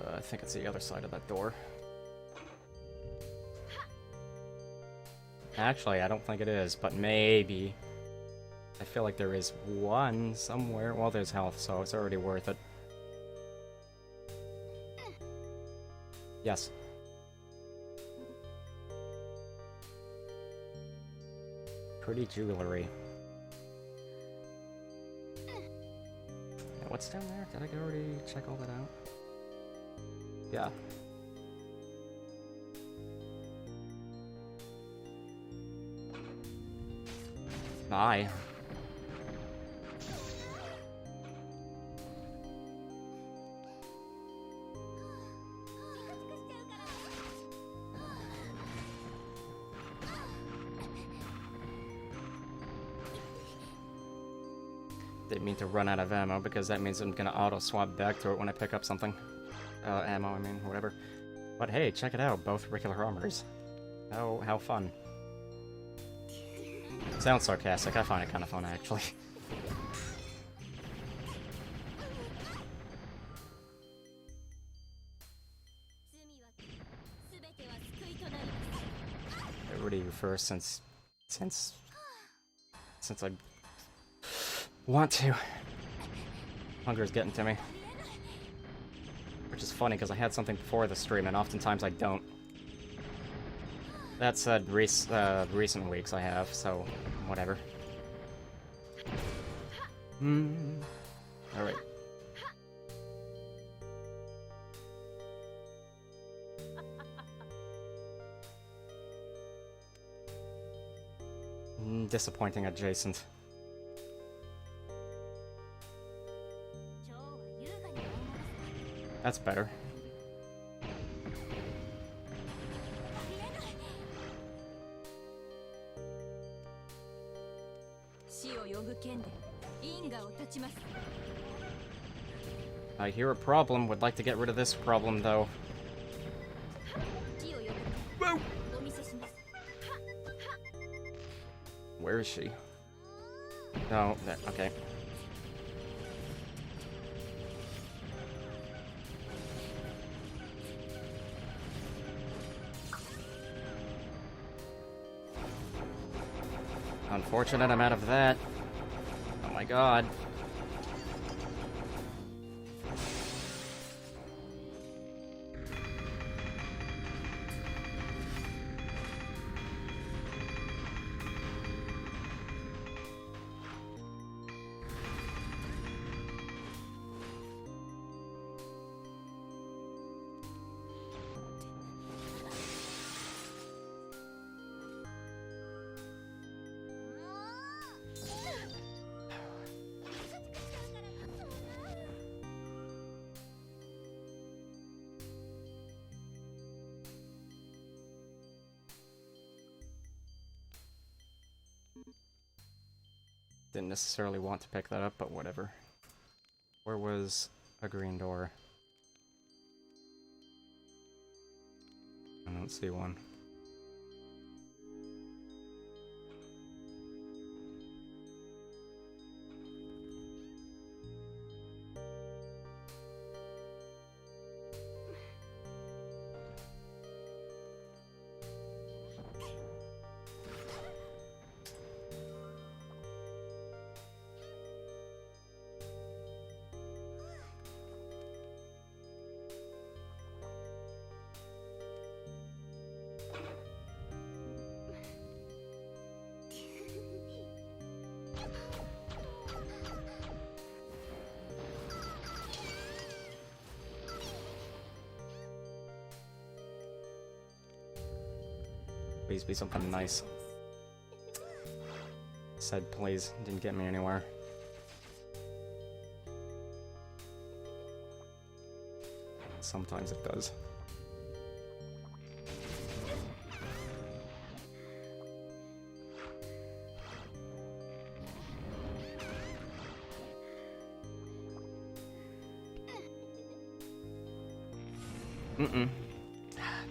I think it's the other side of that door. Actually, I don't think it is, but maybe. I feel like there is one somewhere. Well, there's health, so it's already worth it. Yes. Pretty jewelry. Now, what's down there? Did I already check all that out? Yeah. Bye. Didn't mean to run out of ammo because that means I'm gonna auto swap back to it when I pick up something. Ammo, I mean, whatever. But hey, check it out, both regular armors. How fun. Sounds sarcastic, I find it kind of fun actually. Where do you first since I want to. Hunger's getting to me. Which is funny, because I had something before the stream, and oftentimes I don't. That said, recent weeks I have, so whatever. Alright. Disappointing adjacent. That's better. I hear a problem, would like to get rid of this problem though. Whoa! Where is she? No, there, okay. Unfortunate I'm out of that. Oh my god. Didn't necessarily want to pick that up, but whatever. Where was a green door? I don't see one. Please be something nice. Said please, didn't get me anywhere. Sometimes it does.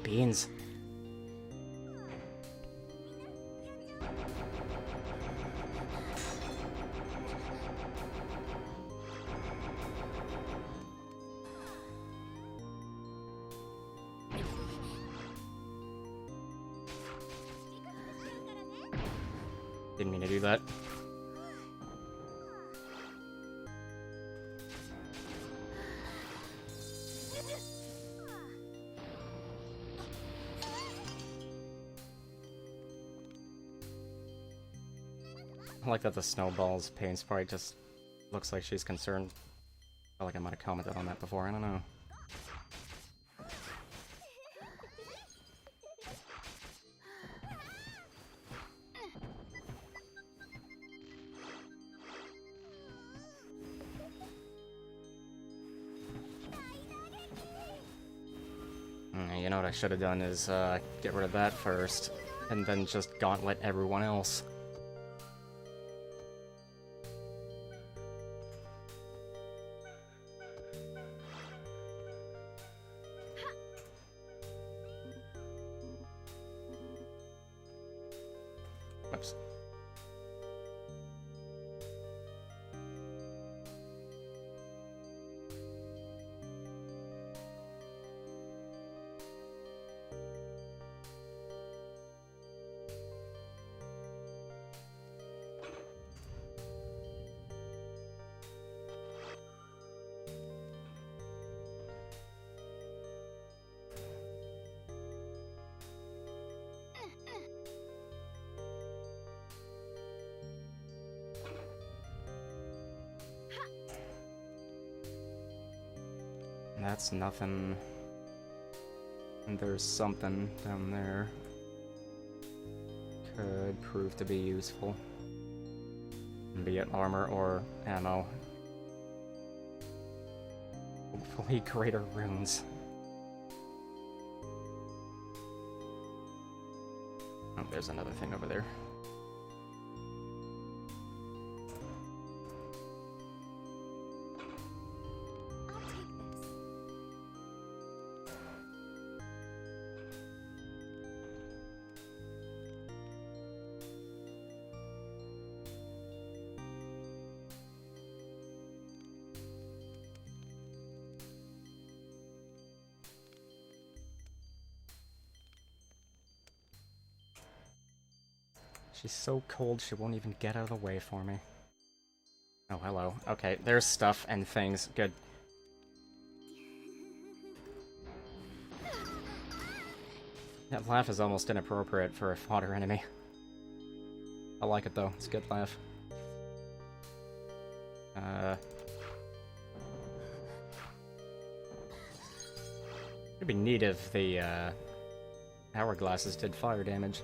Beans. Didn't mean to do that. I like that the snowball's pain sprite just looks like she's concerned. I feel like I might have commented on that before, I don't know. You know what I should have done is get rid of that first, and then just gauntlet everyone else. Oops. that's nothing. And there's something down there. Could prove to be useful. Be it armor or ammo. Hopefully greater runes. Oh, there's another thing over there. I'll take this. She's so cold she won't even get out of the way for me. Oh, hello. Okay, there's stuff and things. Good. That laugh is almost inappropriate for a fodder enemy. I like it though. It's a good laugh. It'd be neat if the hourglasses did fire damage.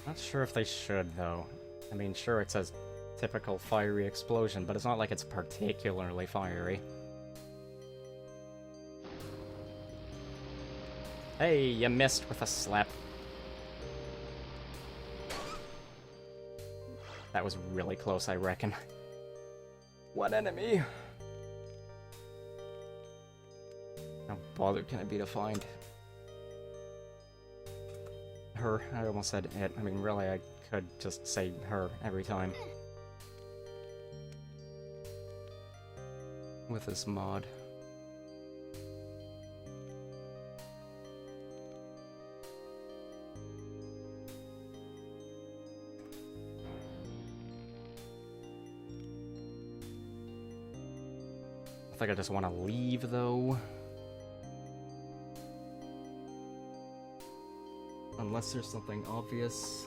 Not sure if they should, though. I mean, sure, it's a typical fiery explosion, but it's not like it's particularly fiery. Hey, you missed with a slap. That was really close, I reckon. One enemy! How bothered can I be to find her? I almost said it. I mean, really, I could just say her every time. With this mod. I think I just want to leave, though. Unless there's something obvious.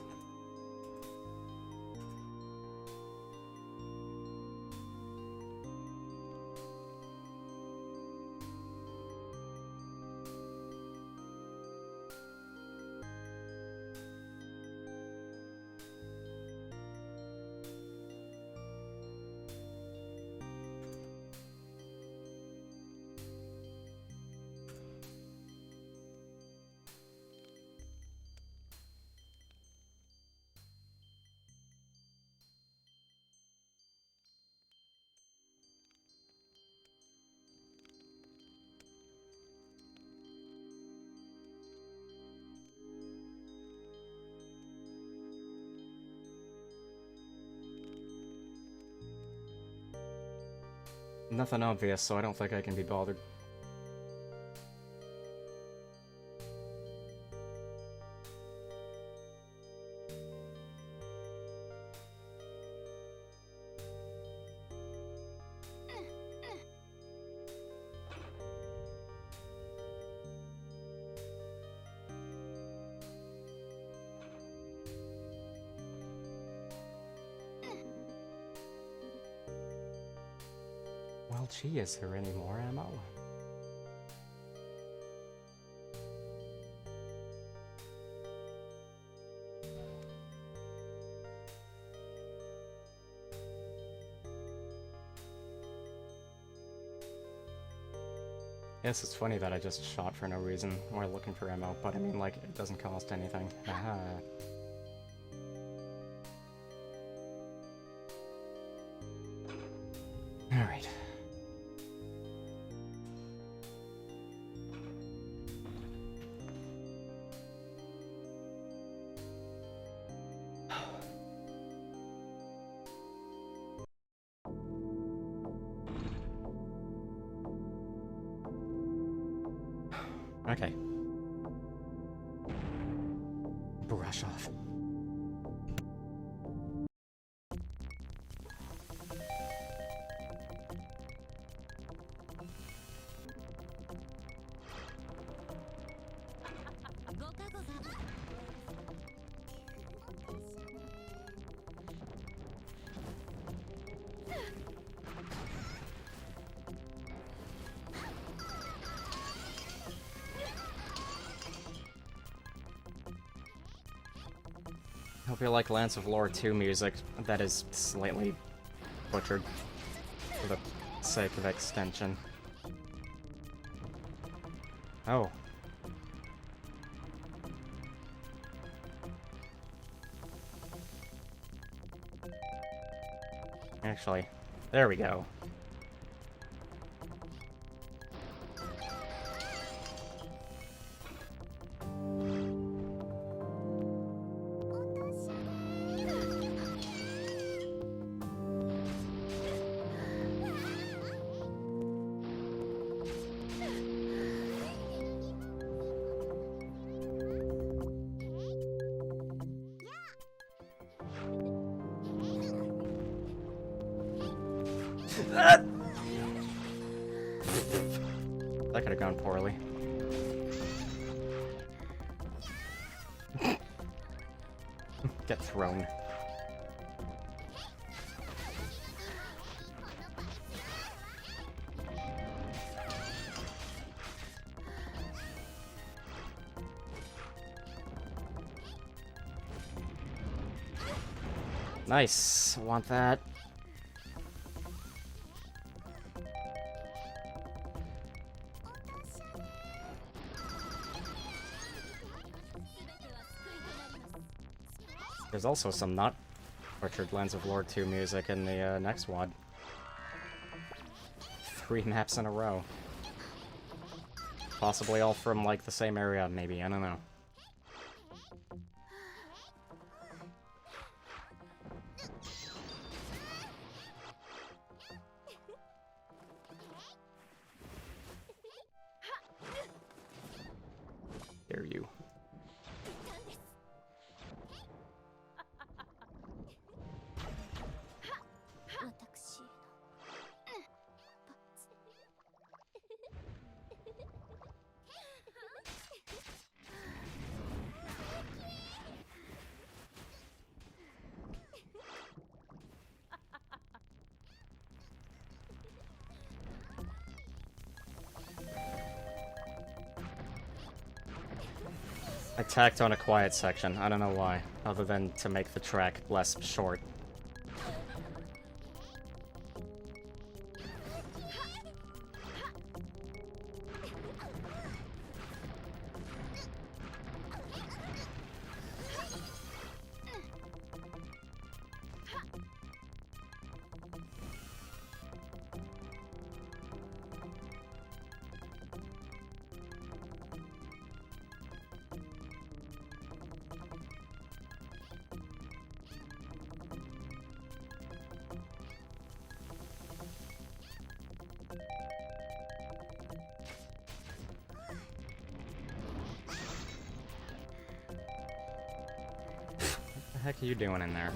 Nothing obvious, so I don't think I can be bothered. Well, gee, is there any more ammo? Yes, it's funny that I just shot for no reason while looking for ammo, but I mean, like, it doesn't cost anything. Aha. Alright. Okay. Brush off. Hope you like Lance of Lore 2 music that is slightly butchered for the sake of extension. Oh. Actually, there we go. That could have gone poorly. Get thrown. Nice. Want that. There's also some not butchered Lens of Lore 2 music in the next WOD. 3 maps in a row. Possibly all from, like, the same area, maybe, I don't know. Dare you. I tacked on a quiet section. I don't know why, other than to make the track less short. What the heck are you doing in there?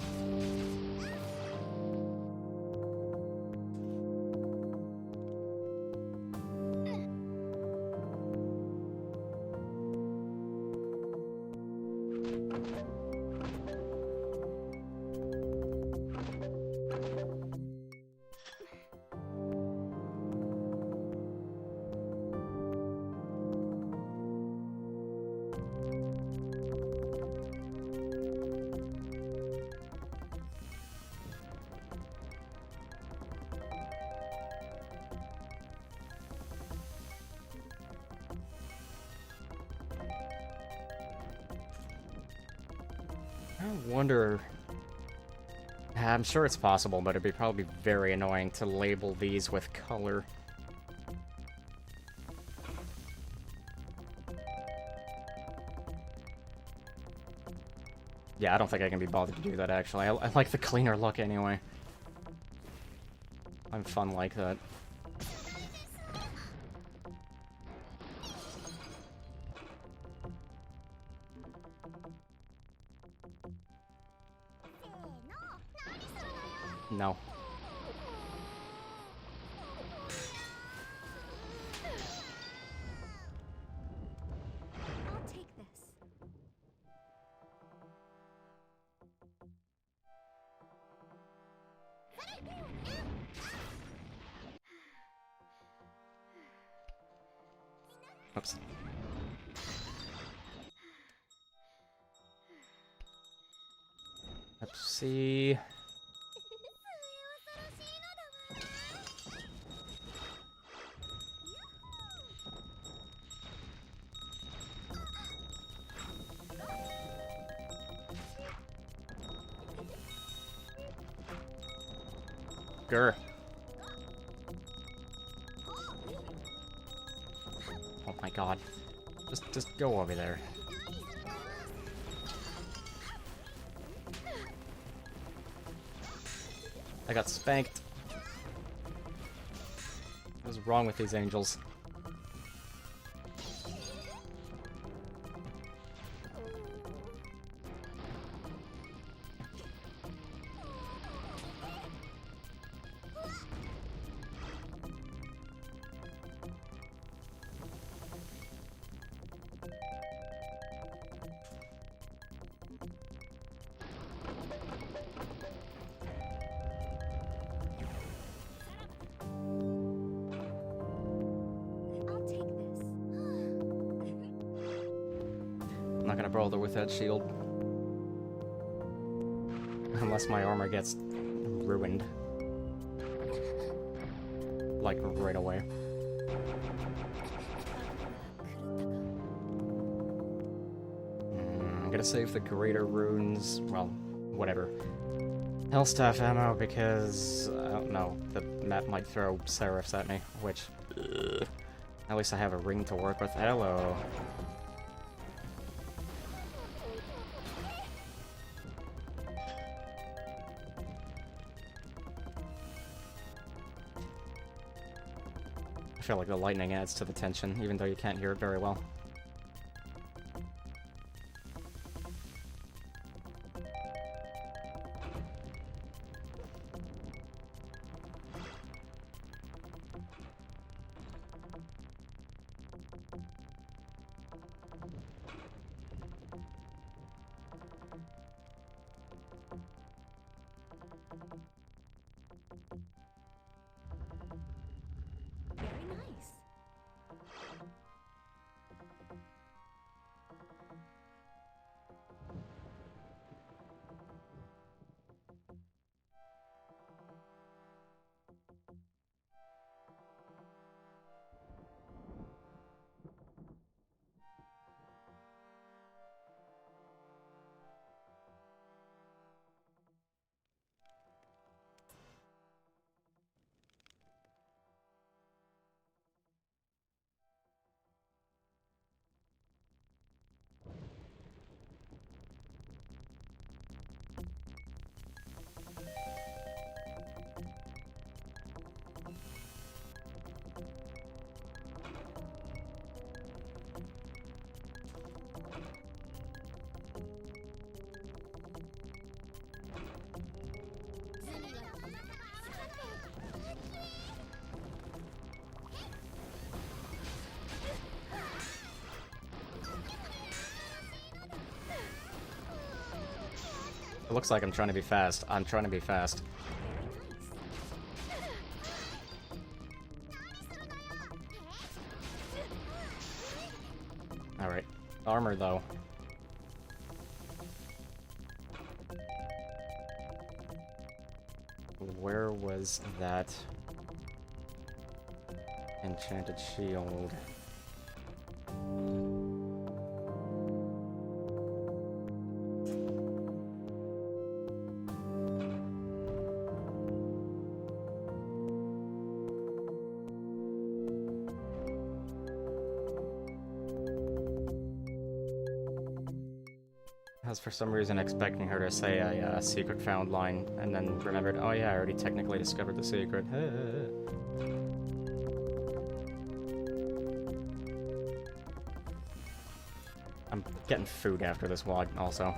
I wonder... I'm sure it's possible, but it'd be probably very annoying to label these with color. Yeah, I don't think I can be bothered to do that, actually. I like the cleaner look anyway. I'm fun like that. No. I'll take this. Oops. Let's see. Grr. Oh my god. Just go over there. I got spanked. What is wrong with these angels? I'll take this. I'm not gonna bother with that shield. Unless my armor gets ruined. Like, right away. I'm gonna save the greater runes. Well, whatever. Hellstaff ammo, because I don't know, the map might throw serifs at me, which at least I have a ring to work with. Hello. I feel like the lightning adds to the tension, even though you can't hear it very well. Very nice. It looks like I'm trying to be fast. I'm trying to be fast. Alright. Armor, though. Where was that enchanted shield? I was for some reason expecting her to say a secret found line, and then remembered, oh yeah, I already technically discovered the secret. I'm getting food after this WOD, also.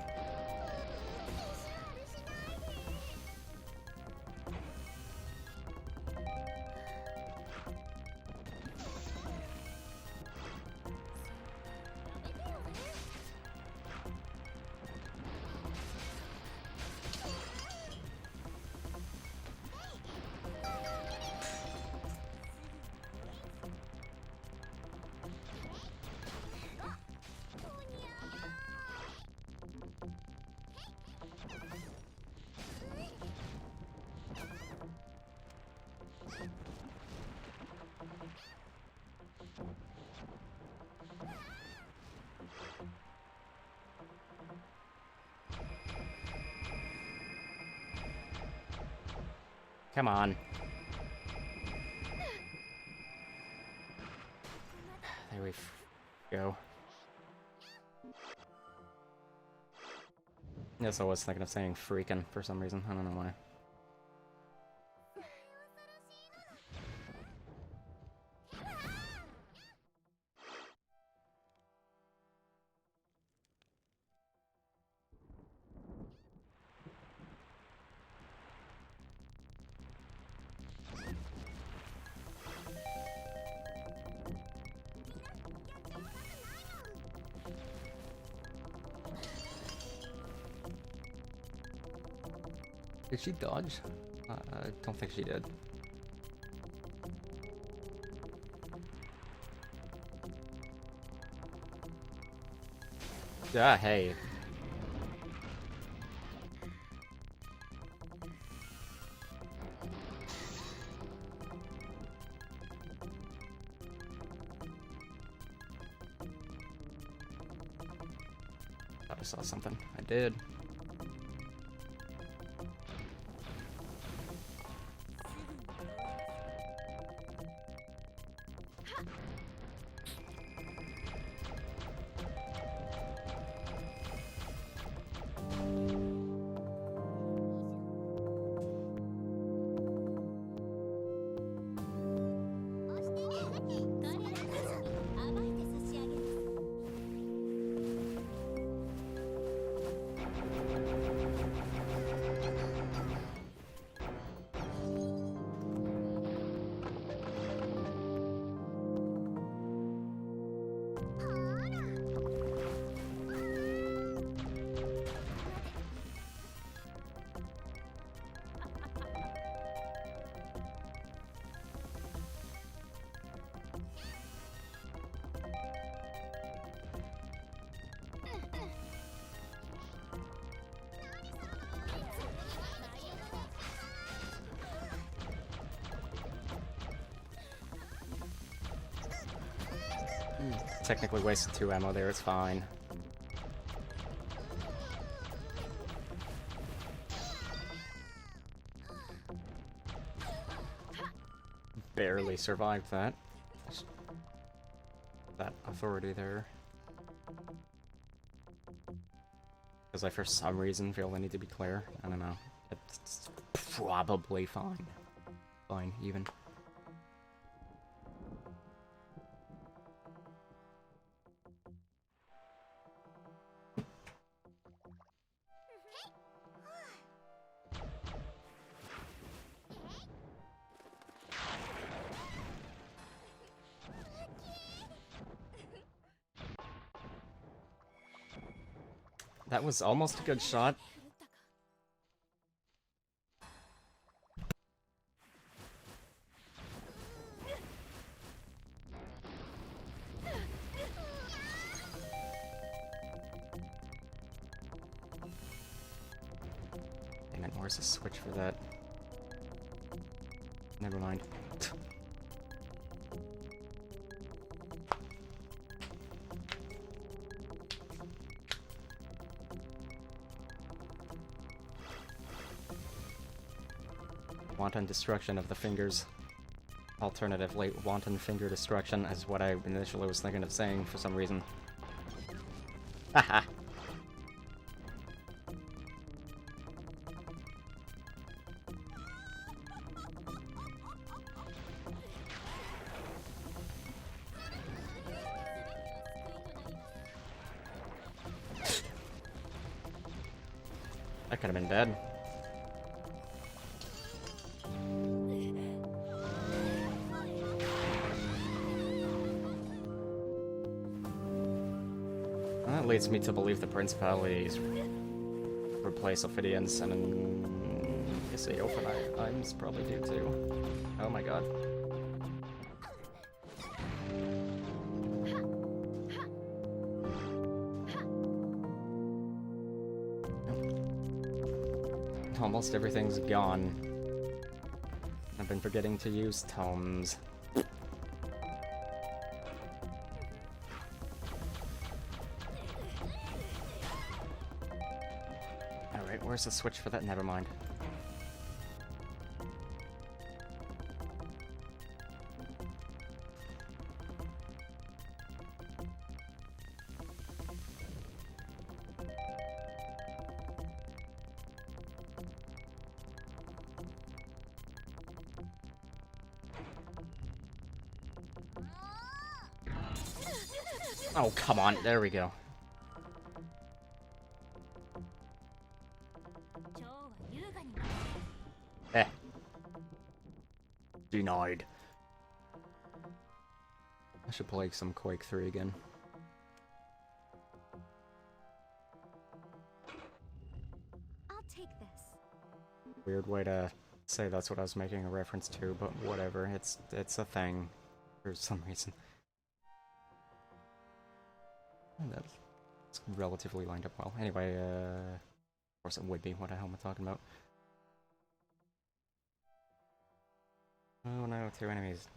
Come on. There we go. Yes, I was thinking of saying freaking for some reason. I don't know why. Did she dodge? I don't think she did. Yeah, hey. Thought I saw something. I did. Technically wasted 2 ammo there, it's fine. Barely survived that. That authority there. Because I for some reason feel I need to be clear. I don't know. It's probably fine. Fine, even. That was almost a good shot. Damn it, where's the switch for that? Never mind. Wanton destruction of the fingers. Alternatively, wanton finger destruction is what I initially was thinking of saying for some reason. Haha. That could have been dead. That leads me to believe the principalities replace Ophidians, and I guess the open items probably do too. Oh my god. Almost everything's gone. I've been forgetting to use tomes. Alright, where's the switch for that? Never mind. Oh, come on. There we go. Eh. Denied. I should play some Quake 3 again. I'll take this. Weird way to say that's what I was making a reference to, but whatever. It's a thing for some reason. That's relatively lined up well. Anyway, of course it would be. What the hell am I talking about? Oh no, 2 enemies.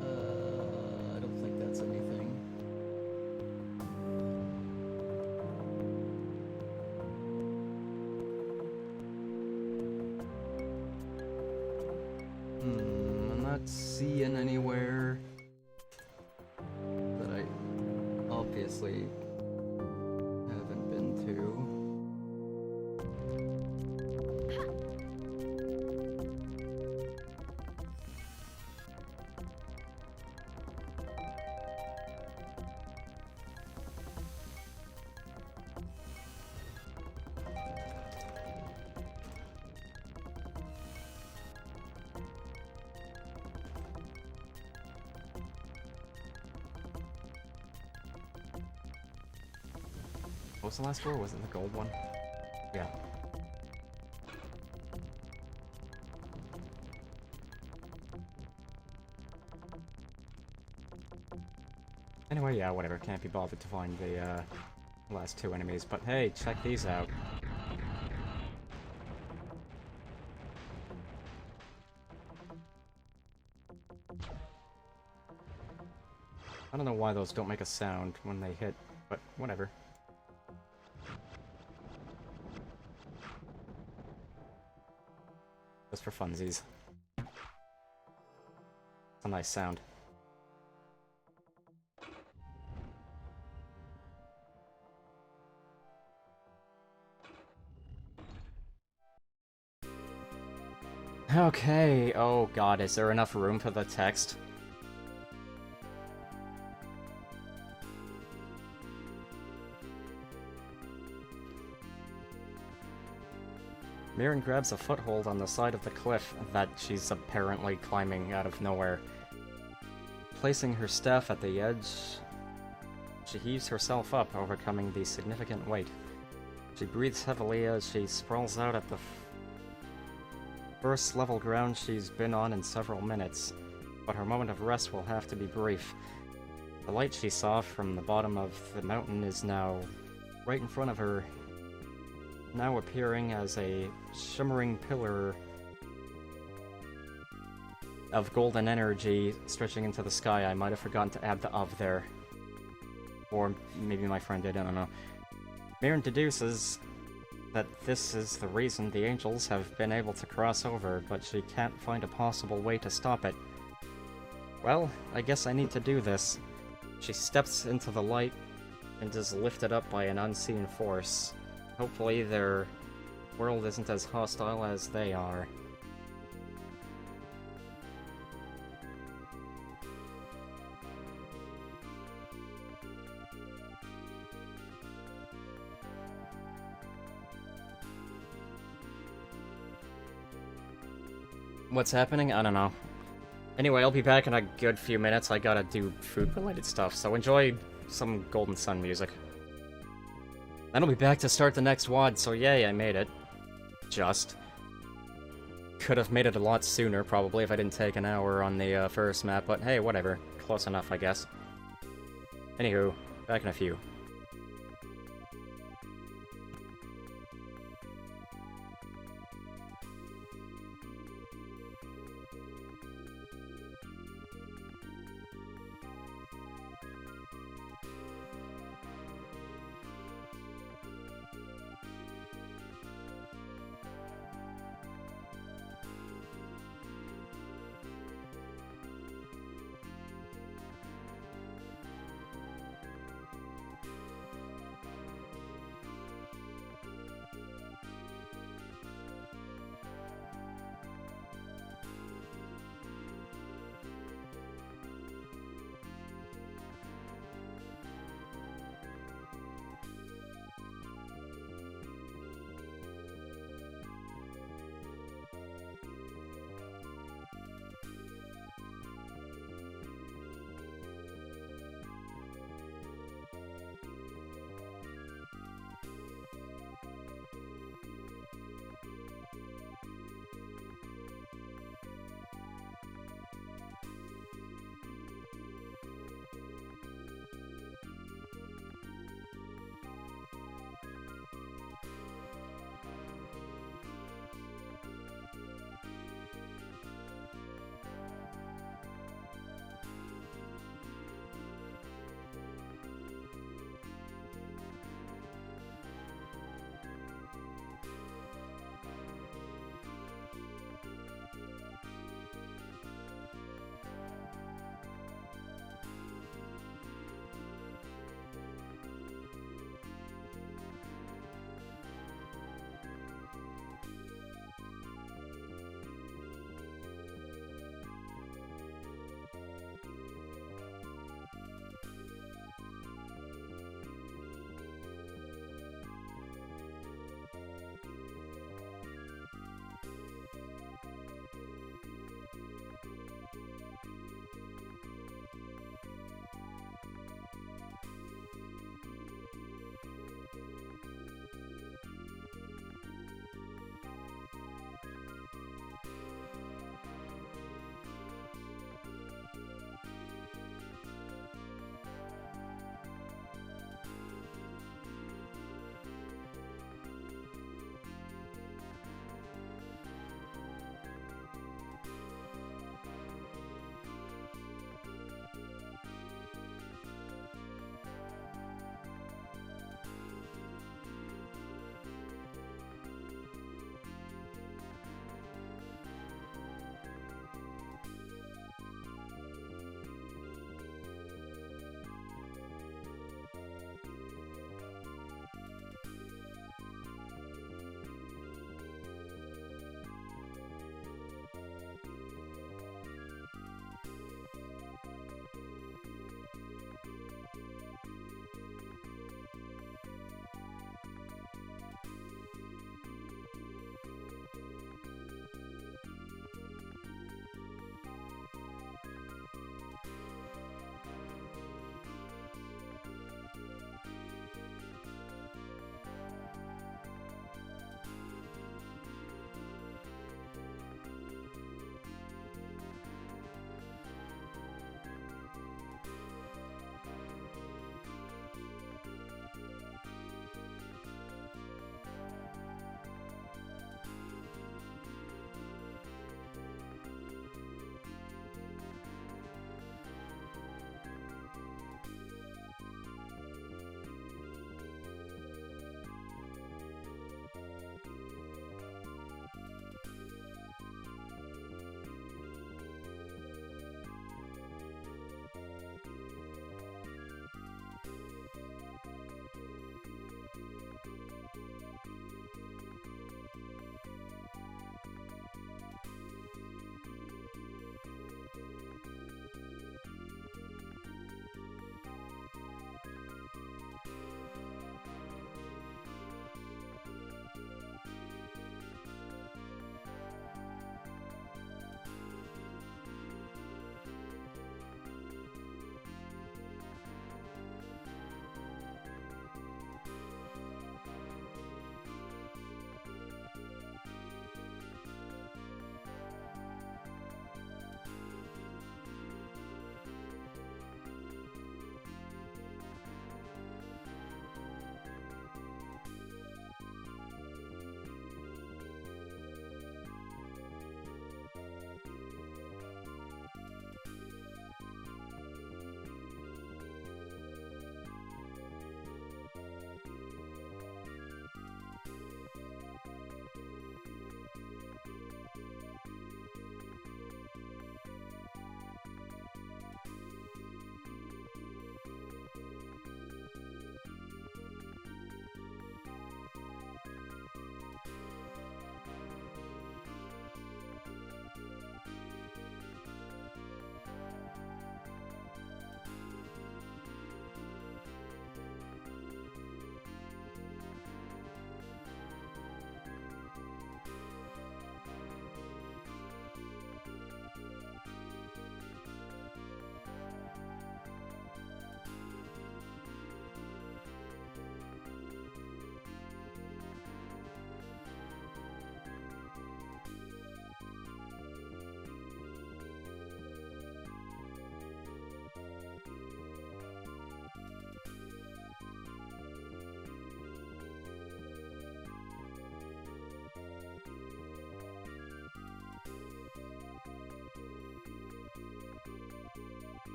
I don't think that's anything. I'm not seeing anywhere that I obviously haven't been to. What was the last door? Was it the gold one? Yeah. Anyway, yeah, whatever. Can't be bothered to find the last 2 enemies, but hey, check these out. I don't know why those don't make a sound when they hit, but whatever. Just for funsies. It's a nice sound. Okay, oh god, is there enough room for the text? Mirren grabs a foothold on the side of the cliff that she's apparently climbing out of nowhere. Placing her staff at the edge, she heaves herself up, overcoming the significant weight. She breathes heavily as she sprawls out at the first level ground she's been on in several minutes, but her moment of rest will have to be brief. The light she saw from the bottom of the mountain is now right in front of her, now appearing as a shimmering pillar of golden energy stretching into the sky. I might have forgotten to add the of there. Or maybe my friend did, I don't know. Mirren deduces that this is the reason the angels have been able to cross over, but she can't find a possible way to stop it. Well, I guess I need to do this. She steps into the light and is lifted up by an unseen force. Hopefully their world isn't as hostile as they are. What's happening? I don't know. Anyway, I'll be back in a good few minutes. I gotta do food-related stuff, so enjoy some Golden Sun music. Then I'll be back to start the next WOD, so yay, I made it. Just. Could have made it a lot sooner, probably, if I didn't take an hour on the first map, but hey, whatever. Close enough, I guess. Anywho, back in a few.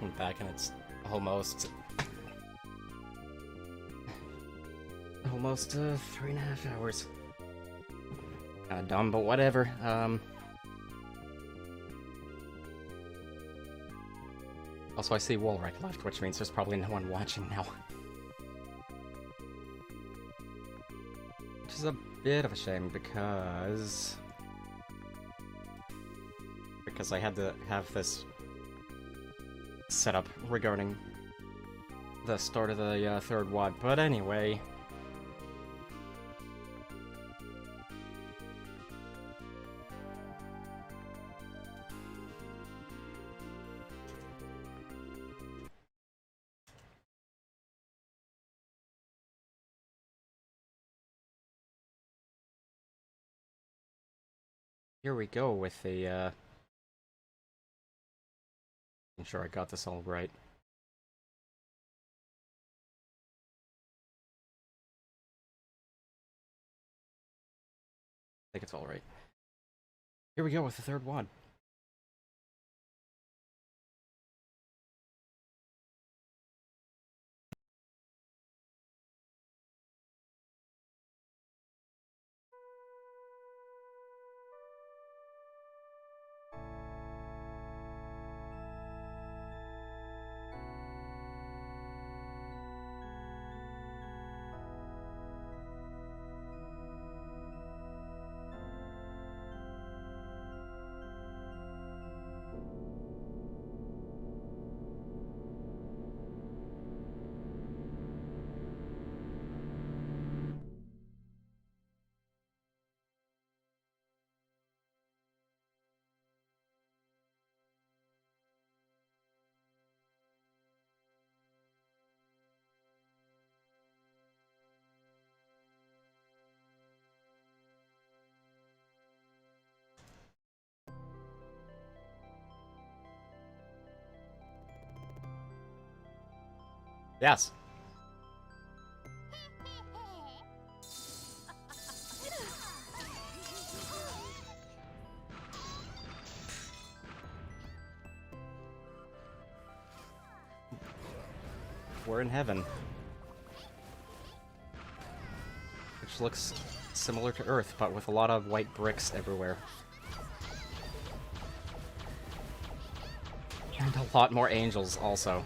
I'm back and it's almost 3.5 hours. Kinda dumb, but whatever. Also, I see Woolrich left, which means there's probably no one watching now. Which is a bit of a shame, because I had to have this set up regarding the start of the third WOD. But anyway... Here we go with the, I'm sure I got this all right. I think it's all right. Here we go with the third WOD. Yes. We're in heaven. Which looks similar to Earth, but with a lot of white bricks everywhere. And a lot more angels, also.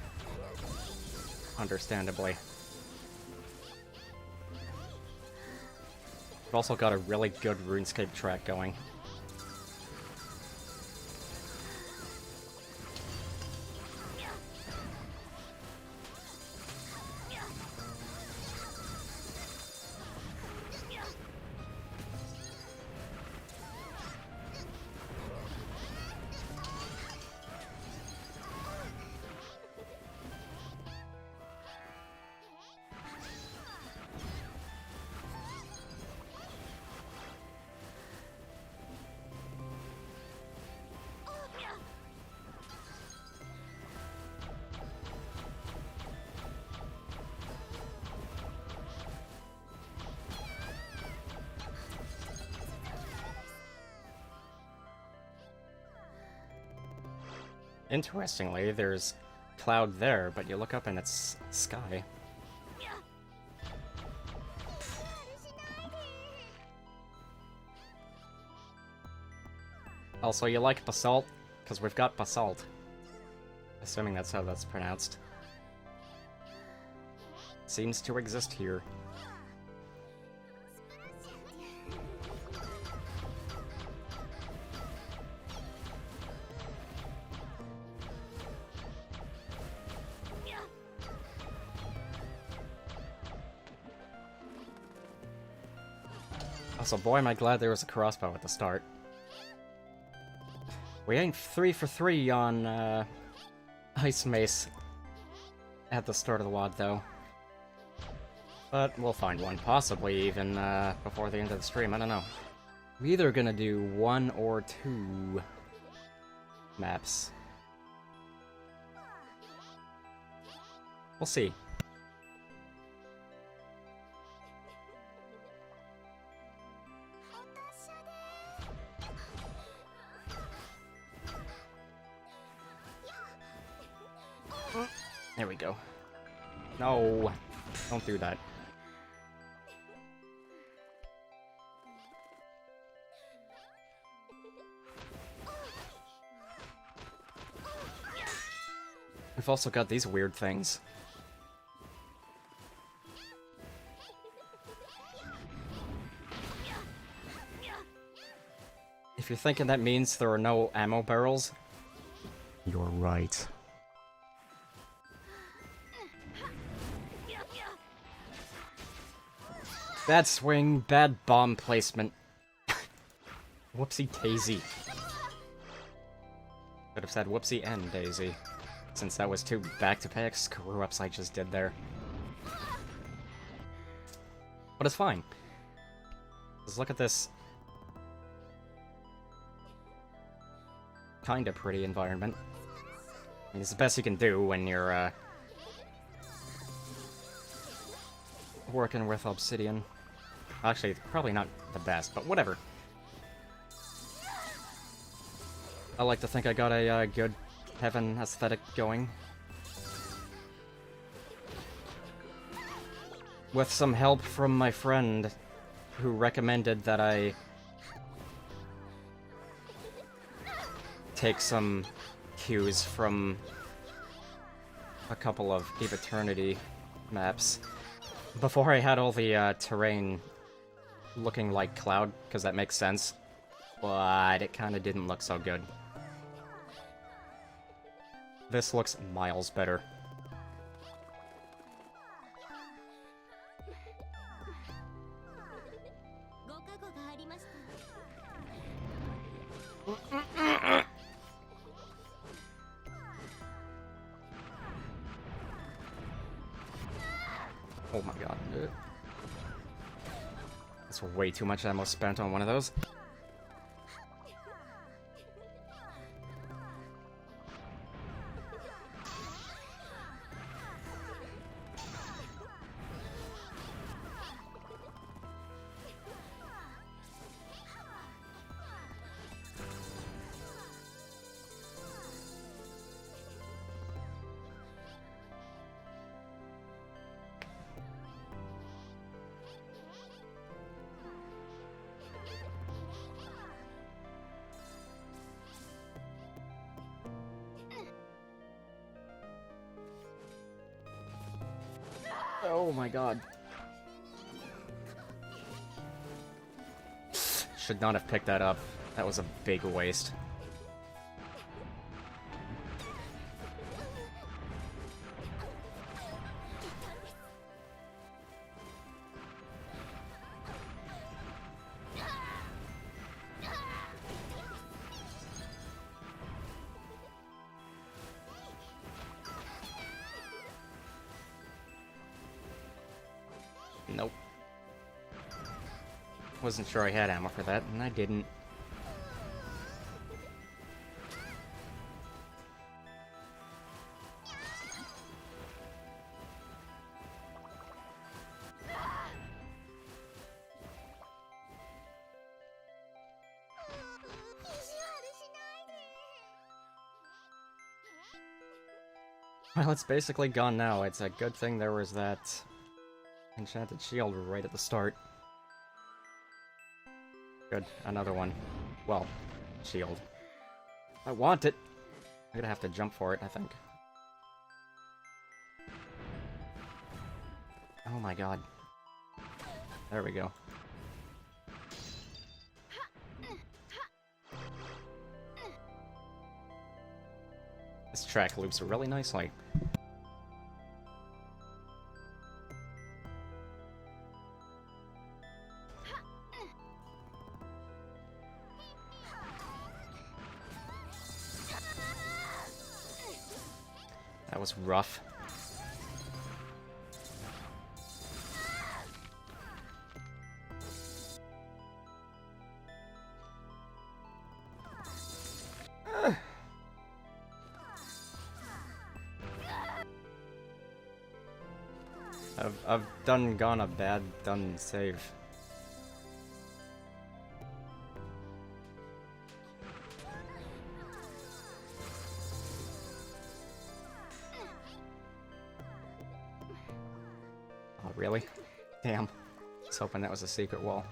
Understandably. We've also got a really good RuneScape track going. Interestingly, there's cloud there, but you look up and it's sky. Also, you like basalt? Because we've got basalt. Assuming that's how that's pronounced. Seems to exist here. Also, boy, am I glad there was a crossbow at the start. We ain't 3 for 3 on Ice Mace at the start of the WOD, though. But we'll find one, possibly even before the end of the stream, I don't know. We're either gonna do 1 or 2 maps. We'll see. There we go. No, don't do that. We've also got these weird things. If you're thinking that means there are no ammo barrels, you're right. Bad swing, bad bomb placement. Whoopsie daisy. Could have said whoopsie and daisy, since that was two back-to-back screw-ups I just did there. But it's fine. Just look at this kinda pretty environment. I mean, it's the best you can do when you're, working with Obsidian. Actually, probably not the best, but whatever. I like to think I got a good heaven aesthetic going. With some help from my friend, who recommended that I take some cues from a couple of Eve Eternity maps. Before I had all the terrain looking like cloud, because that makes sense, but it kind of didn't look so good. This looks miles better. Oh my god. That's way too much ammo spent on one of those. Oh my god. Should not have picked that up. That was a big waste. Nope. Wasn't sure I had ammo for that, and I didn't. Well, it's basically gone now. It's a good thing there was that enchanted shield right at the start. Good, another one. Well, shield. I want it! I'm gonna have to jump for it, I think. Oh my god. There we go. This track loops really nicely. That was rough. I've gone a bad save. Oh, really? Damn. I was hoping that was a secret wall.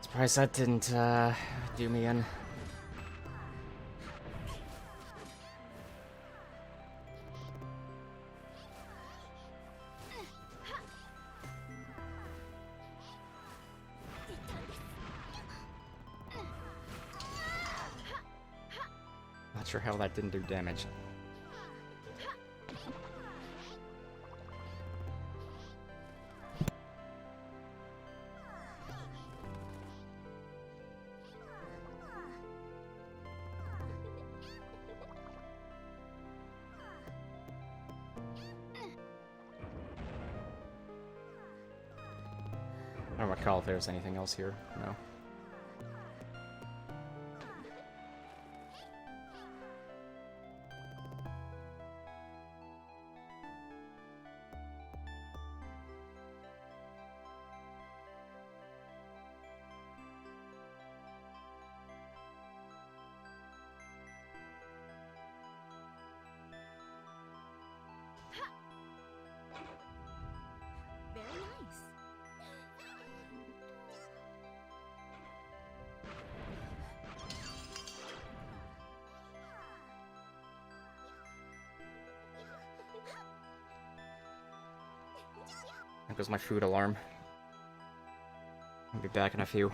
Surprised that didn't, do me in. Not sure how that didn't do damage. I don't recall if there's anything else here. No. Very nice. There goes my food alarm. I'll be back in a few.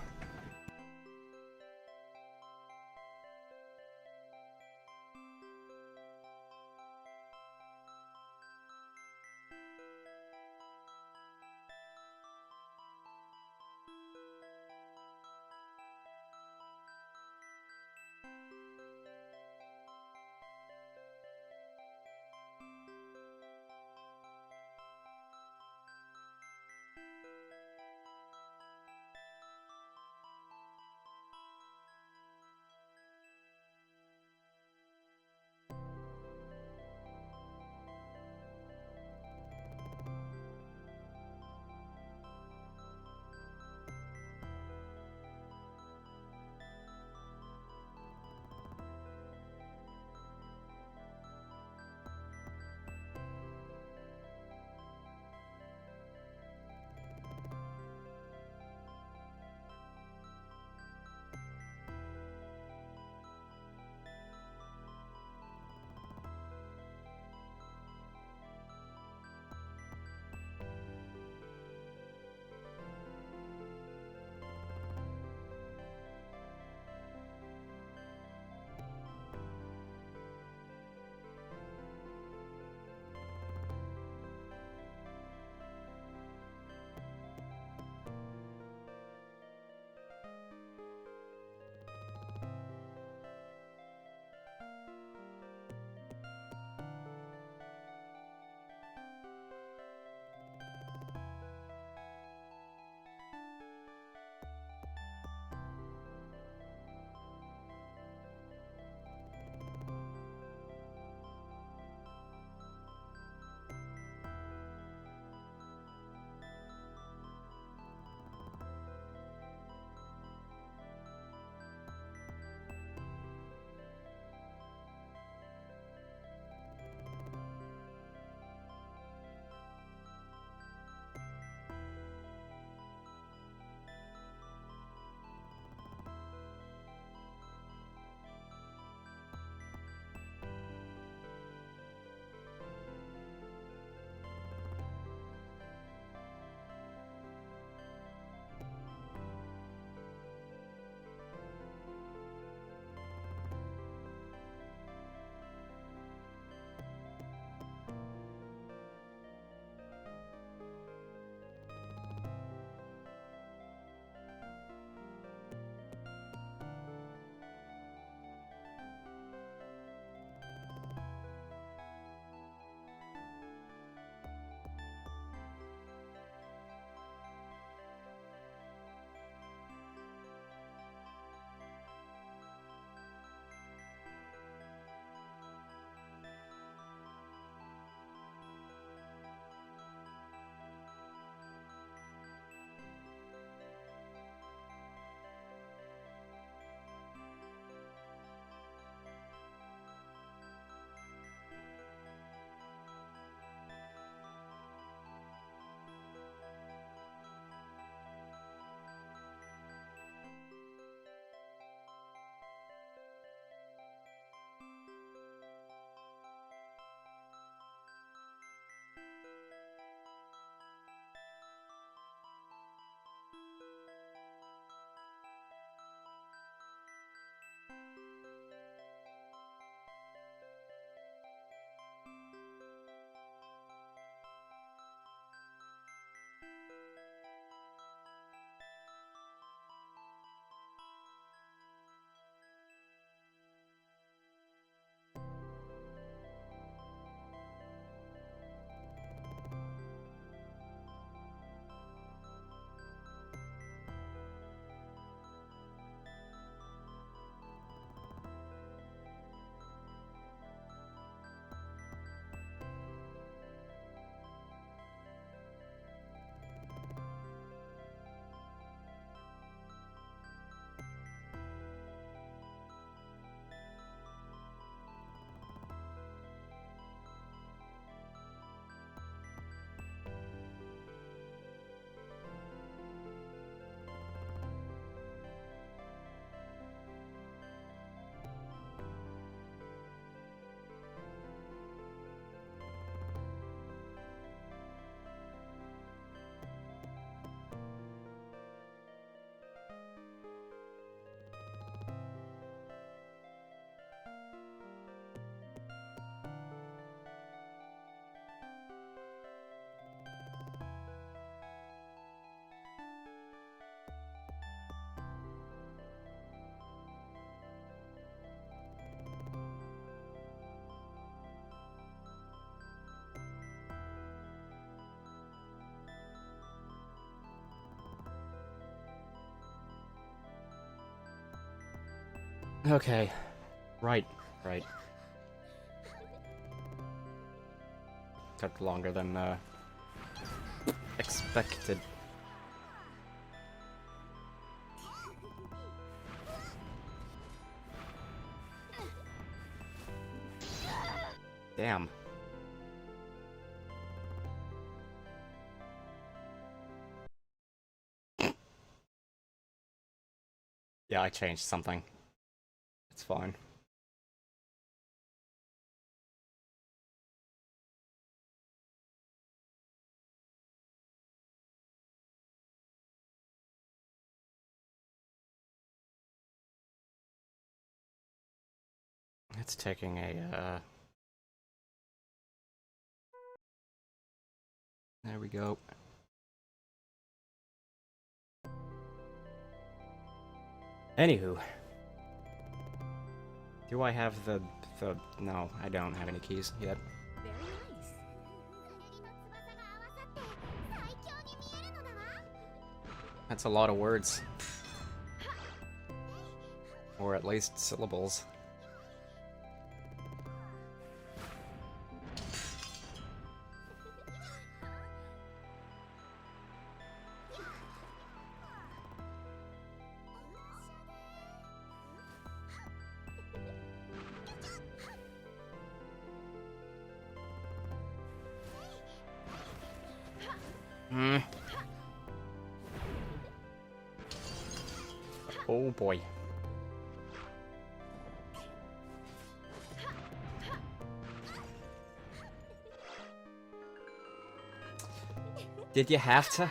Okay. Right. Took longer than, expected. Damn. Yeah, I changed something. It's fine. It's taking a, There we go. Anywho. Do I have the... No, I don't have any keys yet. Very nice. That's a lot of words. Or at least syllables. Oh boy. Did you have to?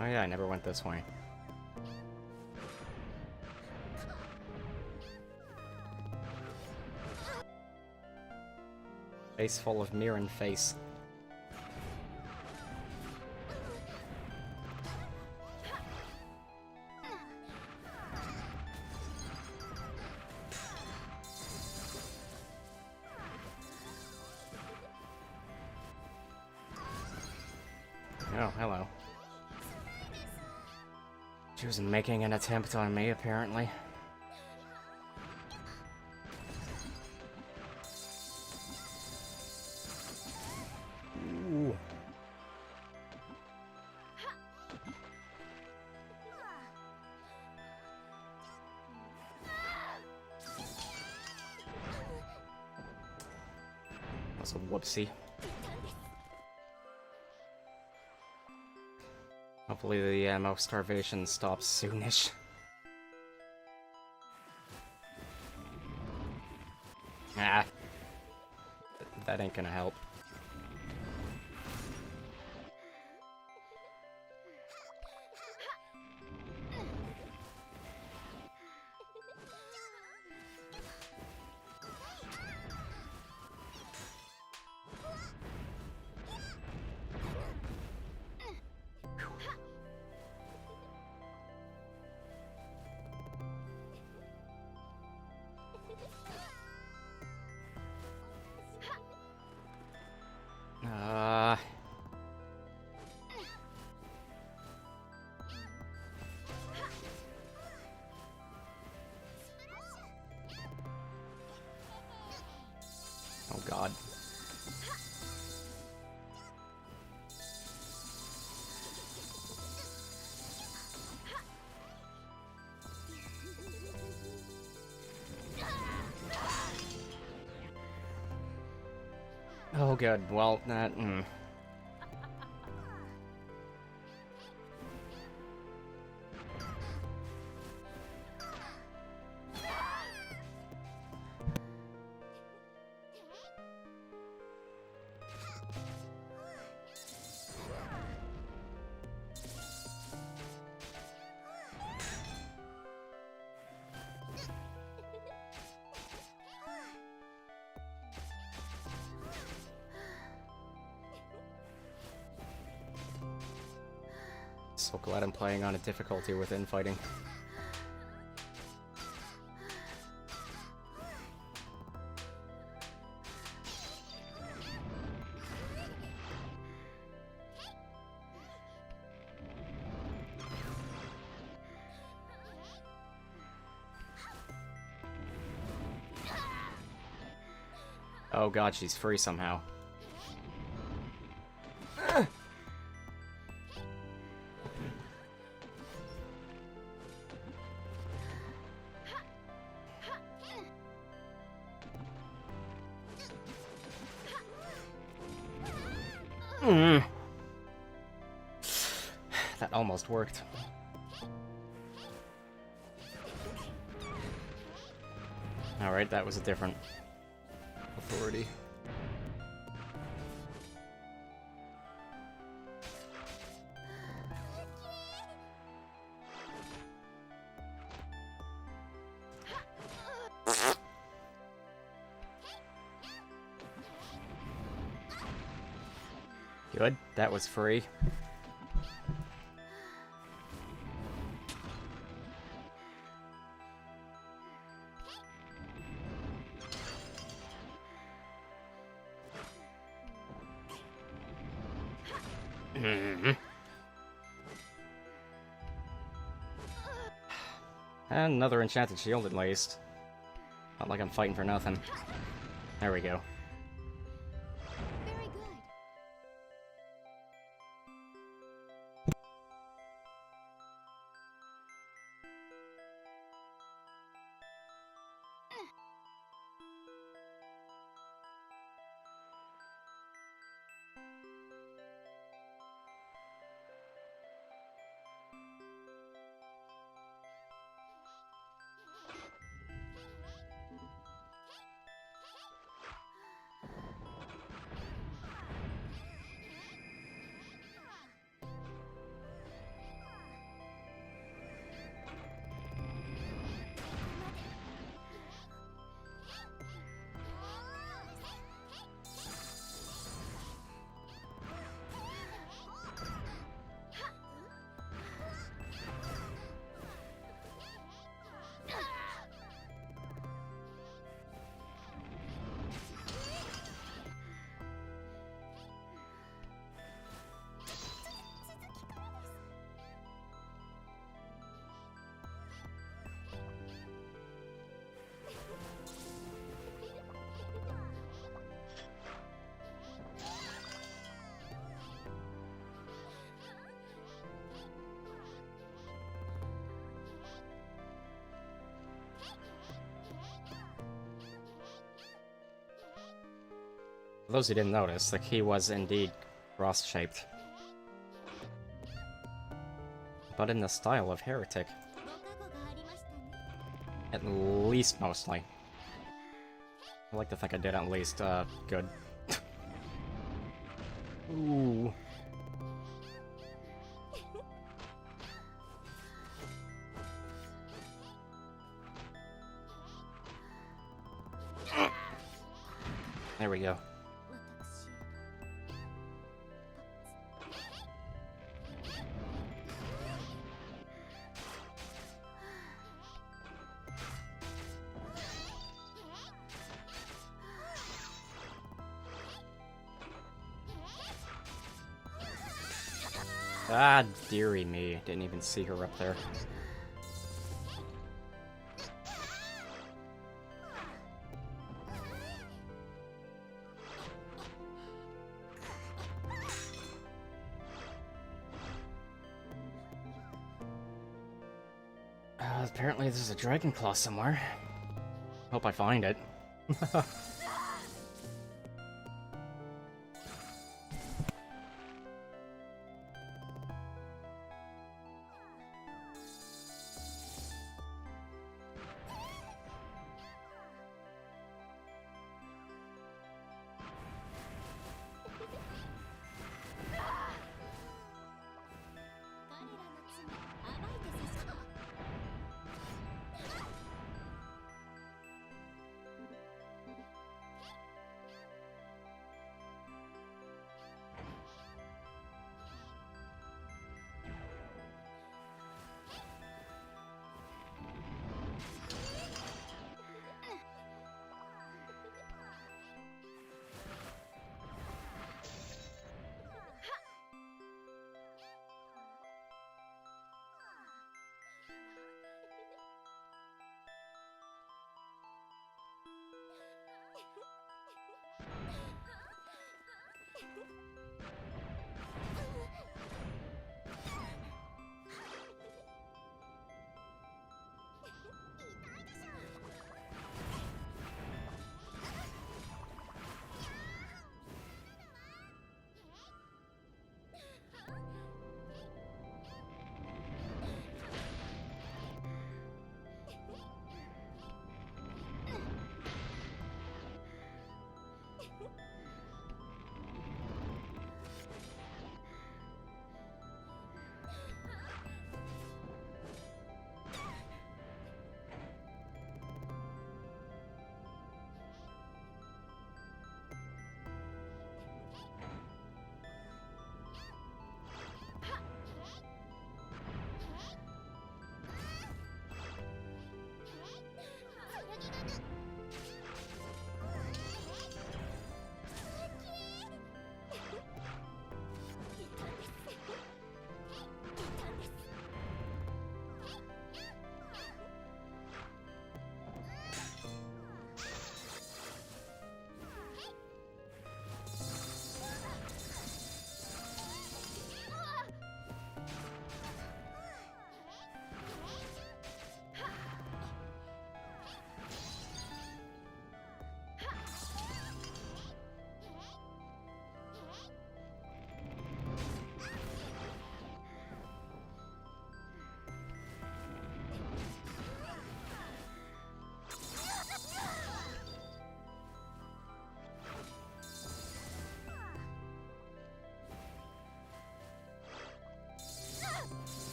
Oh yeah, I never went this way. Face full of mirror and face. Oh, hello. She was making an attempt on me, apparently. Ooh. That's a whoopsie. Hopefully the ammo starvation stops soonish. Ah. That ain't gonna help. Oh god. Oh, good. Well, that. So glad I'm playing on a difficulty with infighting. Oh god, she's free somehow. That almost worked. Alright, that was a different authority. Good, that was free. And another enchanted shield at least. Not like I'm fighting for nothing. There we go. Very good. For those who didn't notice, the key was indeed cross-shaped. But in the style of Heretic. At least, mostly. I like to think I did at least, good. Ooh. There we go. Ah, dearie me. Didn't even see her up there. Apparently there's a dragon claw somewhere. Hope I find it.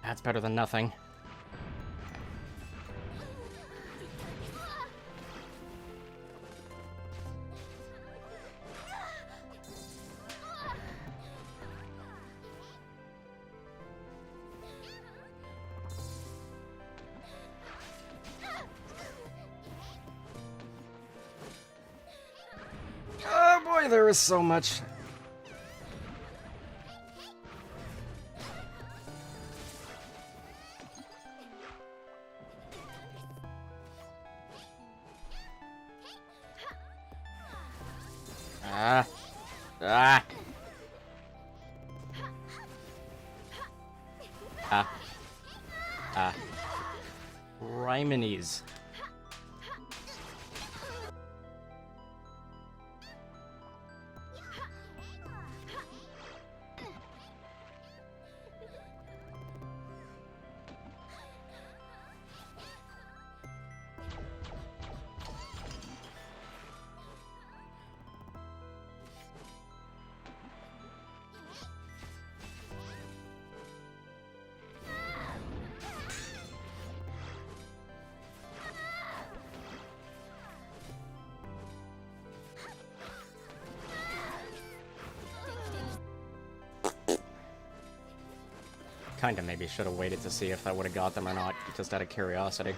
That's better than nothing. Oh boy, there is so much. Ah. Ah. Ah. Ah. Rhymenes. Kinda maybe should have waited to see if that would have got them or not, just out of curiosity.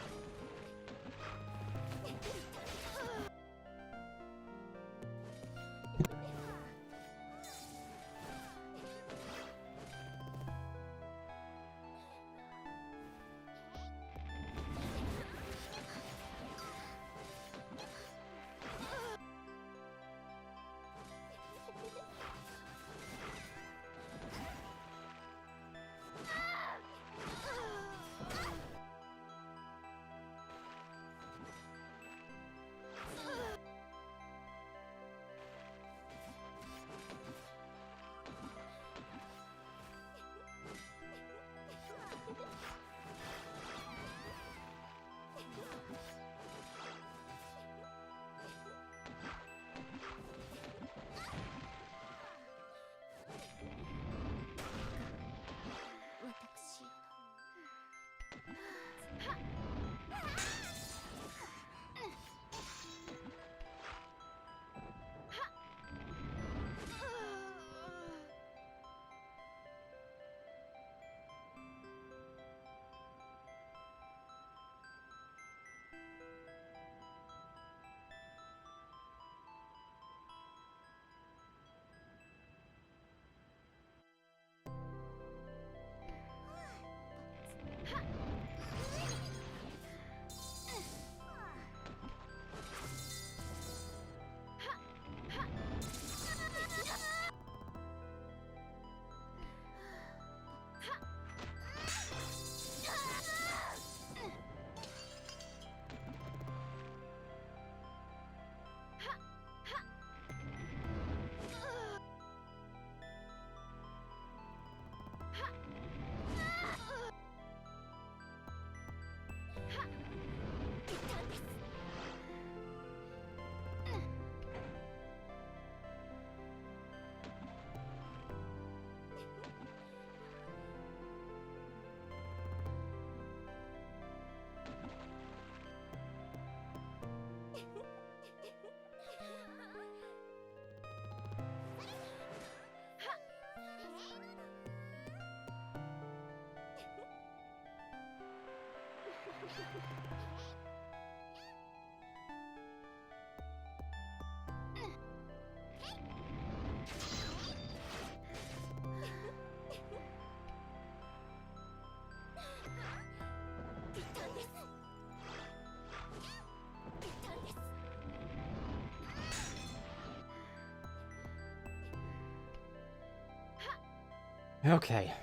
Okay.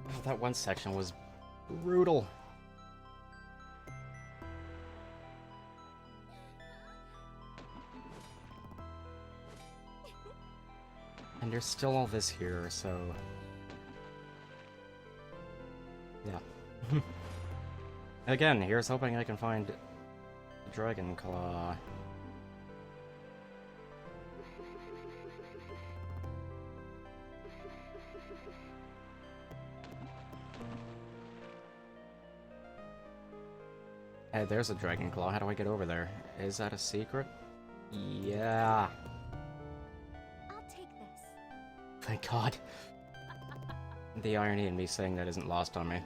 Oh, that one section was brutal. And there's still all this here, so... yeah. Again, here's hoping I can find Dragon Claw. Hey, there's a dragon claw. How do I get over there? Is that a secret? Yeah. I'll take this. Thank God. The irony in me saying that isn't lost on me.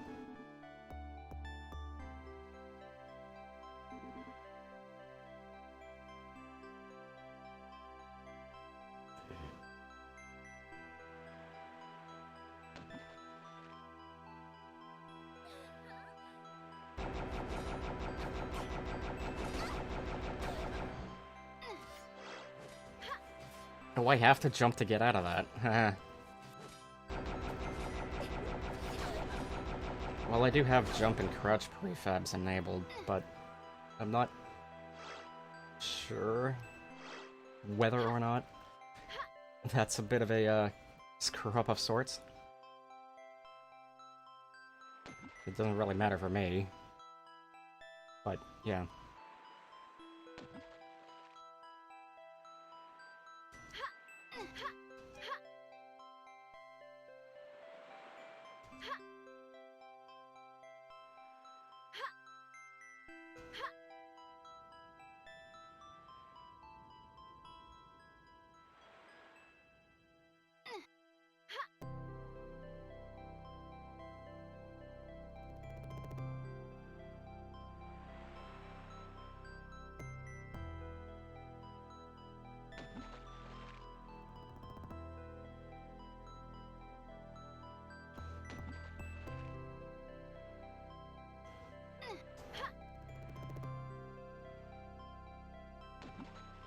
Do I have to jump to get out of that? Well, I do have jump and crouch prefabs enabled, but I'm not sure whether or not that's a bit of a screw-up of sorts. It doesn't really matter for me. But, yeah.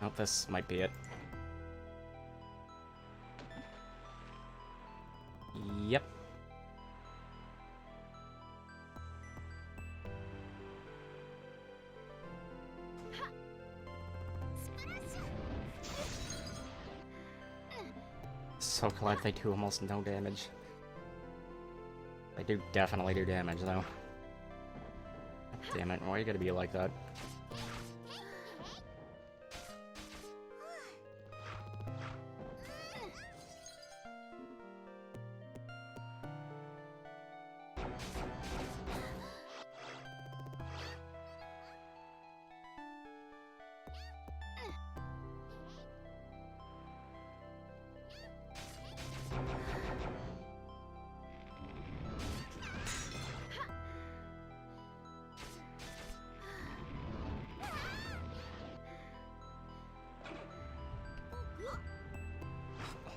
Oh, this might be it. Yep. So glad they do almost no damage. They do definitely do damage, though. Damn it, why you gotta be like that?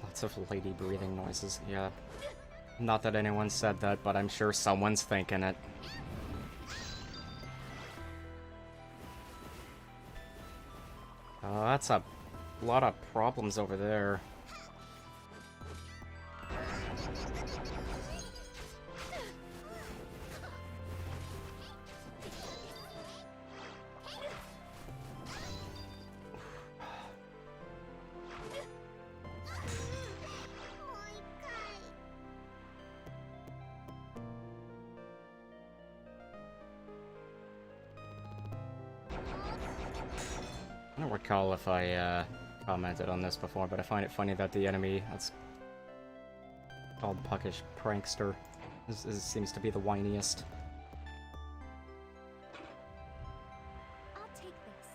Lots of lady breathing noises, yeah. Not that anyone said that, but I'm sure someone's thinking it. That's a lot of problems over there. I don't recall if I commented on this before, but I find it funny that the enemy that's called Puckish Prankster seems to be the whiniest. I'll take this.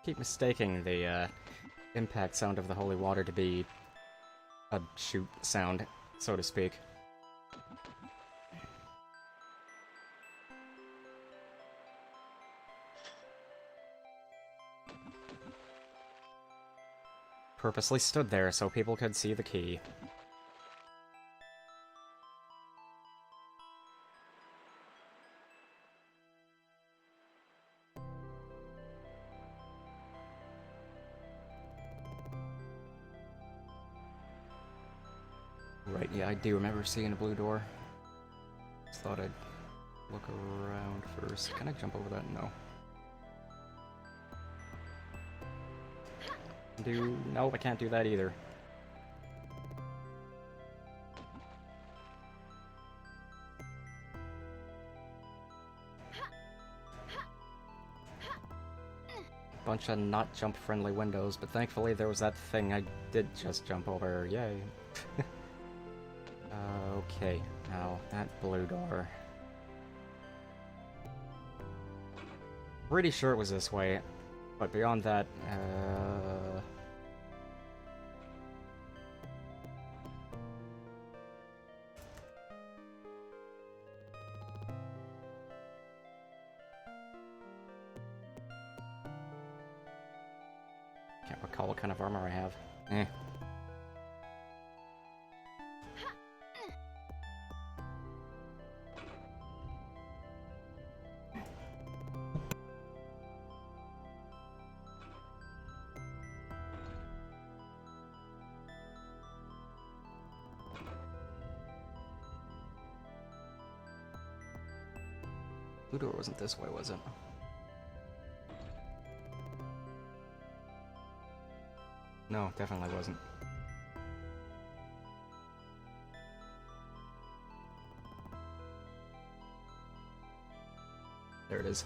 Keep mistaking the impact sound of the holy water to be a shoot sound, so to speak. Purposely stood there so people could see the key. Right, yeah, I do remember seeing a blue door. Just thought I'd look around first. Can I jump over that? No. Nope, I can't do that either. Bunch of not jump friendly windows, but thankfully there was that thing I did just jump over. Yay. Okay, now that blue door. Pretty sure it was this way, but beyond that, can't recall what kind of armor I have. Eh. Blue door wasn't this way, was it? No, definitely wasn't. There it is.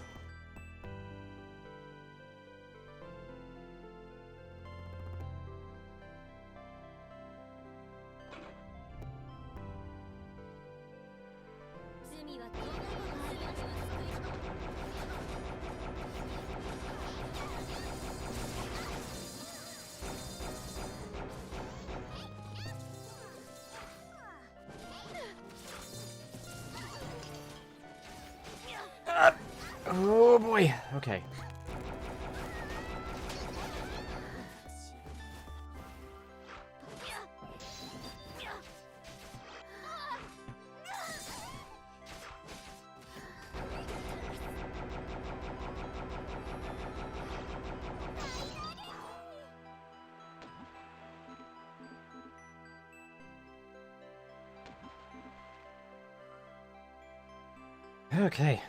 Oh boy. Okay. Okay.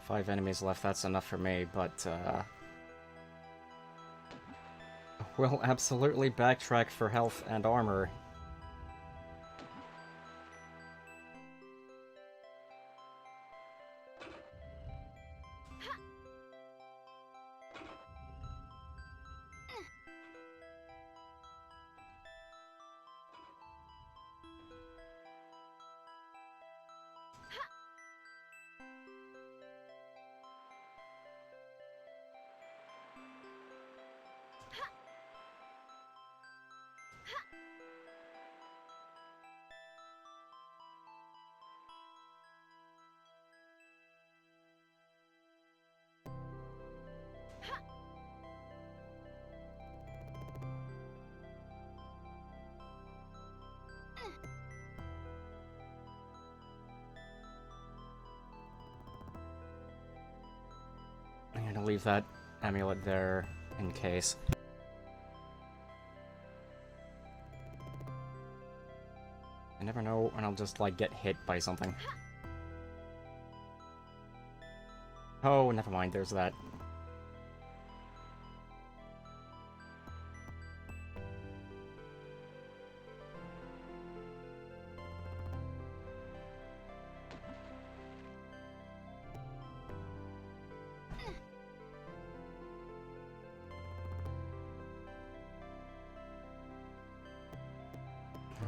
5 enemies left, that's enough for me, but, we'll absolutely backtrack for health and armor. I'm gonna leave that amulet there in case. I never know when I'll just, like, get hit by something. Oh, never mind, there's that.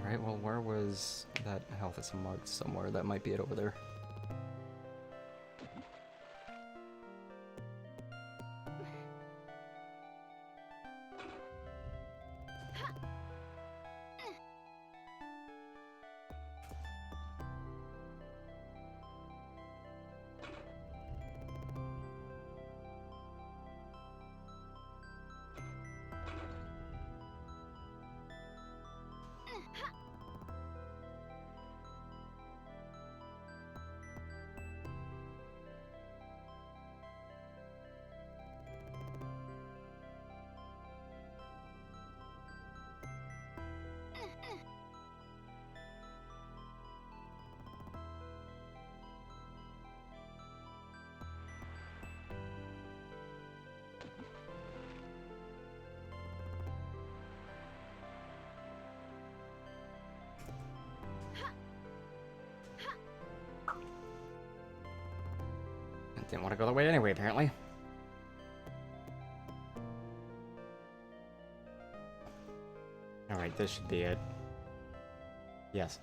Alright, well, where was that health? It's marked somewhere. That might be it over there. Didn't want to go that way anyway, apparently. Alright, this should be it. Yes.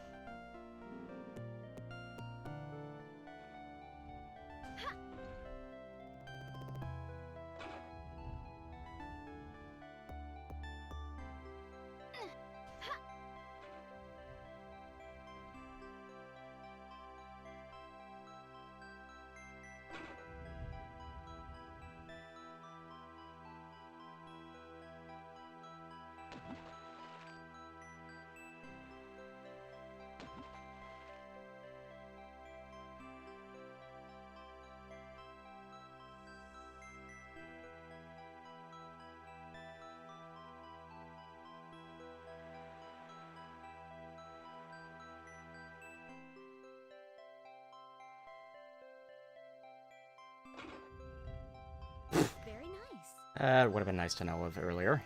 Very nice. It would have been nice to know of earlier.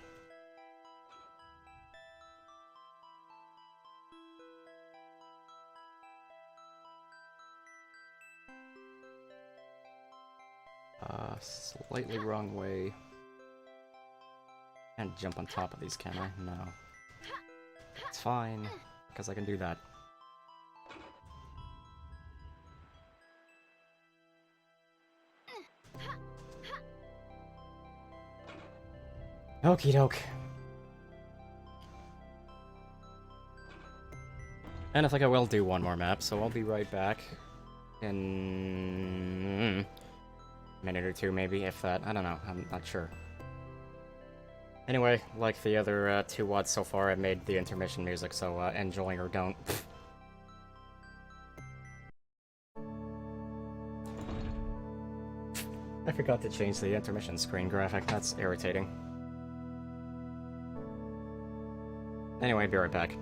Slightly wrong way. Can't jump on top of these, can I? No. It's fine, because I can do that. Okie doke. And I think I will do one more map, so I'll be right back in a minute or two, maybe, if that. I don't know. I'm not sure. Anyway, like the other 2 WODs so far, I made the intermission music, so enjoy or don't. I forgot to change the intermission screen graphic. That's irritating. Anyway, be right back.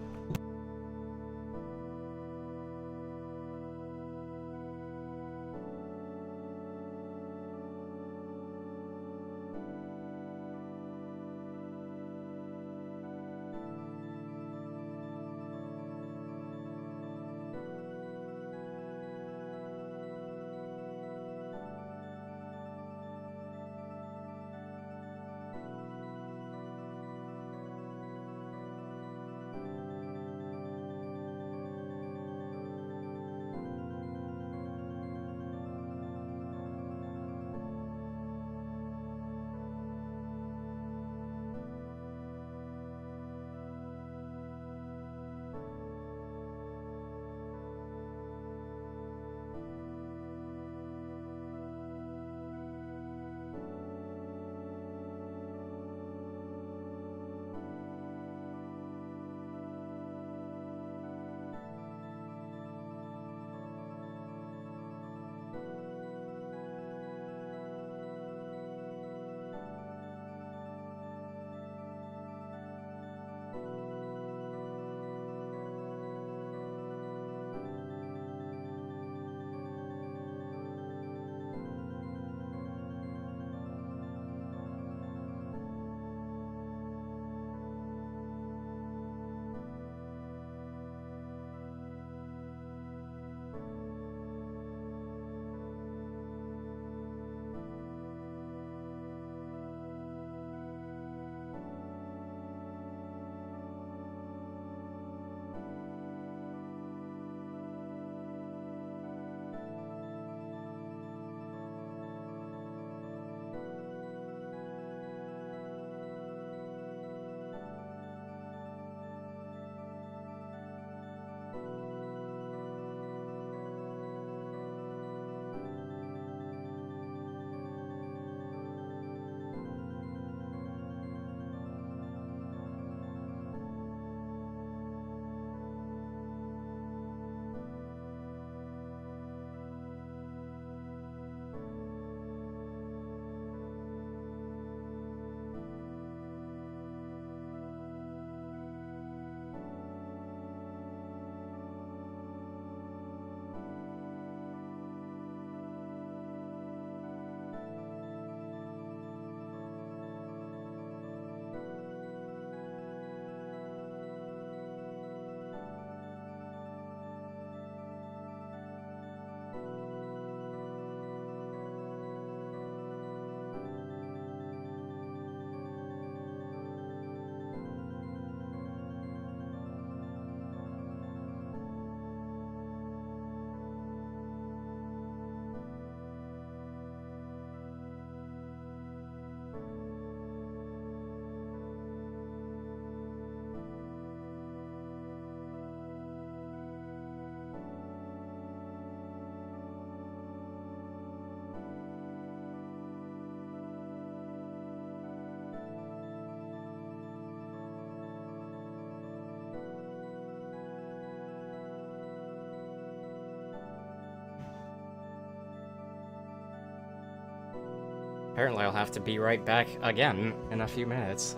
Apparently I'll have to be right back again in a few minutes.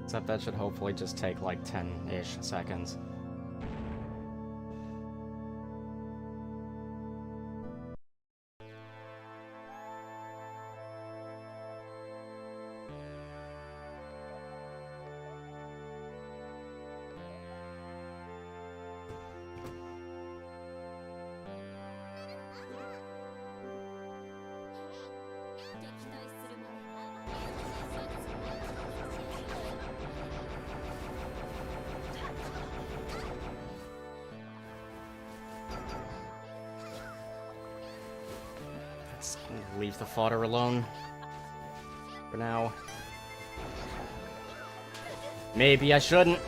Except that should hopefully just take like 10-ish seconds. Let's leave the fodder alone for now. Maybe I shouldn't.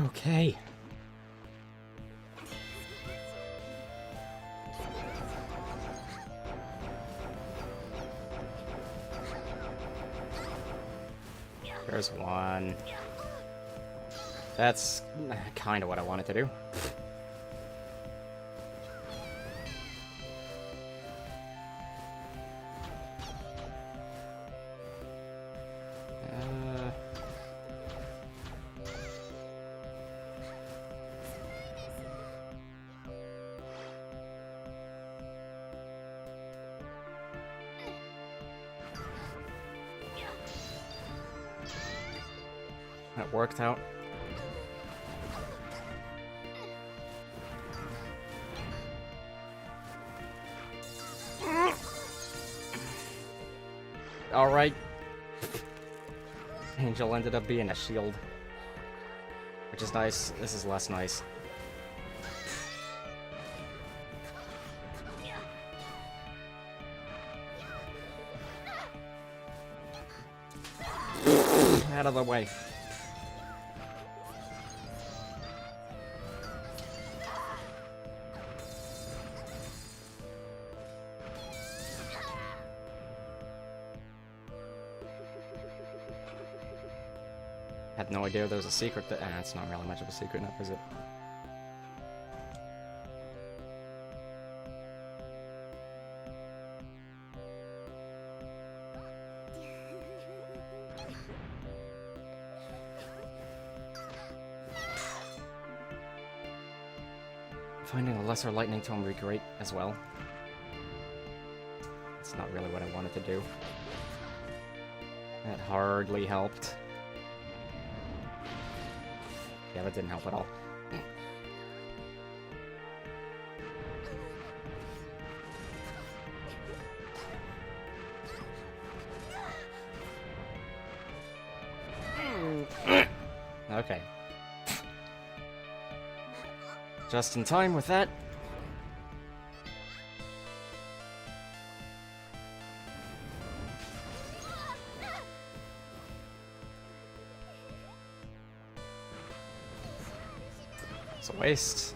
Okay. There's one. That's kind of what I wanted to do. That worked out. Alright. Angel ended up being a shield. Which is nice. This is less nice. Out of the way. Had no idea there was a secret that. It's not really much of a secret now, is it? Finding a lesser lightning tome would be great as well. That's not really what I wanted to do. That hardly helped. Yeah, that didn't help at all. Okay. Just in time with that. It's a waste.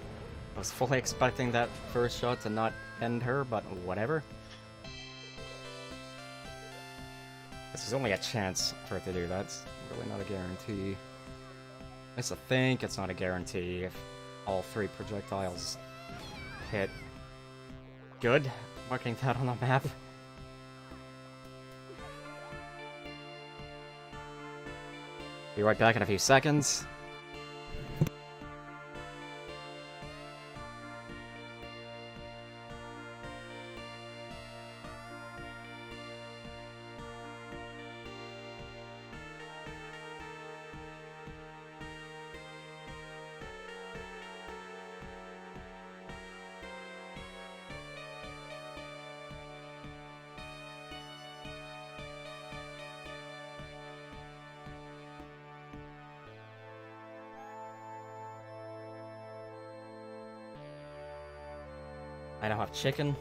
I was fully expecting that first shot to not end her, but whatever. This is only a chance for it to do that. It's really not a guarantee. I just think it's not a guarantee if all three projectiles hit. Good. Marking that on the map. Be right back in a few seconds. I now have chicken.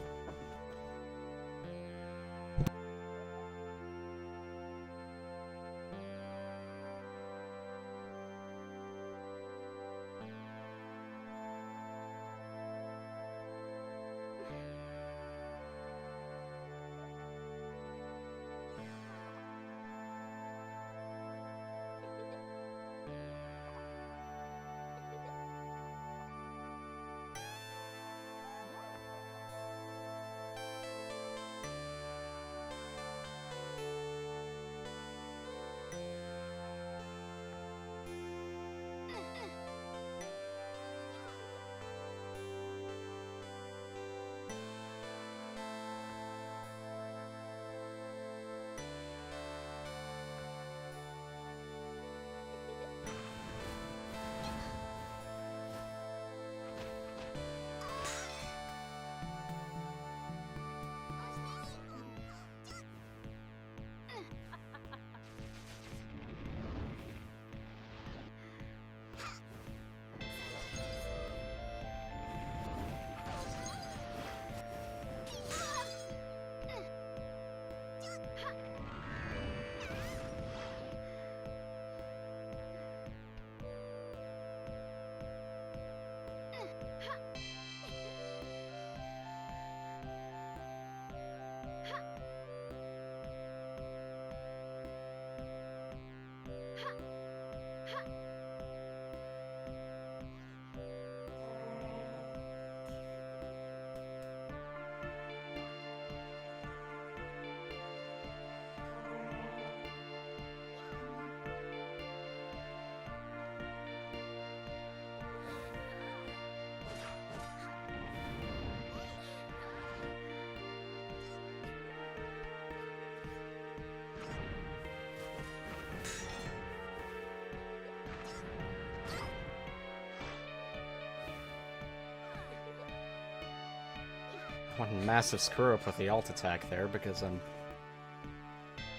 One massive screw up with the alt attack there because I'm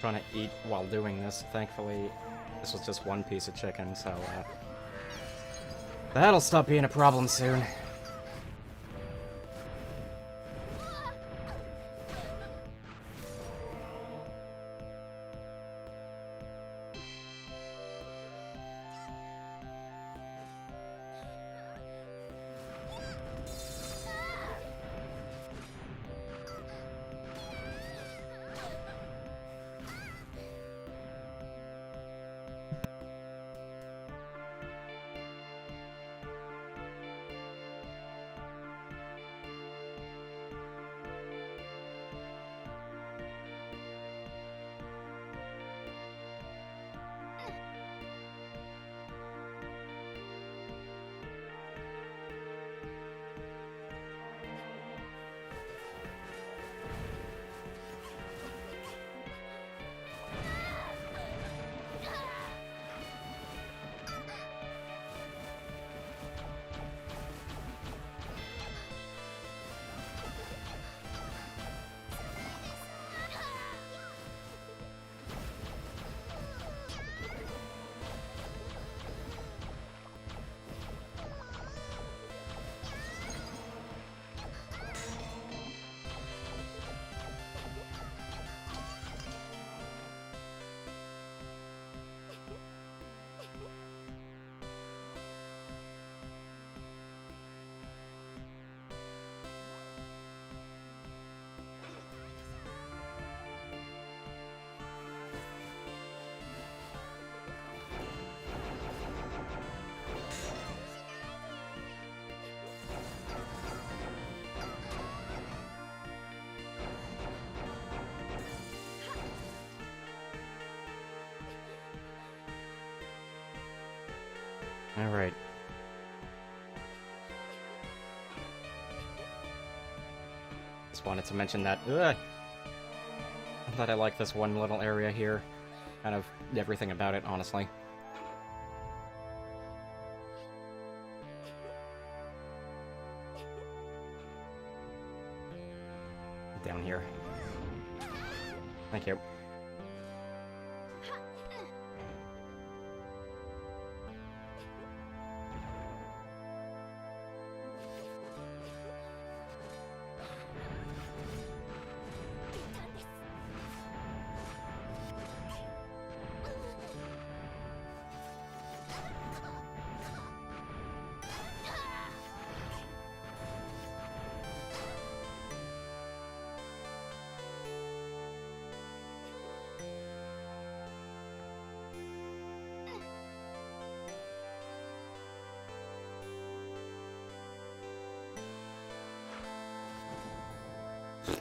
trying to eat while doing this. Thankfully, this was just one piece of chicken, so that'll stop being a problem soon. Alright. Just wanted to mention that. Ugh! That I like this one little area here. Kind of everything about it, honestly. Down here. Thank you. How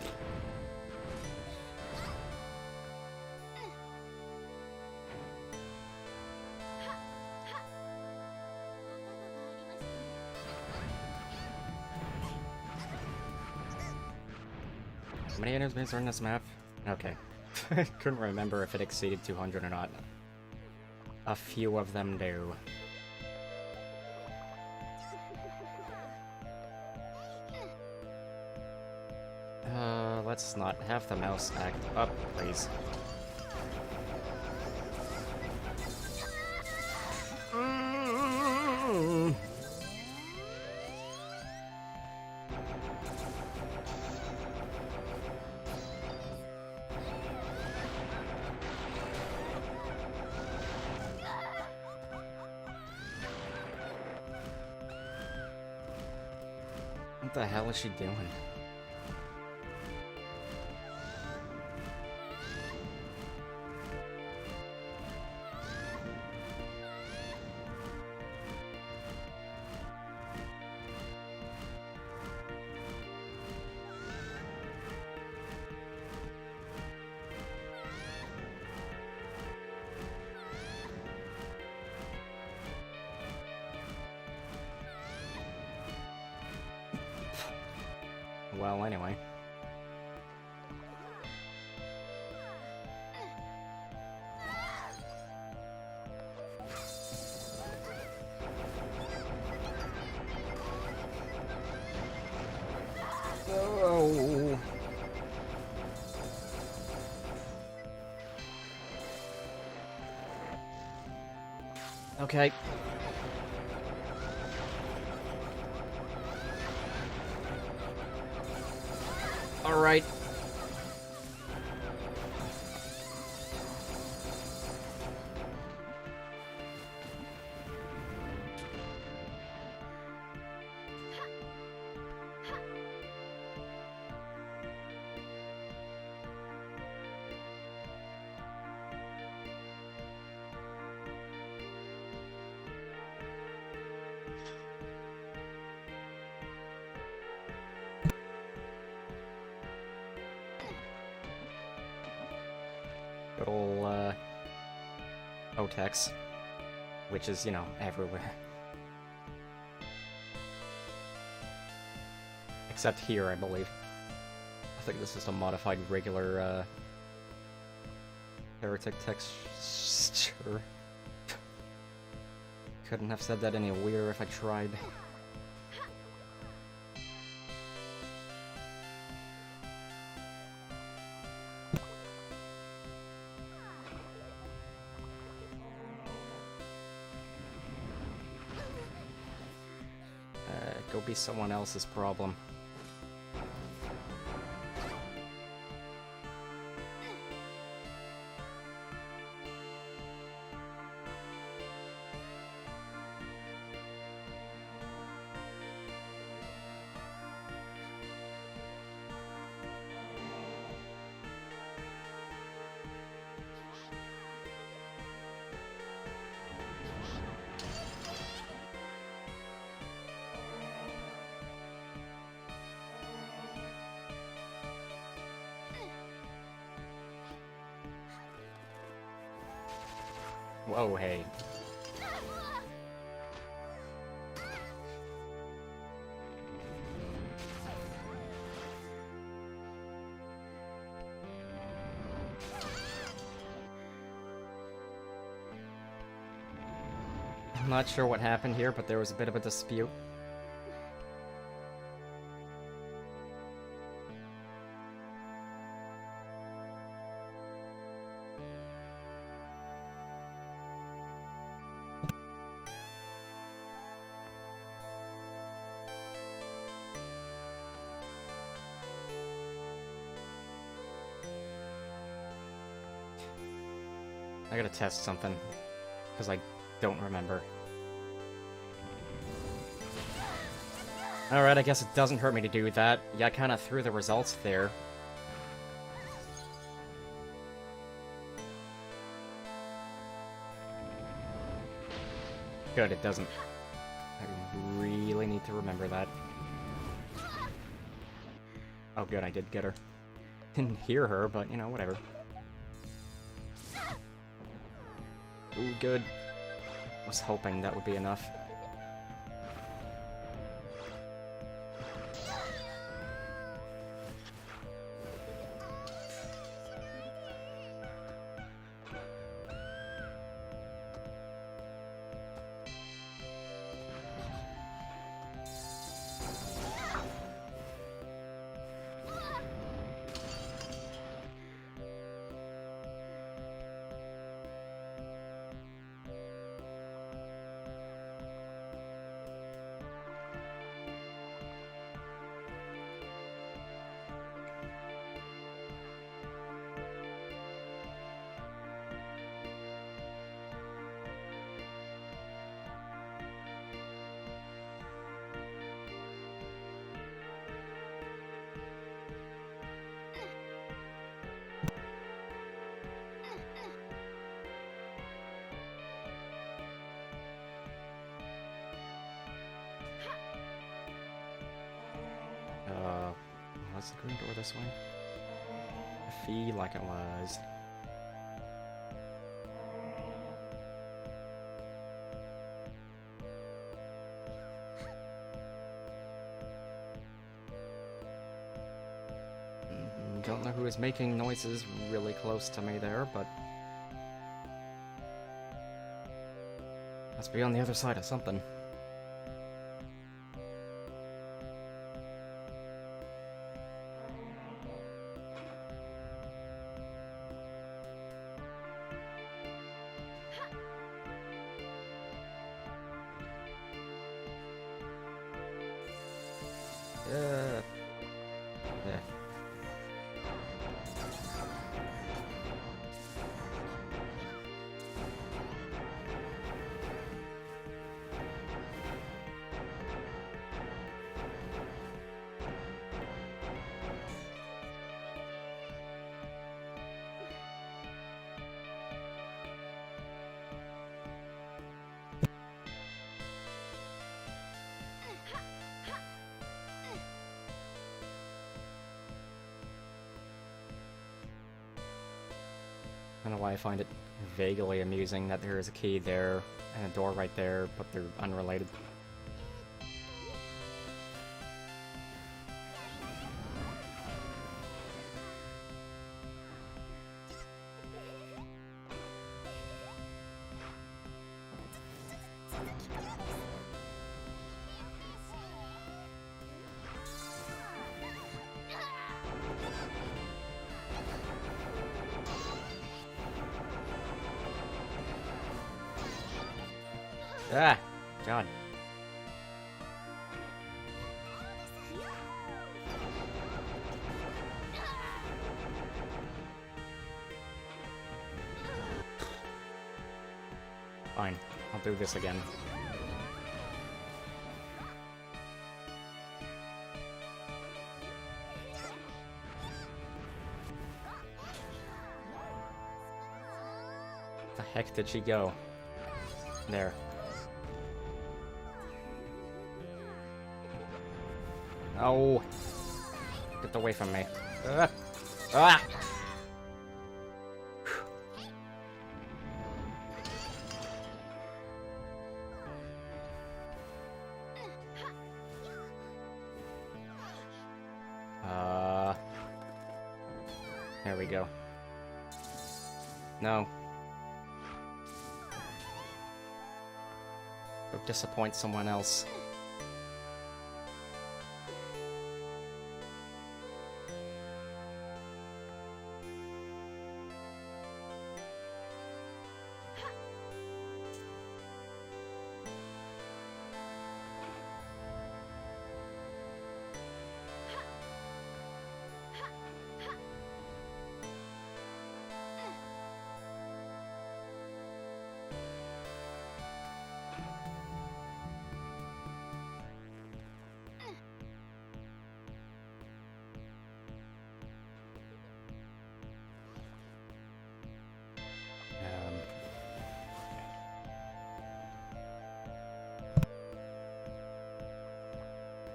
many enemies are in this map? Okay. Couldn't remember if it exceeded 200 or not. A few of them do. Let's not have the mouse act up, please. What the hell is she doing? Well, anyway. Oh. Okay. All right. Good ol', Otex, which is, you know, everywhere. Except here, I believe. I think this is a modified regular, Heretic texture. Couldn't have said that any weirder if I tried. Go be someone else's problem. Whoa, hey. I'm not sure what happened here, but there was a bit of a dispute. I gotta test something, because I don't remember. Alright, I guess it doesn't hurt me to do that. Yeah, I kinda threw the results there. Good, it doesn't. I really need to remember that. Oh, good, I did get her. Didn't hear her, but, you know, whatever. Ooh, good. Was hoping that would be enough. Was the green door this way? I feel like it was. Don't know who is making noises really close to me there, but must be on the other side of something. Yeah. I don't know why I find it vaguely amusing that there is a key there and a door right there, but they're unrelated. Ah! God. Fine. I'll do this again. The heck did she go? There. Oh! Get away from me. Ah! There we go. No. Go disappoint someone else.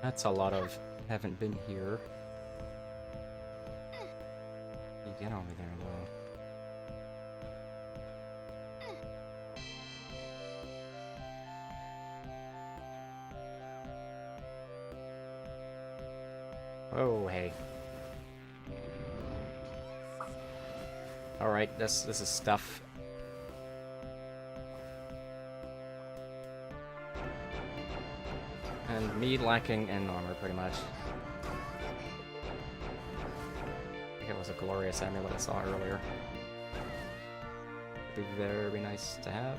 That's a lot of haven't been here. get over there, though. Oh, hey. Alright, this is stuff. And me lacking in armor, pretty much. I think it was a glorious amulet I saw earlier. It'd be very nice to have.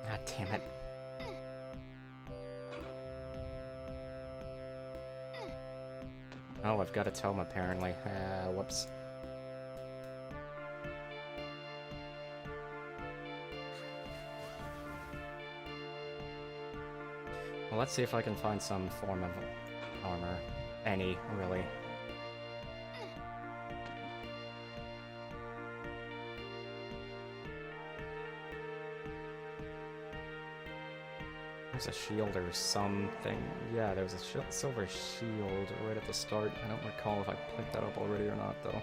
God damn it. Oh, I've got a tome apparently. Whoops. Well, let's see if I can find some form of armor. Any, really. There's a shield or something. Yeah, there was a silver shield right at the start. I don't recall if I picked that up already or not, though.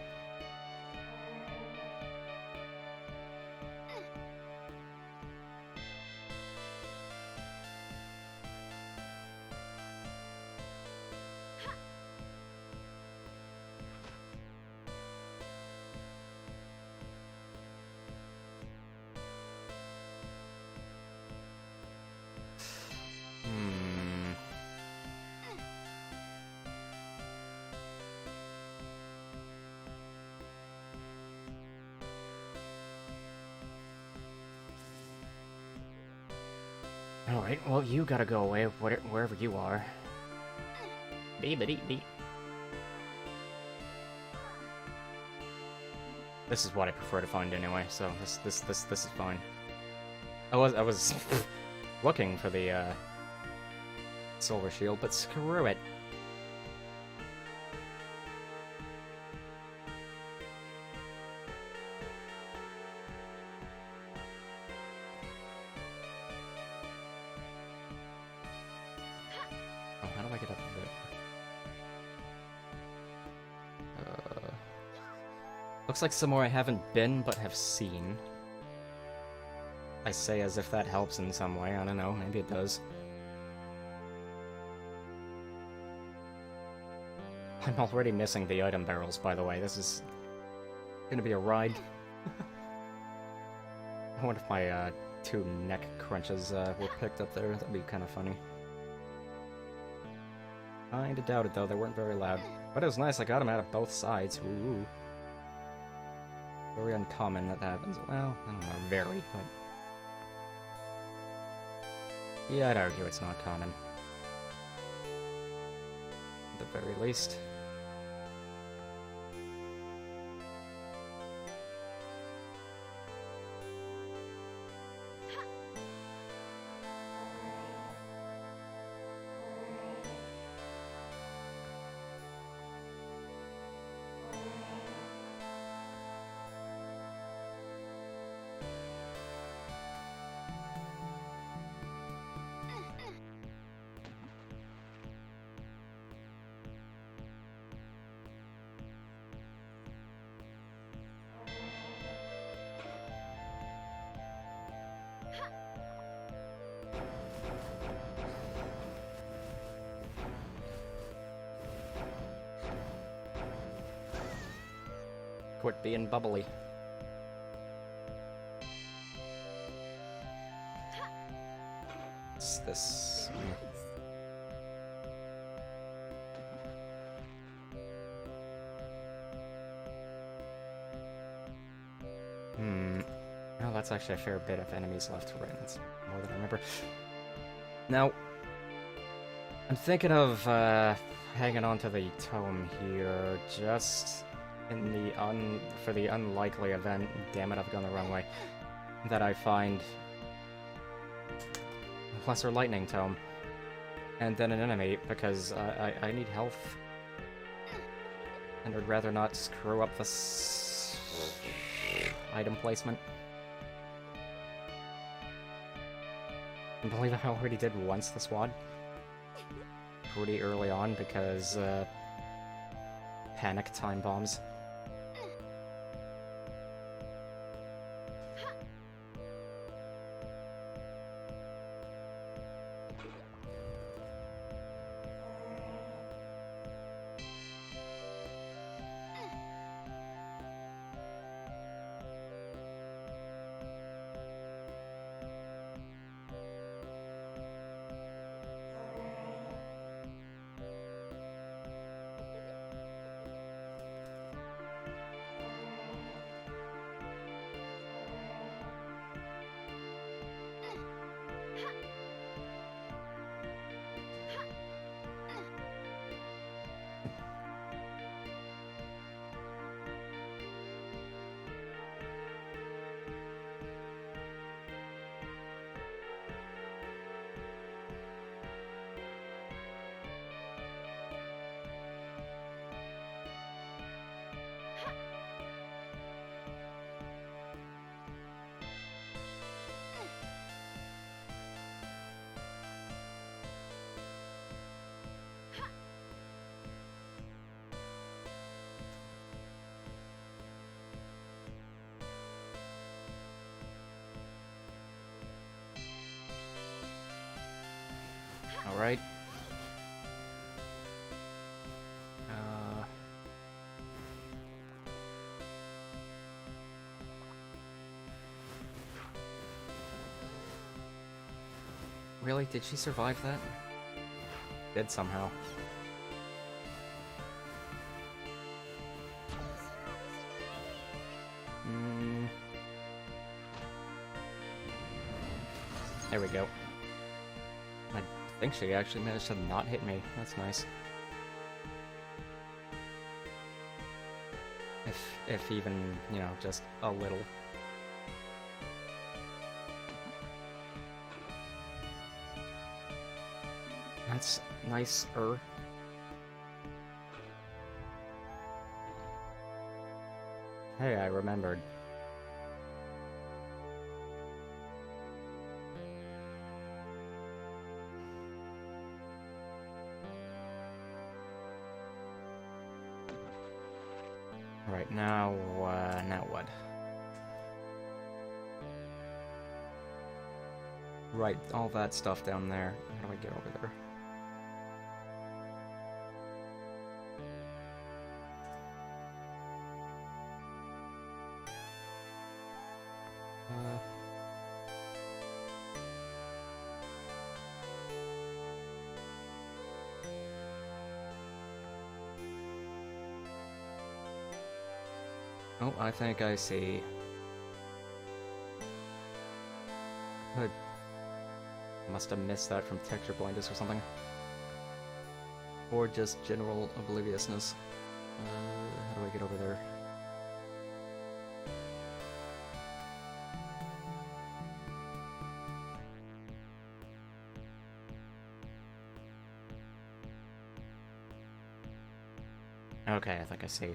Alright, well, you gotta go away, wherever you are. Dee-ba-dee-dee. This is what I prefer to find anyway, so this is fine. I was looking for the silver shield, but screw it. Oh, how do I get up there? Looks like somewhere I haven't been, but have seen. I say as if that helps in some way, I don't know, maybe it does. I'm already missing the item barrels, by the way, this is gonna be a ride. I wonder if my 2 neck crunches were picked up there, that'd be kind of funny. Kinda doubt it though, they weren't very loud. But it was nice, I got them out of both sides, ooh. Very uncommon that happens. Well, I don't know, very, but... yeah, I'd argue it's not common. At the very least. Quit being bubbly. What's this? that's actually a fair bit of enemies left. Right, that's more than I remember. Now, I'm thinking of hanging on to the tome here, just in the for the unlikely event. Damn it, I've gone the wrong way. That I find a lesser lightning tome, and then an enemy, because I need health, and I'd rather not screw up this item placement. I believe I already did once this WAD. Pretty early on because panic time bombs. Alright. Really? Did she survive that? Did somehow. There we go. I think she actually managed to not hit me. That's nice. If even, you know, just a little. That's nice-er. Hey, I remembered. Right, now what? Right, all that stuff down there. How do I get over there? Oh, I think I see. I must have missed that from texture blindness or something. Or just general obliviousness. How do I get over there? Okay, I think I see.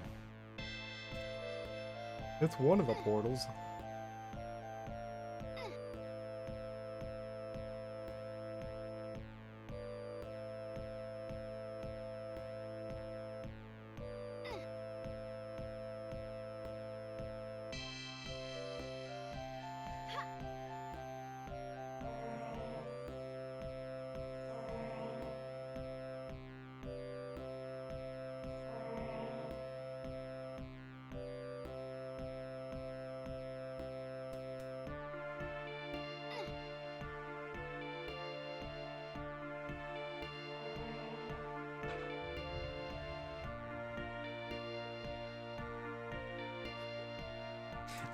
It's one of the portals.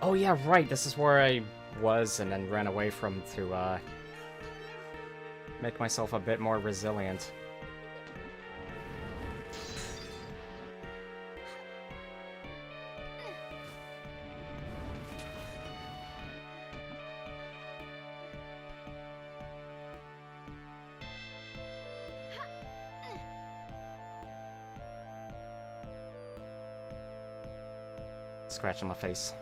Oh yeah, right, this is where I was and then ran away from to make myself a bit more resilient. Scratch on my face.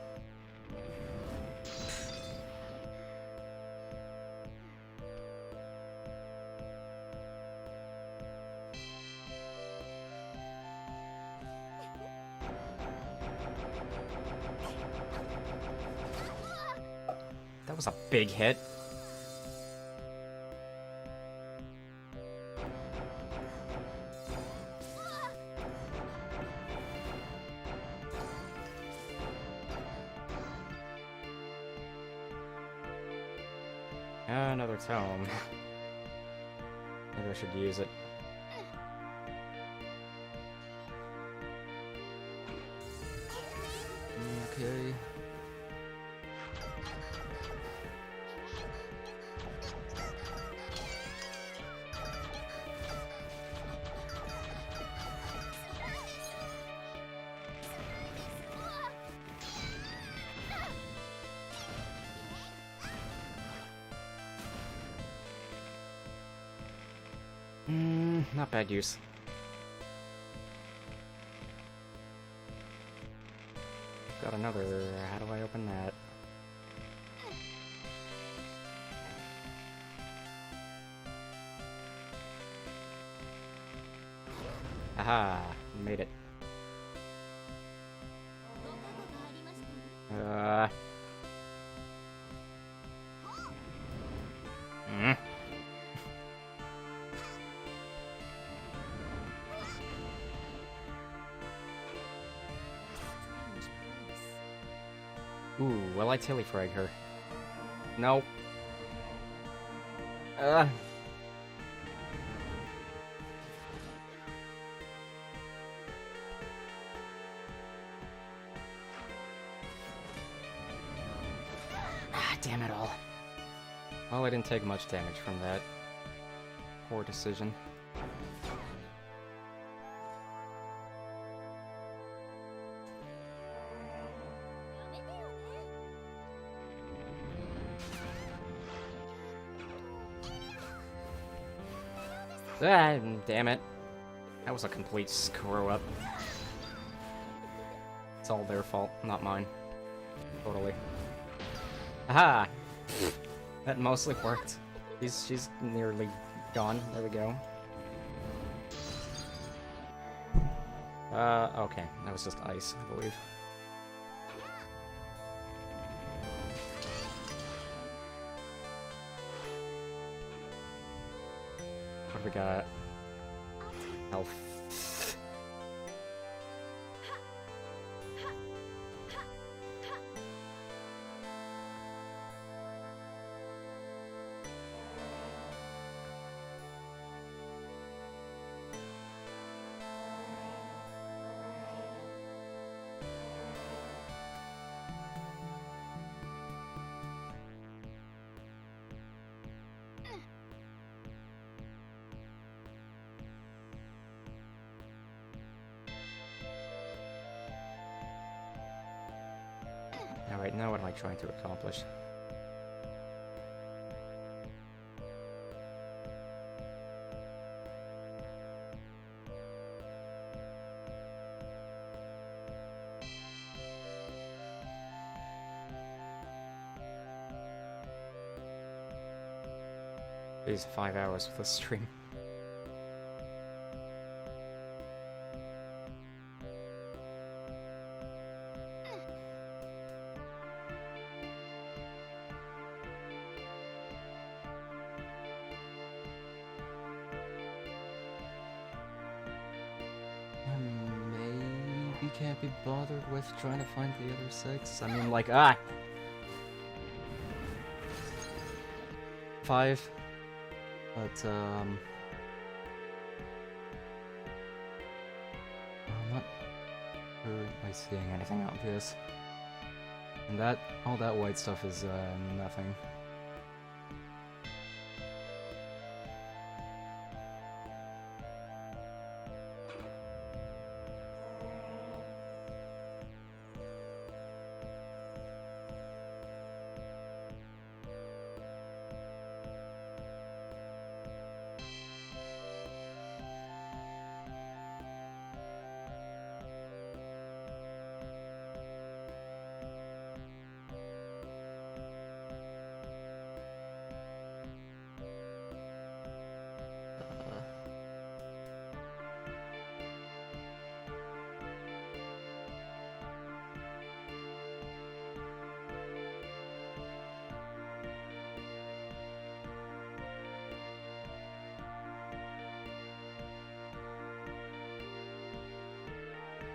That was a big hit. Another tome. Maybe I should use it. Okay. Not bad use. Got another. How do I open that? Aha! Made it. Ooh, will I Tillyfrag her? No. Damn it all. Well, I didn't take much damage from that. Poor decision. Ah, damn it. That was a complete screw-up. It's all their fault, not mine. Totally. Aha! That mostly worked. She's nearly gone. There we go. Okay. That was just ice, I believe. What do we got? Health. Alright, now what am I trying to accomplish? These 5 hours with this stream. Can't be bothered with trying to find the other 6. I mean, like, 5. But, I'm not really seeing anything obvious. And all that white stuff is, nothing.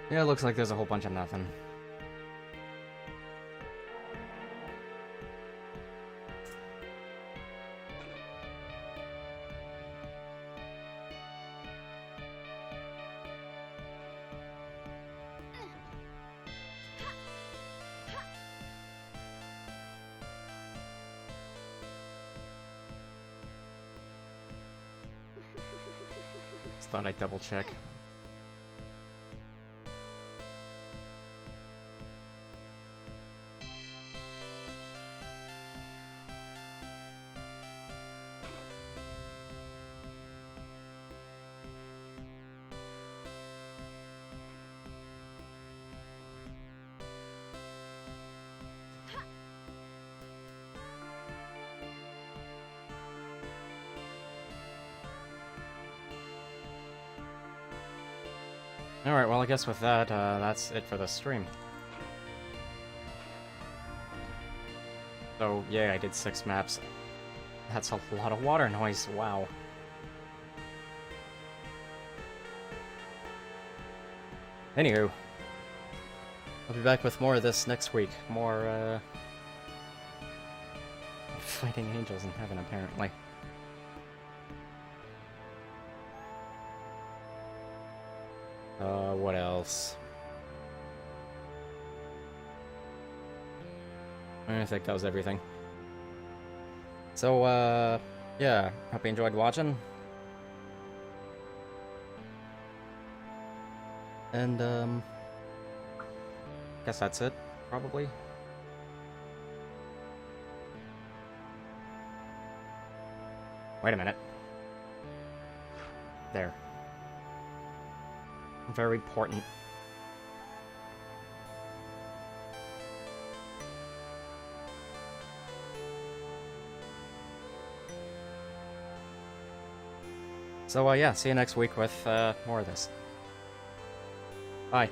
Yeah, it looks like there's a whole bunch of nothing. Just thought I'd double check. Alright, well I guess with that, that's it for the stream. So, yeah, I did 6 maps. That's a lot of water noise, wow. Anywho, I'll be back with more of this next week. More, fighting angels in heaven, apparently. What else? I think that was everything. So, yeah, hope you enjoyed watching. And, guess that's it, probably. Wait a minute. There. Very important. So, yeah, see you next week with, more of this. Bye.